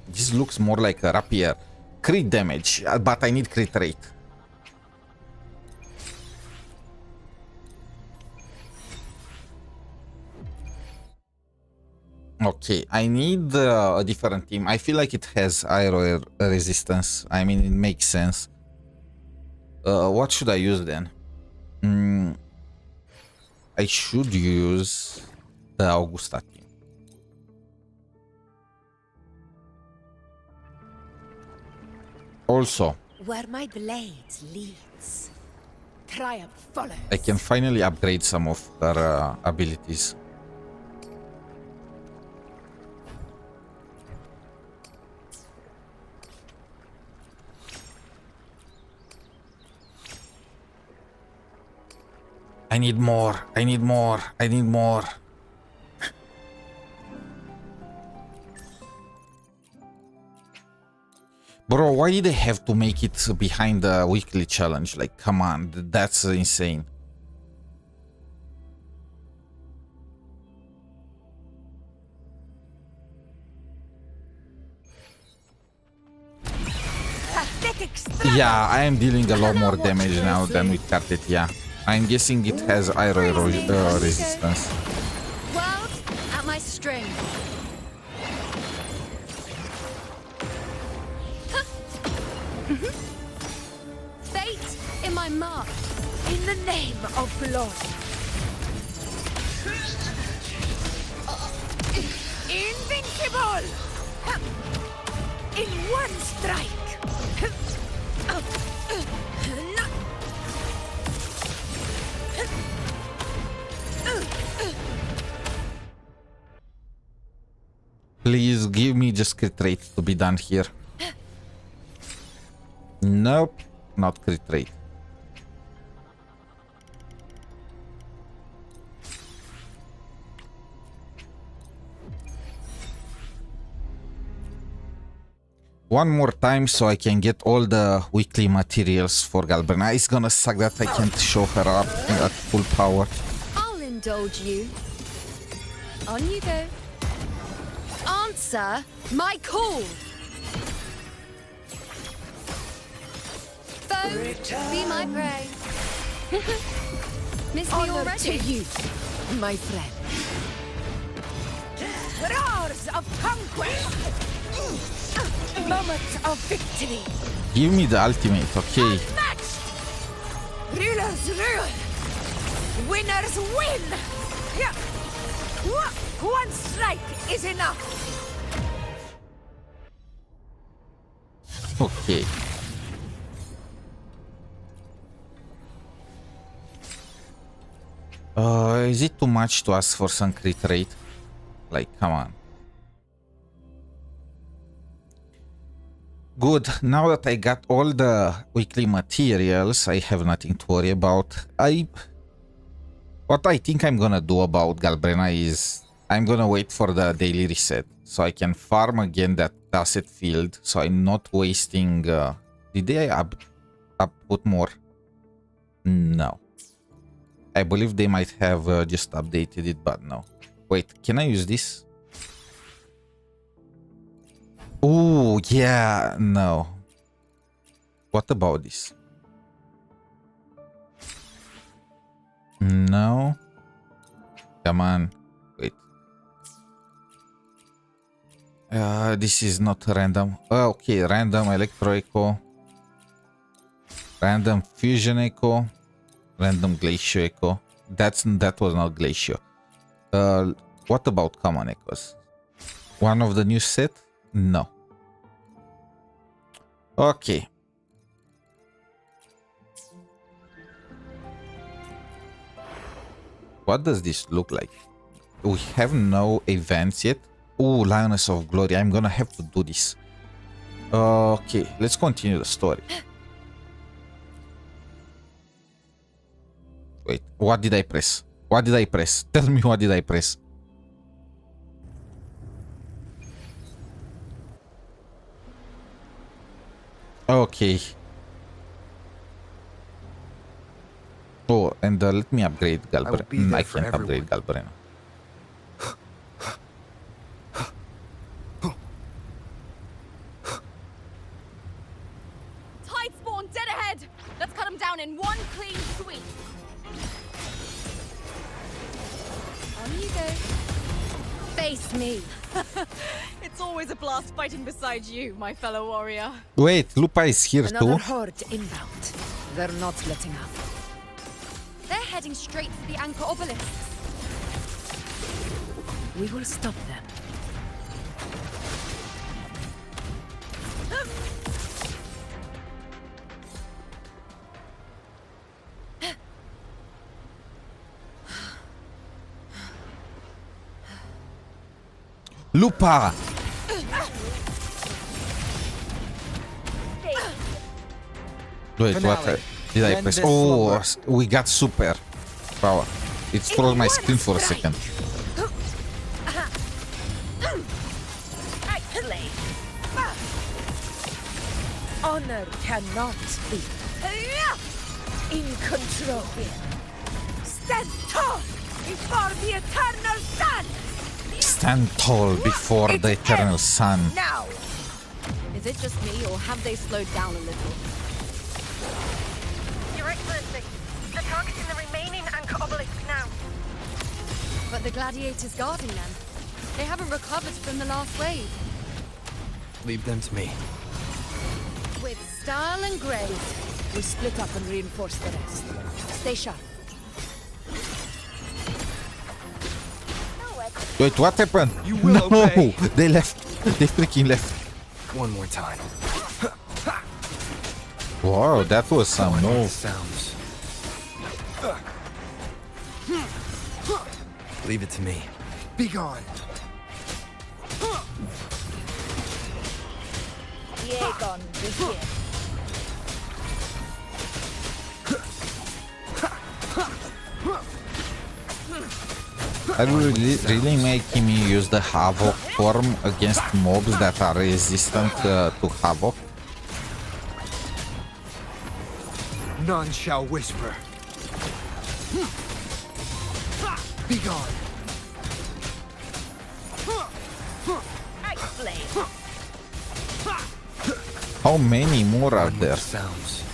This looks more like a rapier. Crit damage, but I need crit rate. Okay, I need a different team. I feel like it has aero resistance. I mean, it makes sense. What should I use then? I should use the Augusta team. Also, where my blade leads, triumph follows. I can finally upgrade some of her abilities. I need more. I need more. I need more. Bro, why did they have to make it behind the weekly challenge? Like, come on, that's insane. Yeah, I am dealing a lot more damage now than with Cartetia. I'm guessing it has aero resistance. World at my string. Fate in my mark. In the name of blood. Invincible! In one strike. Please give me just crit rate to be done here. Nope, not crit rate. One more time so I can get all the weekly materials for Galbrena. It's gonna suck that I can't show her up at full power. I'll indulge you. On you go. Answer my call. Foe, be my prey. Miss me Honor already? to you, my friend. Roars of conquest! moment of victory. Give me the ultimate, okay. Rulers rule. Winners win. Yeah. One strike is enough. Okay. Is it too much to ask for some crit rate? Like, come on. Good. Now that I got all the weekly materials, I have nothing to worry about. What I think I'm gonna do about Galbrena is I'm gonna wait for the daily reset so I can farm again that asset field, so I'm not wasting. Did they put more? No. I believe they might have just updated it, but no. Wait, can I use this? Oh, yeah, no. What about this? No. Come on. Wait. This is not random. Oh, okay, random electro echo. Random fusion echo. Random glacier echo. That was not glacier. What about common echoes? One of the new set? No. Okay. What does this look like? We have no events yet. Oh, Lioness of Glory. I'm gonna have to do this. Okay, let's continue the story. Wait, what did I press? What did I press? Tell me, what did I press? Okay. Oh, and let me upgrade Galbrena. I can upgrade Galbrena. Tide spawn dead ahead! Let's cut them down in one clean sweep. On you go. Face me. It's always a blast fighting beside you, my fellow warrior. Wait, Lupa is here Another too? horde inbound. They're not letting up. They're heading straight for the anchor obelisks. We will stop them. Lupa! Wait, what did I press? Oh, we got super power. It froze my screen for a second. Honor cannot be in control. Stand tall before the eternal sun. Stand tall before the eternal sun. Now. Is it just me, or have they slowed down a little? Your Excellency, they're targeting the remaining anchor obelisk now. But the gladiators guarding them, they haven't recovered from the last wave. Leave them to me. With style and grace, we split up and reinforce the rest. Stay sharp. Wait, what happened? You will no, obey. They left. They freaking left. One more time. Wow, that was some move. Sounds. Leave it to me. Be gone. Yegon, begin. Are we really making me use the Havoc form against mobs that are resistant to Havoc? None shall whisper. Be gone. How many more are there? Sounds.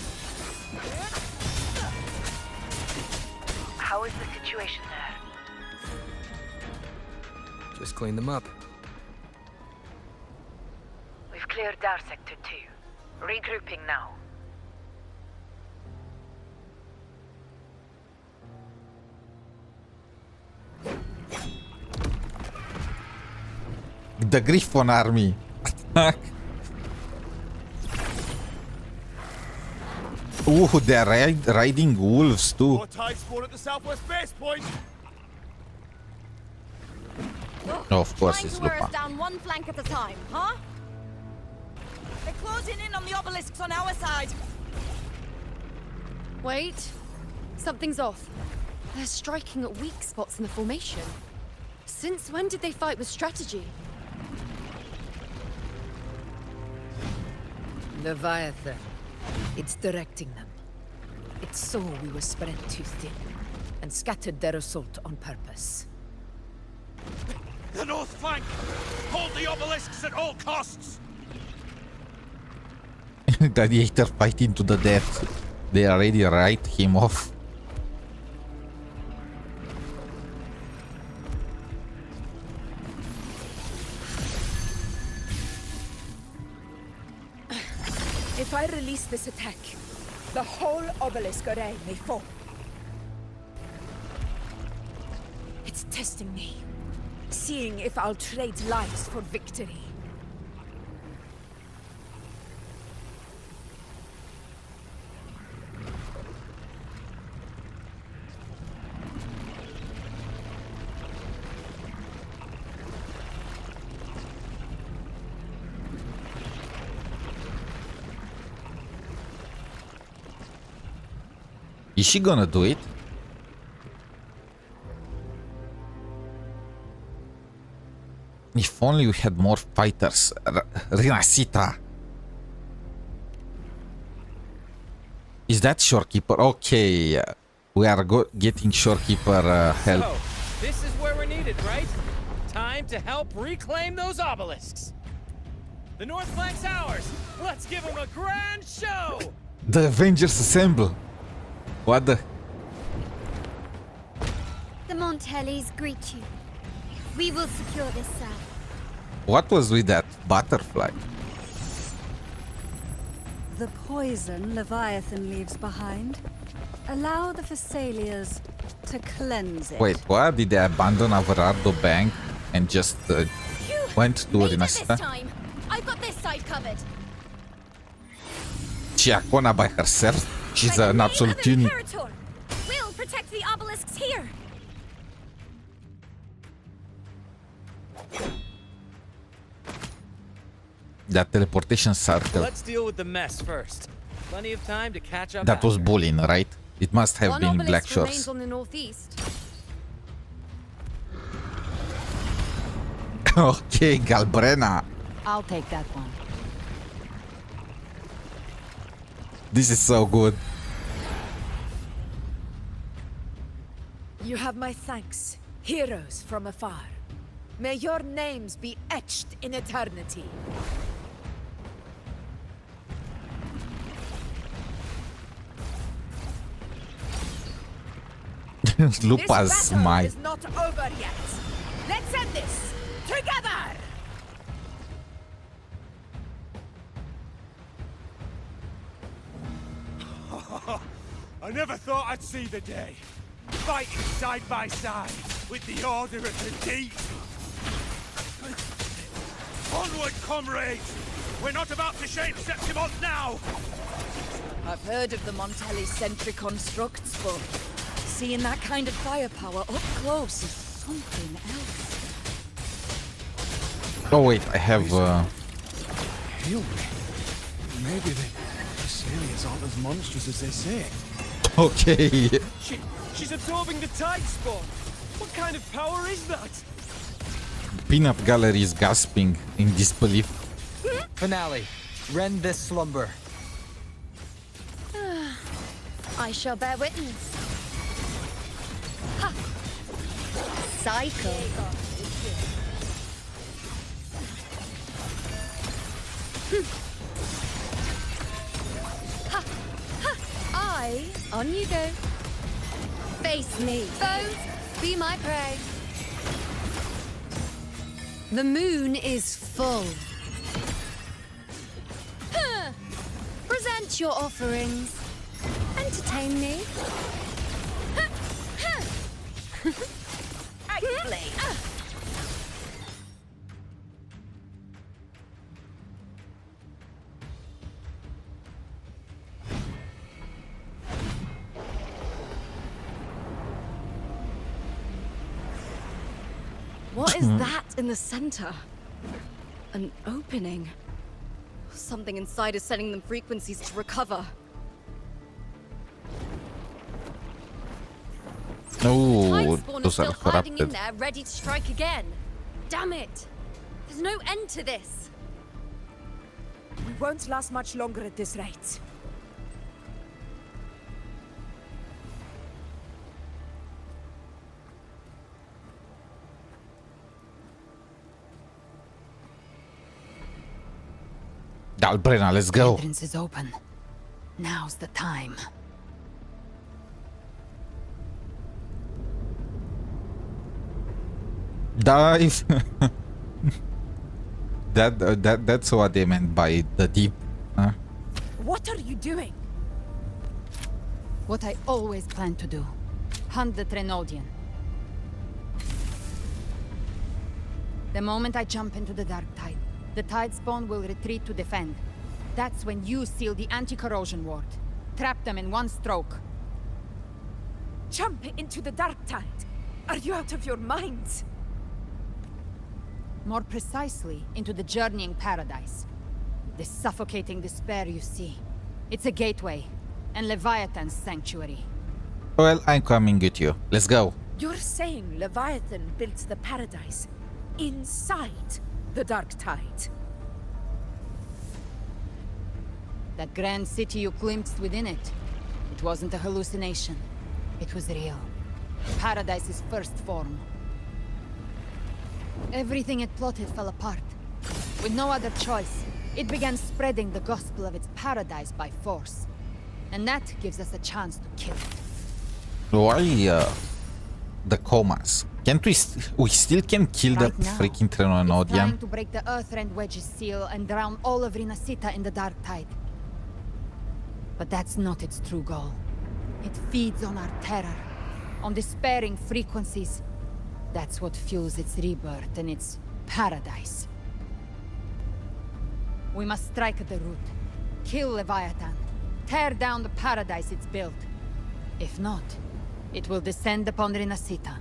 How is the situation there? Just clean them up. We've clear Dar Sector 2. Regrouping now. The Griffon army. Attack. Ooh, they're riding wolves too. More tide spawn at the southwest base point. Oh, of course, Trying it's to wear us Lupin. down one flank at a time, huh? They're closing in on the obelisks on our side. Wait. Something's off. They're striking at weak spots in the formation. Since when did they fight with strategy? Leviathan. It's directing them. It saw we were spread too thin, and scattered their assault on purpose. The north flank! Hold the obelisks at all costs! Gladiator fighting to the death. They already write him off. If I release this attack, the whole obelisk array may fall. It's testing me, seeing if I'll trade lives for victory. Is she gonna do it? If only we had more fighters. Rinasita. Is that shorekeeper? Okay. We are getting shorekeeper help. So, this is where we're needed, right? Time to help reclaim those obelisks. The north flank's ours. Let's give them a grand show. The Avengers assemble. What the? The Montellis greet you. We will secure this cell. What was with that butterfly? The poison Leviathan leaves behind. Allow the Phassalias to cleanse it. Wait, what? Did they abandon Averardo Bank and just went to Rinasita? time. I've got this side covered. Chiacona by herself? She's an absolute unit. Imperator! We'll protect the obelisks here. That teleportation circle. Let's deal with the mess first. Plenty of time to catch up. That was after. bullying, right? It must have One been obelisk Black remains Shores. on the northeast. Okay, Galbrena. I'll take that one. This is so good. You have my thanks, heroes from afar. May your names be etched in eternity. Lupa's This smile. battle is not over yet. Let's end this together. I never thought I'd see the day. Fighting side by side with the Order of the Deep. Onward, comrades! We're not about to shame Septimont now! I've heard of the Montelli sentry constructs, but seeing that kind of firepower up close is something else. Oh wait, I have Heal me. Maybe the Phassalias aren't as monstrous as they say. okay. She's absorbing the tide spawn. What kind of power is that? Peanut Gallery is gasping in disbelief. Finale. Rend this slumber. I shall bear witness. Ha! Cycle. Ha! Ha! On you go. Face me. Foes, be my prey. The moon is full. Present your offerings. Entertain me. What is that in the center? An opening. Something inside is sending them frequencies to recover. Oh, Spawn is those are still hiding in corrupted. there, ready to strike again. Damn it! There's no end to this. We won't last much longer at this rate. GALBRENA, let's go. Entrance is open. Now's the time. Dive. That's what they meant by the deep. Huh? What are you doing? What I always planned to do. Hunt the Trenodian. The moment I jump into the dark tide, the tide spawn will retreat to defend. That's when you seal the anti-corrosion ward. Trap them in one stroke. Jump into the dark tide. Are you out of your minds? More precisely, into the journeying paradise. The suffocating despair you see. It's a gateway, and Leviathan's sanctuary. Well, I'm coming with you. Let's go. You're saying Leviathan built the paradise inside the dark tide? That grand city you glimpsed within it, it wasn't a hallucination. It was real. Paradise's first form. Everything it plotted fell apart. With no other choice, it began spreading the gospel of its paradise by force. And that gives us a chance to kill it. Why the comas? Can't we still can kill that Right now, freaking It's trying Trenodian? to break the Earthrend Wedge's seal and drown all of Rinasita in the dark tide. But that's not its true goal. It feeds on our terror, on despairing frequencies. That's what fuels its rebirth and its paradise. We must strike at the root. Kill Leviathan. Tear down the paradise it's built. If not, it will descend upon Rinasita,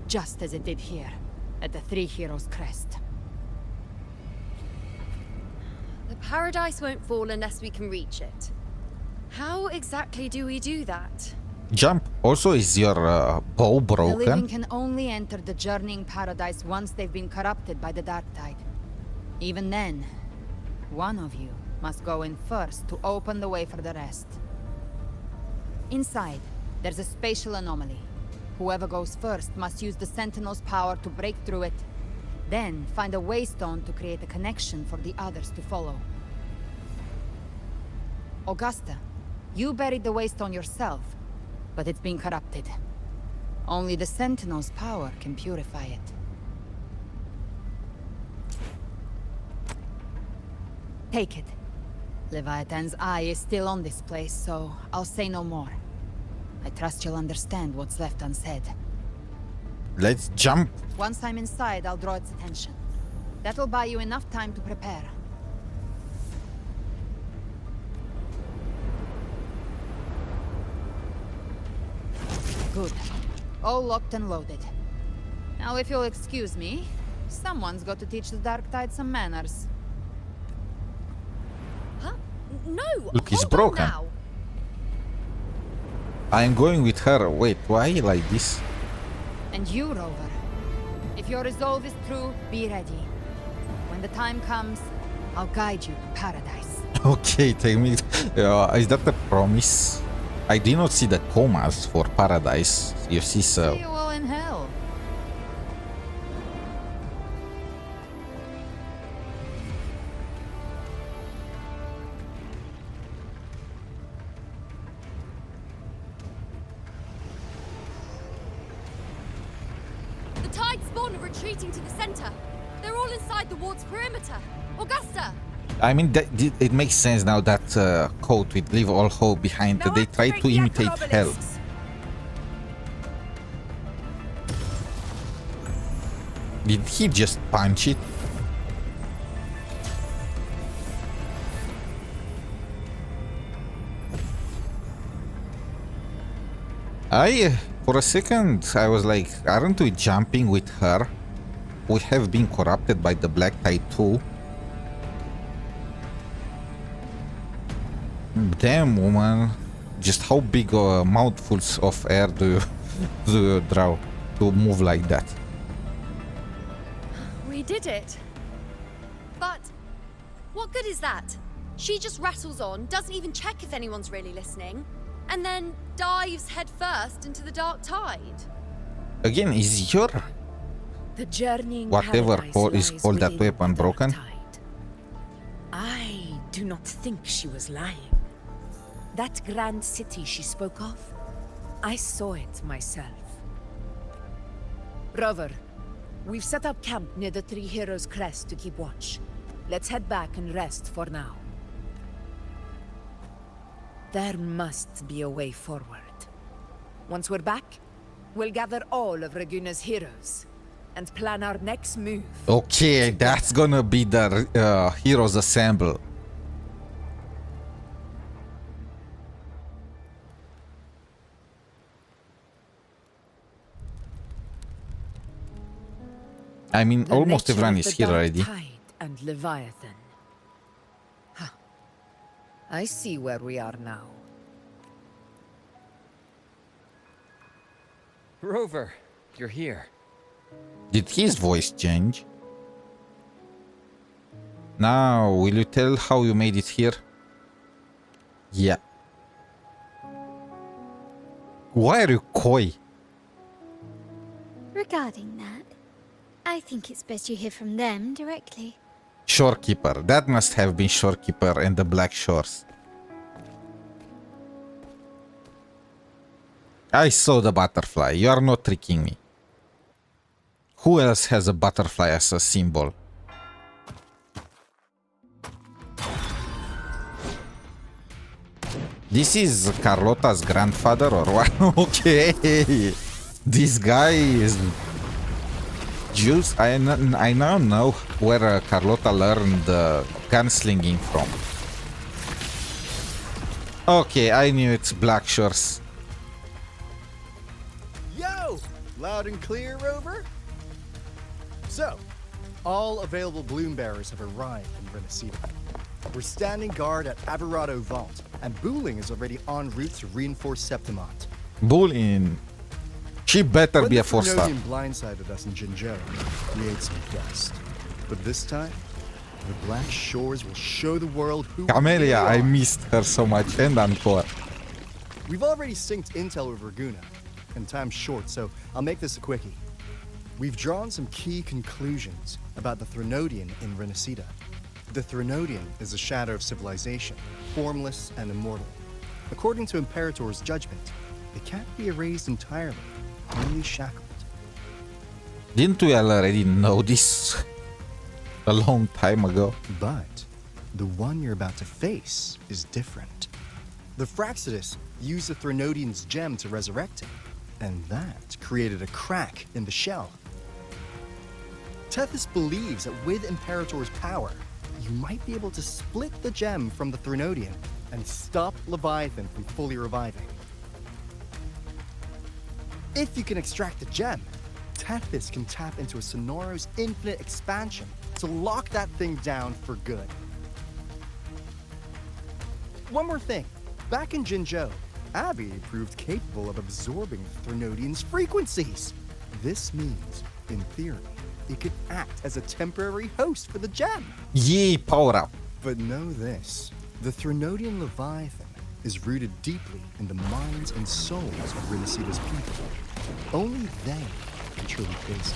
just as it did here, at the Three Heroes Crest. The paradise won't fall unless we can reach it. How exactly do we do that? Jump. Also, is your bow The living broken? can only enter the journeying paradise once they've been corrupted by the dark tide. Even then, one of you must go in first to open the way for the rest. Inside, there's a spatial anomaly. Whoever goes first must use the Sentinel's power to break through it, then find a waystone to create a connection for the others to follow. Augusta, you buried the waystone yourself, but it's been corrupted. Only the Sentinel's power can purify it. Take it. Leviathan's eye is still on this place, so I'll say no more. I trust you'll understand what's left unsaid. Let's jump. Once I'm inside, I'll draw its attention. That'll buy you enough time to prepare. Good. All locked and loaded. Now, if you'll excuse me, someone's got to teach the Dark Tide some manners. Huh? No! Look, it's hold on broken. now. I'm going with her. Wait, why like this? And you, Rover. If your resolve is true, be ready. When the time comes, I'll guide you to paradise. Okay, tell me. Is that a promise? I did not see the comas for paradise. You see, so. See you all in hell. The tide spawn are retreating to the center. They're all inside the ward's perimeter. Augusta! I mean, it makes sense now that quote with "leave all hope behind." That they try to imitate hell. Did he just punch it? For a second, I was like, aren't we jumping with her? We have been corrupted by the Black Tide too. Damn, woman. Just how big mouthfuls of air do you draw to move like that? We did it. But what good is that? She just rattles on, doesn't even check if anyone's really listening, and then dives headfirst into the dark tide. Again, is your The journeying whatever paradise is called that lies within weapon the broken? dark tide. I do not think she was lying. That grand city she spoke of, I saw it myself. Rover, we've set up camp near the Three Heroes Crest to keep watch. Let's head back and rest for now. There must be a way forward. Once we're back, we'll gather all of Raguna's heroes and plan our next move. Okay, that's gonna be the Heroes Assemble. I mean, The almost nature everyone of is the here Dark already. Tide and Leviathan. Huh. I see where we are now. Rover, you're here. Did his voice change? Now, will you tell how you made it here? Yeah. Why are you coy? Regarding that, I think it's best you hear from them directly. Shorekeeper. That must have been Shorekeeper and the Black Shores. I saw the butterfly. You are not tricking me. Who else has a butterfly as a symbol? This is Carlota's grandfather or what? Okay. This guy is Jules. I now know where Carlota learned gunslinging from. Okay, I knew it's Black Shores. Yo! Loud and clear, Rover? So, all available bloom bearers have arrived in Renacida. We're standing guard at Aberrado Vault, and Booling is already en route to reinforce Septimont. Booling. She better be a 4-star. When the blindsided us in Jinzhou, we ate some dust. But this time, the Black Shores will show the world who Camellia, we are. I missed her so much, and Encore. We've already synced intel with Raguna, and time's short, so I'll make this a quickie. We've drawn some key conclusions about the Threnodian in Renacida. The Threnodian is a shadow of civilization, formless and immortal. According to Imperator's judgment, it can't be erased entirely, only shackled. Didn't we already know this a long time ago? But the one you're about to face is different. The Fraxidus used the Threnodian's gem to resurrect him, and that created a crack in the shell. Tethys believes that with Imperator's power, you might be able to split the gem from the Threnodian and stop Leviathan from fully reviving. If you can extract the gem, Tethys can tap into a Sonoro's infinite expansion to lock that thing down for good. One more thing. Back in Jinzhou, Abby proved capable of absorbing the Threnodian's frequencies. This means, in theory, it could act as a temporary host for the gem. Yee, power up. But know this, the Threnodian Leviathan is rooted deeply in the minds and souls of Renacida's people. Only they can truly face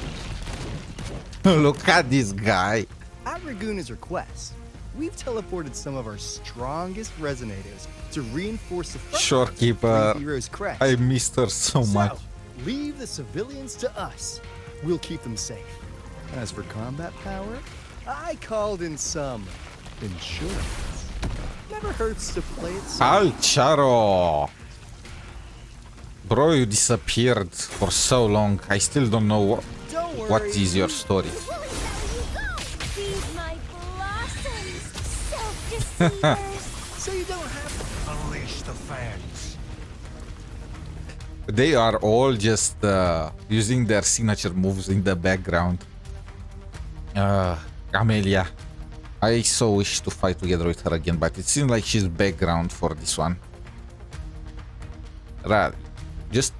it. Look at this guy. At Raguna's request, we've teleported some of our strongest resonators to reinforce the front Shorekeeper. Three Heroes Crest. I missed her so much. Leave the civilians to us. We'll keep them safe. As for combat power, I called in some Insurance. Never hurts to play it safe. Al Charo! Bro, you disappeared for so long. I still don't know what is your story. Feed my blossoms, self-deceivers. So you don't have to unleash the fans. They are all just using their signature moves in the background. Amelia. I so wish to fight together with her again, but it seems like she's background for this one. Right. Just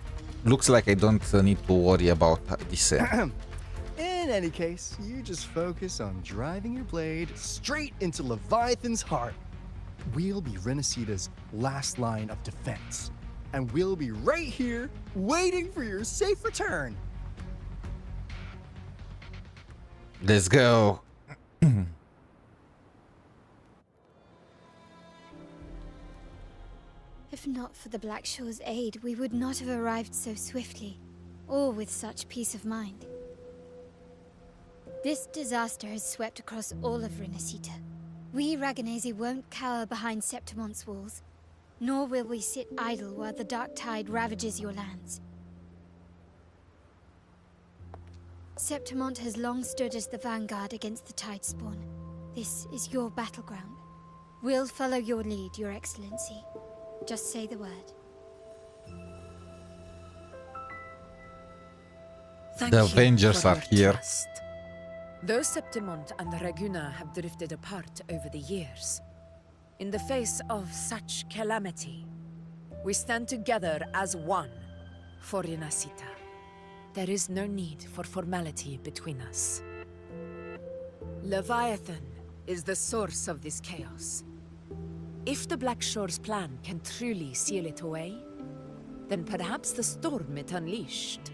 looks like I don't need to worry about this. In any case, you just focus on driving your blade straight into Leviathan's heart. We'll be Renacita's last line of defense. And we'll be right here, waiting for your safe return. Let's go. If not for the Black Shore's aid, we would not have arrived so swiftly, or with such peace of mind. This disaster has swept across all of Renacita. We Ragganese won't cower behind Septimon's walls, nor will we sit idle while the dark tide ravages your lands. Septimont has long stood as the vanguard against the tide spawn. This is your battleground. We'll follow your lead, Your Excellency. Just say the word. Thank The you Avengers for are your here. trust. Though Septimont and Raguna have drifted apart over the years, in the face of such calamity, we stand together as one for Renacita. There is no need for formality between us. Leviathan is the source of this chaos. If the Black Shore's plan can truly seal it away, then perhaps the storm it unleashed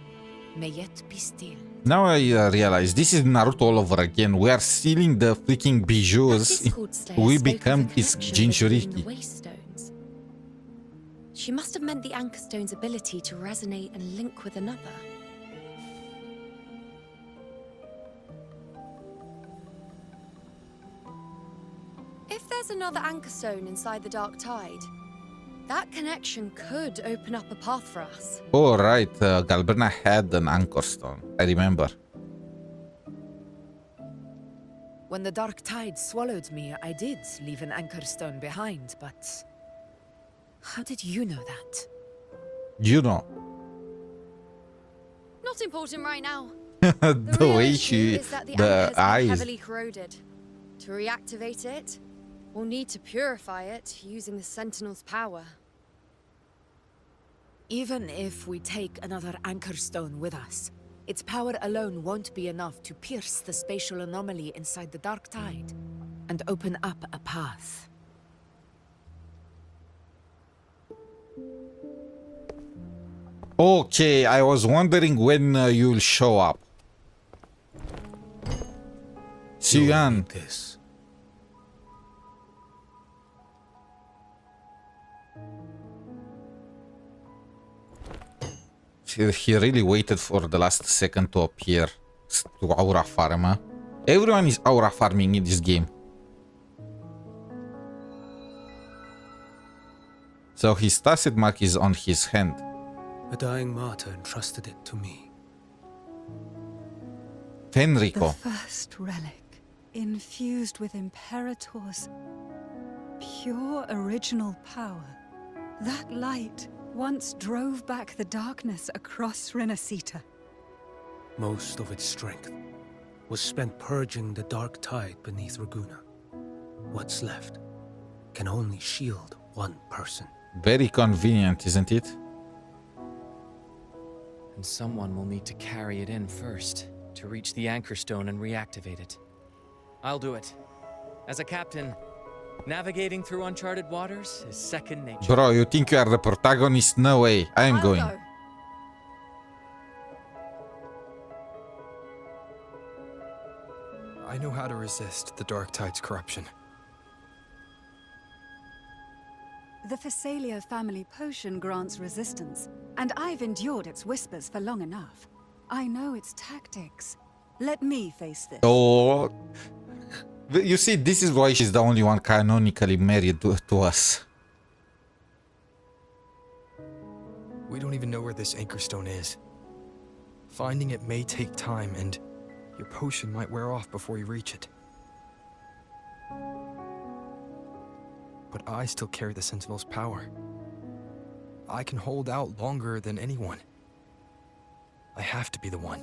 may yet be still. Now I realize this is Naruto all over again. We are stealing the freaking bijous. We become this Jinchuriki. Waystones. She must have meant the Anchorstone's ability to resonate and link with another. If there's another Anchorstone inside the Dark Tide, that connection could open up a path for us. Oh right, Galbrena had an anchor stone. I remember. When the Dark Tide swallowed me, I did leave an Anchorstone behind, but how did you know that? You know. Not important right now. The way she, Is that the the anchor has been eyes. heavily corroded. To reactivate it, we'll need to purify it using the Sentinel's power. Even if we take another Anchorstone with us, its power alone won't be enough to pierce the spatial anomaly inside the Dark Tide and open up a path. Okay, I was wondering when you'll show up. Sian. This. He really waited for the last second to appear to aura farm. Huh? Everyone is aura farming in this game. So his tacit mark is on his hand. A dying martyr entrusted it to me. Fenrico. The first relic, infused with Imperator's pure original power. That light once drove back the darkness across Renacita. Most of its strength was spent purging the dark tide beneath Raguna. What's left can only shield one person. Very convenient, isn't it? And someone will need to carry it in first to reach the anchor stone and reactivate it. I'll do it. As a captain, navigating through uncharted waters is second nature. Bro, you think you are the protagonist? No way. I am going. Go. I know how to resist the Dark Tide's corruption. The Phasalia family potion grants resistance, and I've endured its whispers for long enough. I know its tactics. Let me face this. Oh, You see, this is why she's the only one canonically married to us. We don't even know where this anchor stone is. Finding it may take time, and your potion might wear off before you reach it. But I still carry the Sentinel's power. I can hold out longer than anyone. I have to be the one.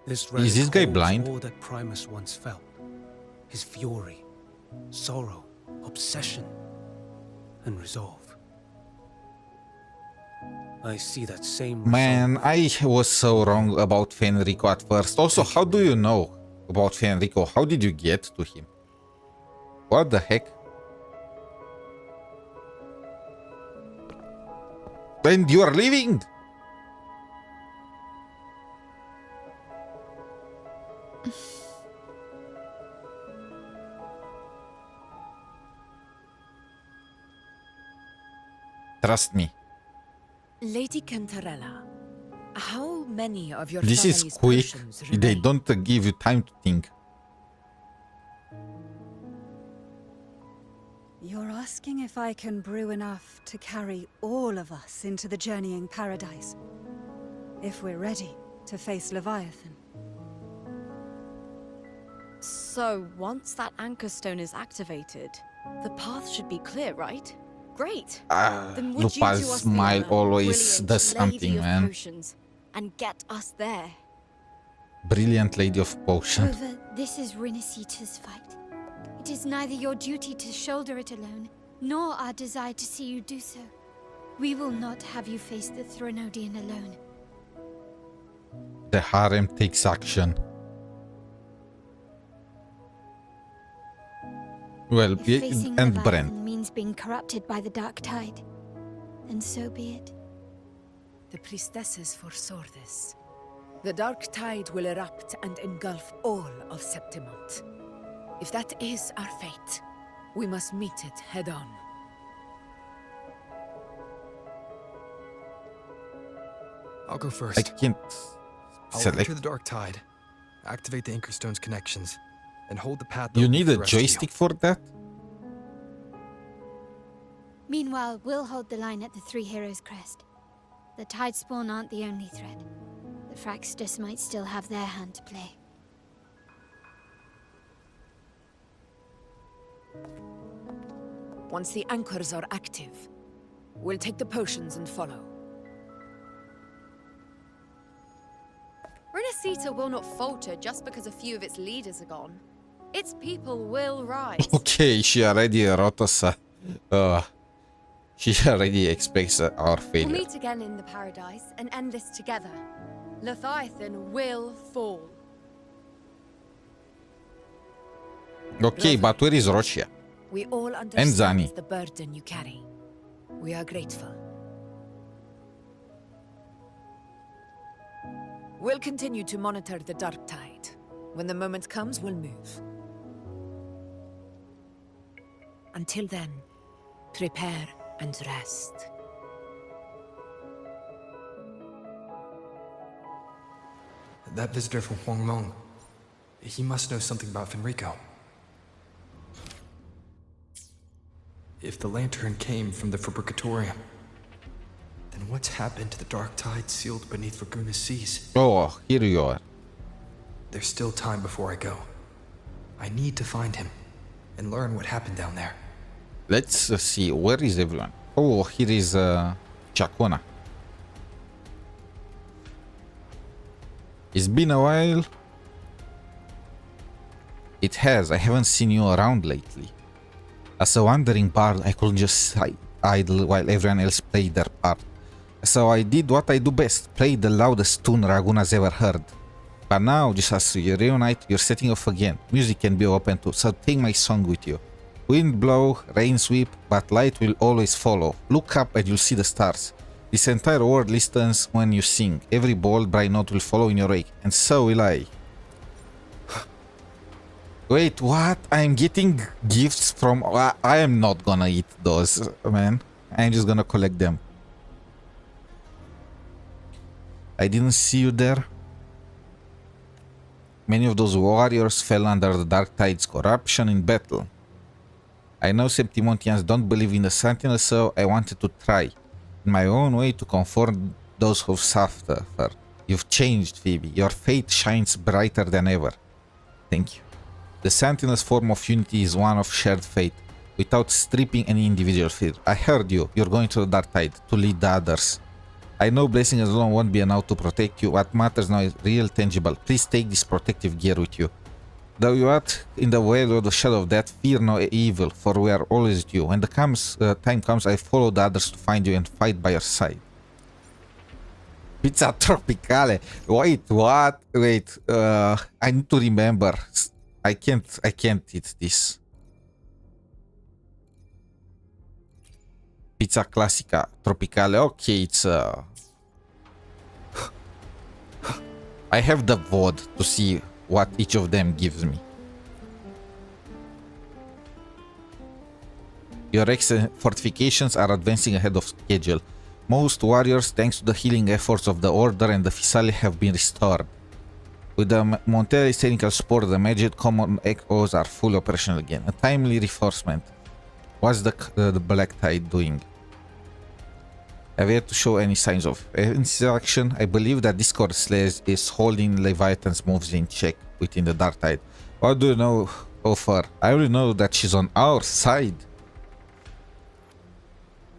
This Is this guy holds blind? all that Primus once felt. His fury, sorrow, obsession, and resolve. I see that same Man, I was so wrong about Fenrico at first. Also, how do you know about Fenrico? How did you get to him? What the heck? And you are leaving? Trust me. Lady Cantarella, how many of your This is family's quick. potions They remain? don't give you time to think. You're asking if I can brew enough to carry all of us into the journeying paradise. If we're ready to face Leviathan. So, once that anchor stone is activated, the path should be clear, right? Great. Then would you do Lupa's us smile the honor, always brilliant does something, lady of man. potions, and get us there? Brilliant lady of potion. However, this is Rinasita's fight. It is neither your duty to shoulder it alone, nor our desire to see you do so. We will not have you face the Threnodian alone. The harem takes action. Well, If facing and Leviathan Brent. means being corrupted by the dark tide, then so be it. The priestesses foresaw this. The dark tide will erupt and engulf all of Septimont. If that is our fate, we must meet it head on. I'll go first. I can't I'll select. enter the dark tide, activate the anchor stone's connections, and hold the path. You open need for a the rest of you. joystick for that? Meanwhile, we'll hold the line at the Three Heroes Crest. The Tide Spawn aren't the only threat. The Fraxtus might still have their hand to play. Once the anchors are active, we'll take the potions and follow. Renacita will not falter just because a few of its leaders are gone. Its people will rise. Okay, she already wrote us. She already expects our We'll failure. meet again in the paradise and end this together. Leviathan will fall. Okay, but where is Rochia? We all And understand Zani. the burden you carry. We are grateful. We'll continue to monitor the dark tide. When the moment comes, we'll move. Until then, prepare and rest. That visitor from Huangmeng, he must know something about Fenrico. If the lantern came from the Fabricatorium, then what's happened to the dark tide sealed beneath Raguna's seas? Oh, here you are. There's still time before I go. I need to find him and learn what happened down there. Let's see, where is everyone? Oh, here is Chacona. It's been a while. It has. I haven't seen you around lately. As a wandering bard, I couldn't just sit idle while everyone else played their part. So I did what I do best, played the loudest tune Raguna's ever heard. But now, just as we reunite, you're setting off again. Music can be open too, so take my song with you. Wind blow, rain sweep, but light will always follow. Look up and you'll see the stars. This entire world listens when you sing. Every bold, bright note will follow in your wake, and so will I. Wait, what? I'm getting gifts from... I am not gonna eat those, man. I'm just gonna collect them. I didn't see you there. Many of those warriors fell under the Dark Tide's corruption in battle. I know Septimontians don't believe in the Sentinel, so I wanted to try, in my own way, to comfort those who've suffered. You've changed, Phoebe. Your fate shines brighter than ever. Thank you. The Sentinel's form of unity is one of shared fate, without stripping any individual fear. I heard you. You're going to the Dark Tide, to lead the others. I know blessings alone won't be enough to protect you. What matters now is real, tangible. Please take this protective gear with you. Though you are in the valley of the shadow of death, fear no evil, for we are always with you. When the time comes, I follow the others to find you and fight by your side. Pizza tropicale. Wait, what? Wait, I need to remember. I can't eat this. Pizza classica tropicale. Okay, it's I have the VOD to see what each of them gives me. Your fortifications are advancing ahead of schedule. Most warriors, thanks to the healing efforts of the Order and the Fisali, have been restored. With the Montelli's technical support, the magic common echoes are fully operational again. A timely reinforcement. What's the Black Tide doing? I've yet to show any signs of insurrection. I believe that Discord Slayer is holding Leviathan's moves in check within the Dark Tide. What do you know of her? I only know that she's on our side.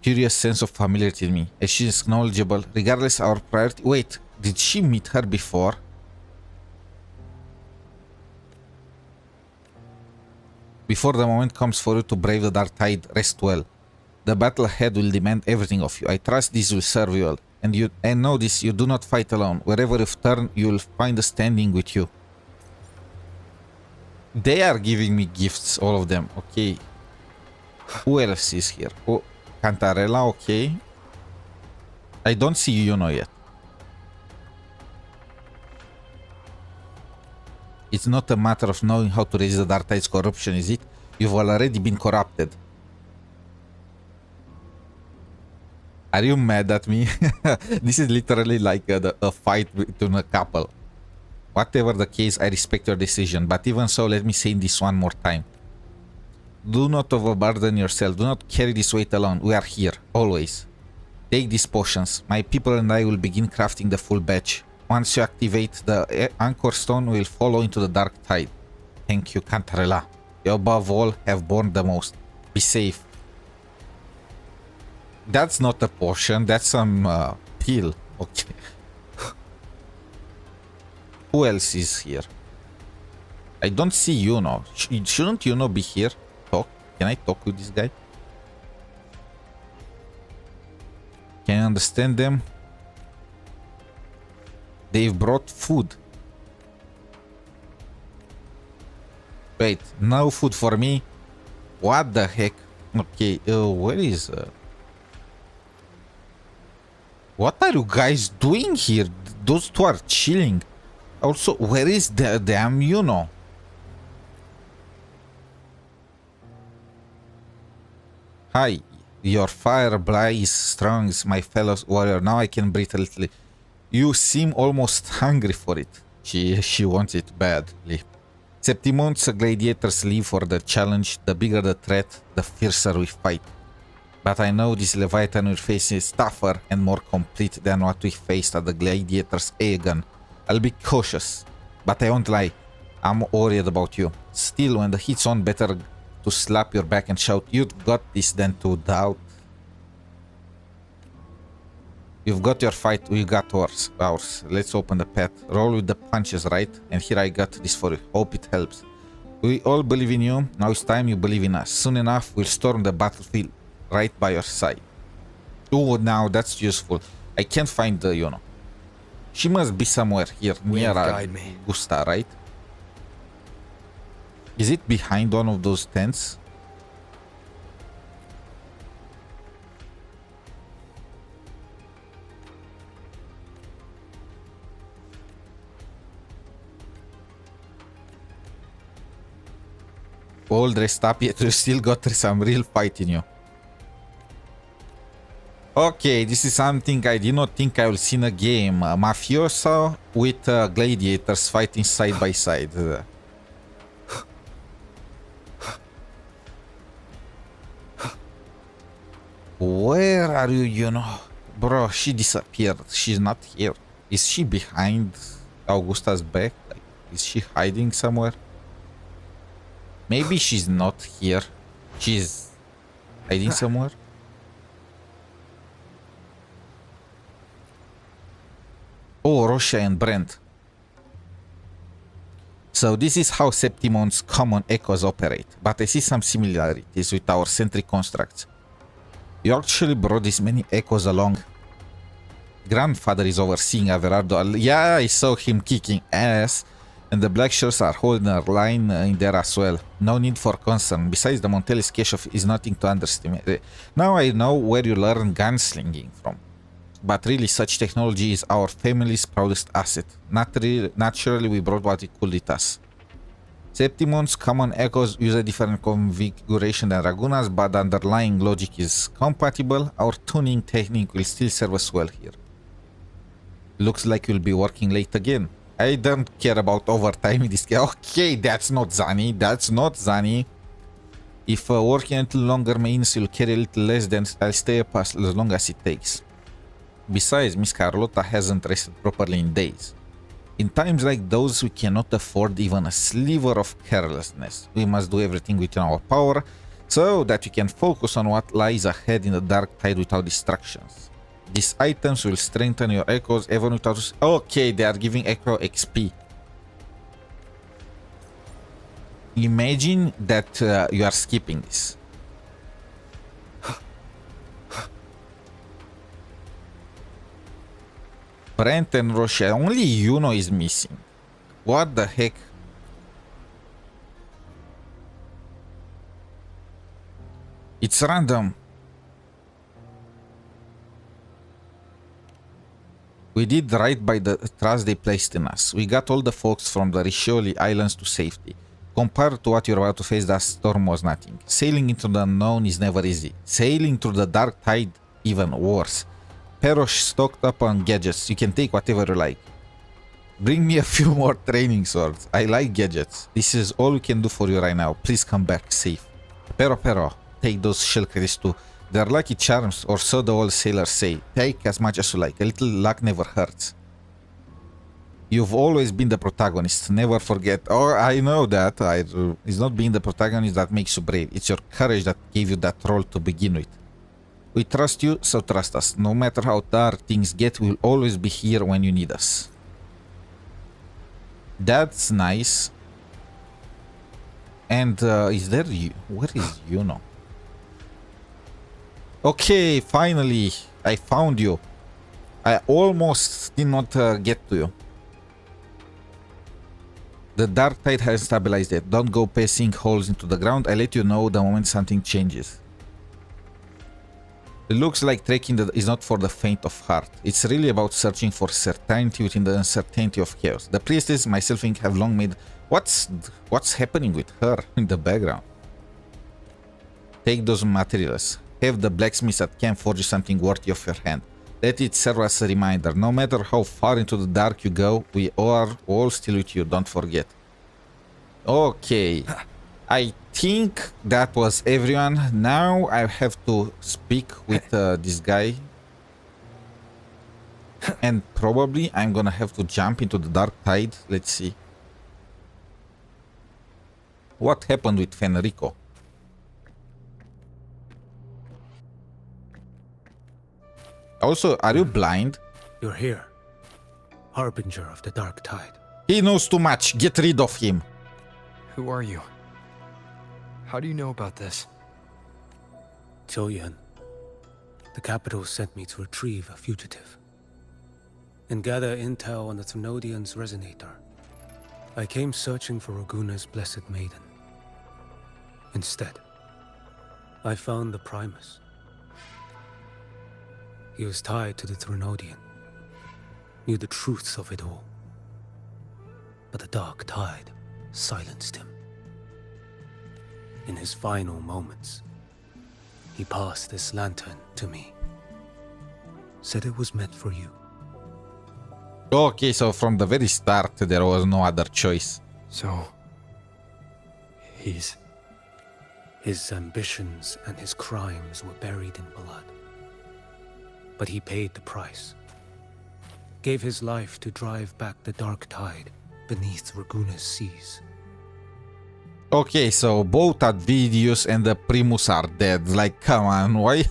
Curious sense of familiarity in me, as she is knowledgeable, regardless our priority. Wait, did she meet her before? Before the moment comes for you to brave the Dark Tide, rest well. The battle ahead will demand everything of you. I trust this will serve you well. And know this, you do not fight alone. Wherever you turn, you will find a standing with you. They are giving me gifts, all of them. Okay. Who else is here? Oh, Cantarella, okay. I don't see Yuno yet. It's not a matter of knowing how to raise the Dark Tide's corruption, is it? You've already been corrupted. Are you mad at me? This is literally like a fight between a couple. Whatever the case, I respect your decision, but even so, let me say this one more time. Do not overburden yourself. Do not carry this weight alone. We are here, always. Take these potions. My people and I will begin crafting the full batch. Once you activate the Anchor Stone, we will follow into the Dark Tide. Thank you, Cantarella. You above all have borne the most. Be safe. That's not a potion, that's some pill. Okay. Who else is here? I don't see Yuno. Shouldn't Yuno be here? Talk? Can I talk with this guy? Can I understand them? They've brought food. Wait, no food for me? What the heck? Okay, where is... What are you guys doing here? Those two are chilling. Also, where is the damn Yuno? Hi, your fire blaze strong, my fellow warrior. Now I can breathe a little. You seem almost hungry for it. She wants it badly. Septimon's gladiators live for the challenge. The bigger the threat, the fiercer we fight. But I know this Leviathan we're facing is tougher and more complete than what we faced at the Gladiator's Aegon. I'll be cautious, but I won't lie. I'm worried about you. Still, when the heat's on, better to slap your back and shout, "You've got this," than to doubt. You've got your fight, we got ours. Let's open the path. Roll with the punches, right? And here I got this for you. Hope it helps. We all believe in you. Now it's time you believe in us. Soon enough, we'll storm the battlefield right by your side. Oh, now that's useful. I can't find the, you know. She must be somewhere here near Gusta, right? Is it behind one of those tents? All dressed up, yet you still got some real fight in you. Okay, this is something I did not think I will see in a game. Mafioso with gladiators fighting side by side. Where are you, you know? Bro, she disappeared. She's not here. Is she behind Augusta's back? Like, is she hiding somewhere? Maybe she's not here. She's hiding somewhere. Oh, Rocha and Brent. So this is how Septimon's common echoes operate, but I see some similarities with our sentry constructs. You actually brought this many echoes along. Grandfather is overseeing Averardo. Yeah, I saw him kicking ass, and the Black Shirts are holding a line in there as well. No need for concern. Besides, the Montellis cache is nothing to underestimate. Now I know where you learn gunslinging from. But really, such technology is our family's proudest asset. Naturally, we brought what we could with us. Septimon's common echoes use a different configuration than Raguna's, but the underlying logic is compatible. Our tuning technique will still serve us well here. Looks like you'll be working late again. I don't care about overtime in this game. Okay, that's not Zani. That's not Zani. If working a little longer means you'll carry a little less, then I'll stay up as long as it takes. Besides, Miss Carlotta hasn't rested properly in days. In times like those, we cannot afford even a sliver of carelessness. We must do everything within our power, so that we can focus on what lies ahead in the dark tide without distractions. These items will strengthen your echoes even without... Okay, they are giving echo XP. Imagine that you are skipping this. Brent and Rochelle, only Yuno is missing. What the heck? It's random. We did right by the trust they placed in us. We got all the folks from the Riccioli Islands to safety. Compared to what you're about to face, that storm was nothing. Sailing into the unknown is never easy. Sailing through the dark tide, even worse. Perosh stocked up on gadgets. You can take whatever you like. Bring me a few more training swords. I like gadgets. This is all we can do for you right now. Please come back safe. Pero, take those shellcrates too. They're lucky charms, or so the old sailors say. Take as much as you like. A little luck never hurts. You've always been the protagonist. Never forget. Oh, I know that. It's not being the protagonist that makes you brave. It's your courage that gave you that role to begin with. We trust you, so trust us. No matter how dark things get, we'll always be here when you need us. That's nice. And is there you? Where is Yuno? Okay, finally, I found you. I almost did not get to you. The dark tide has stabilized it. Don't go pacing holes into the ground. I'll let you know the moment something changes. It looks like trekking is not for the faint of heart. It's really about searching for certainty within the uncertainty of chaos. The priestess, myself, have long made... What's happening with her in the background? Take those materials. Have the blacksmith at camp forge something worthy of your hand. Let it serve as a reminder. No matter how far into the dark you go, we are all still with you. Don't forget. Okay. I think that was everyone. Now I have to speak with this guy. And probably I'm gonna have to jump into the dark tide. Let's see. What happened with Fenrico? Also, are you blind? You're here. Harbinger of the dark tide. He knows too much. Get rid of him. Who are you? How do you know about this? Choyan. The capital sent me to retrieve a fugitive and gather intel on the Thrunodian's resonator. I came searching for Raguna's blessed maiden. Instead, I found the Primus. He was tied to the Thrunodian, knew the truths of it all. But the dark tide silenced him. In his final moments, he passed this lantern to me. said it was meant for you. Okay, so from the very start, there was no other choice. So, His ambitions and his crimes were buried in blood. But he paid the price. Gave his life to drive back the dark tide beneath Raguna's seas. Okay, so both Advidius and the Primus are dead. Like, come on, why?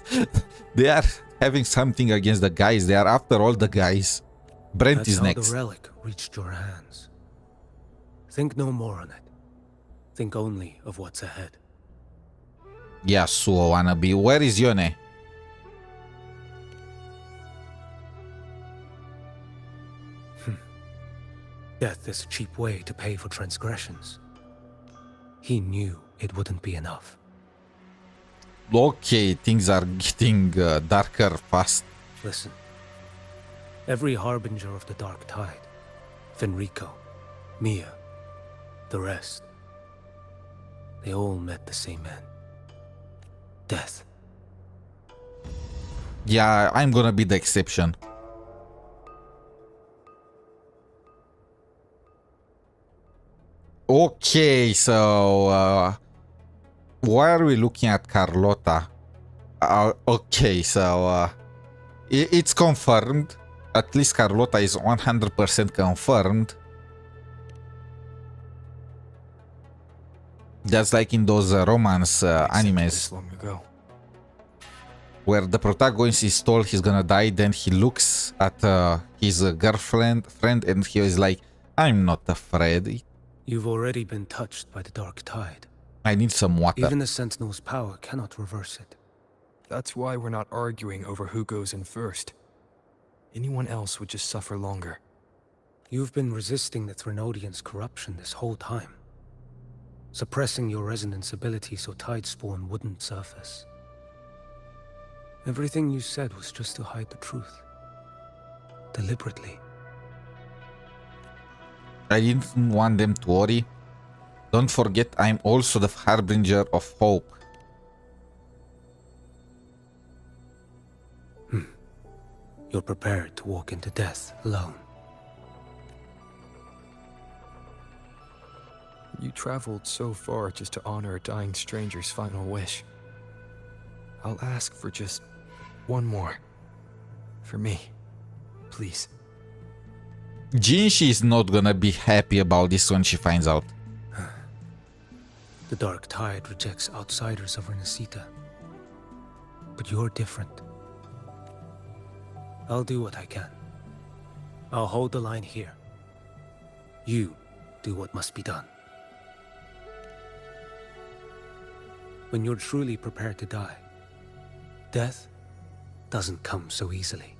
They are having something against the guys. They are after all the guys. Brent That's is how next. the relic reached your hands. Think no more on it. Think only of what's ahead. Yasuo wannabe. Where is Yone? Death is a cheap way to pay for transgressions. He knew it wouldn't be enough. Okay, things are getting darker fast. Listen. Every harbinger of the dark tide, Fenrico, Mia, the rest, they all met the same end. Death. Yeah, I'm gonna be the exception. Okay, so why are we looking at Carlotta? Okay, so it's confirmed. At least Carlotta is 100% confirmed. That's like in those romance animes where the protagonist is told he's gonna die, then he looks at his friend, and he is like, I'm not afraid. You've already been touched by the dark tide. I need some water. Even the Sentinel's power cannot reverse it. that's why we're not arguing over who goes in first. Anyone else would just suffer longer. You've been resisting the Threnodians' corruption this whole time. Suppressing your resonance ability so Tidespawn wouldn't surface. Everything you said was just to hide the truth. Deliberately. I didn't want them to worry. Don't forget, I'm also the harbinger of hope. You're prepared to walk into death alone. You traveled so far just to honor a dying stranger's final wish. I'll ask for just one more. For me. Please. Jinshi is not gonna be happy about this when she finds out. The dark tide rejects outsiders of Renacita. But you're different. I'll do what I can. I'll hold the line here. You do what must be done. When you're truly prepared to die, death doesn't come so easily.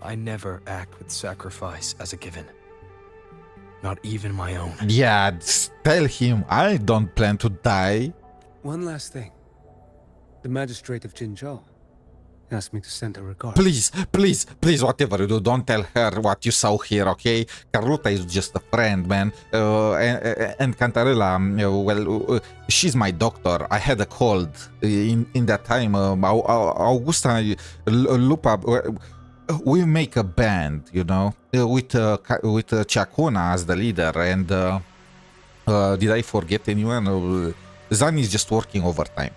I never act with sacrifice as a given. Not even my own. Yeah, tell him I don't plan to die. One last thing. The magistrate of Jinzhou asked me to send her regards. Please, please, please, whatever you do, don't tell her what you saw here, okay? Carlotta is just a friend, man. And Cantarella, well, she's my doctor. I had a cold in that time. Augusta, Lupa, we make a band, you know, with Chacona as the leader. And did I forget anyone? Zan is just working overtime.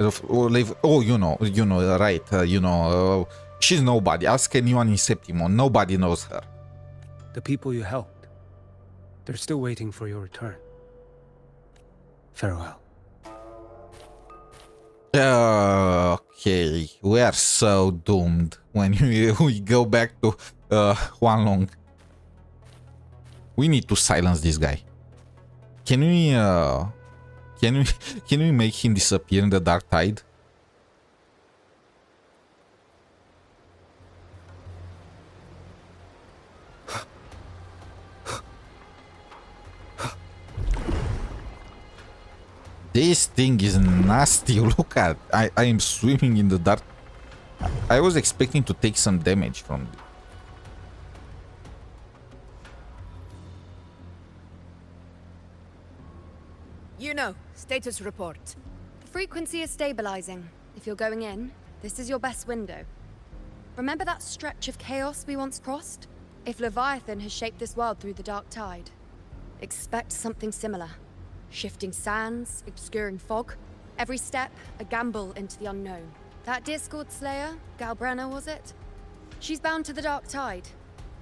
Oh, you know, right? She's nobody. Ask anyone in Septimon. Nobody knows her. The people you helped, they're still waiting for your return. Farewell. Okay, we are so doomed when we go back to Huanglong. We need to silence this guy. Can we make him disappear in the dark tide? This thing is nasty. Look at, I am swimming in the dark. I was expecting to take some damage from it. You know, status report. The frequency is stabilizing. If you're going in, this is your best window. Remember that stretch of chaos we once crossed? If Leviathan has shaped this world through the dark tide, expect something similar. Shifting sands, obscuring fog, every step a gamble into the unknown. That Discord Slayer, GALBRENA was it? She's bound to the dark tide.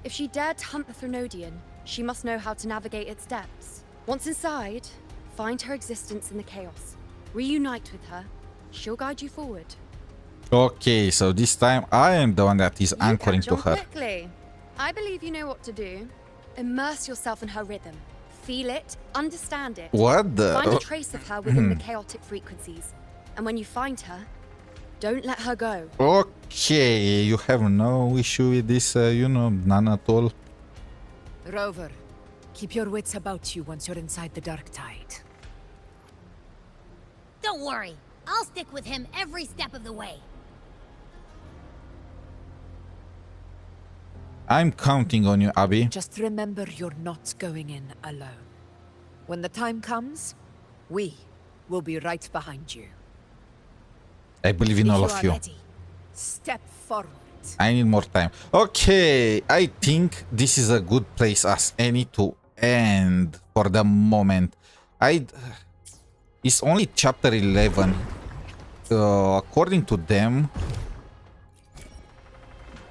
If she dared to hunt the Threnodian, she must know how to navigate its depths. Once inside, find her existence in the chaos. Reunite with her. She'll guide you forward. Okay, so this time I am the one that is anchoring to Catch on her. quickly. I believe you know what to do. Immerse yourself in her rhythm. Feel it, understand it. What the- Find a trace of her within the chaotic frequencies. And when you find her, don't let her go. Okay, you have no issue with this, none at all. Rover, keep your wits about you once you're inside the dark tide. Don't worry. I'll stick with him every step of the way. I'm counting on you, Abby. Just remember you're not going in alone. When the time comes, we will be right behind you. I believe in all If of you you. are ready, step forward. I need more time. Okay, I think this is a good place as any to end for the moment. It's only chapter 11. According to them,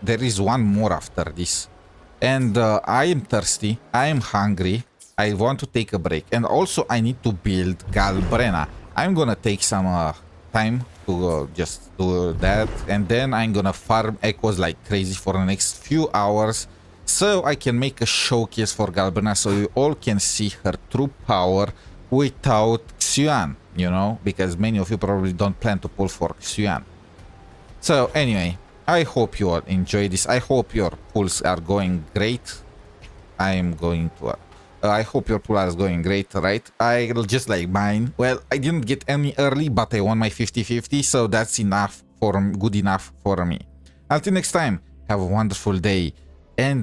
there is one more after this. And I am thirsty. I am hungry. I want to take a break. And also I need to build GALBRENA. I'm gonna take some time to just do that. And then I'm gonna farm echoes like crazy for the next few hours. So I can make a showcase for GALBRENA so you all can see her true power without Xuan, you know, because many of you probably don't plan to pull for Xuan. So anyway, I hope you all enjoy this. I hope your pulls are going great. I am going to... I hope your pool is going great, right? I'll just like mine. Well, I didn't get any early, but I won my 50-50, so that's enough for good enough for me. Until next time, have a wonderful day and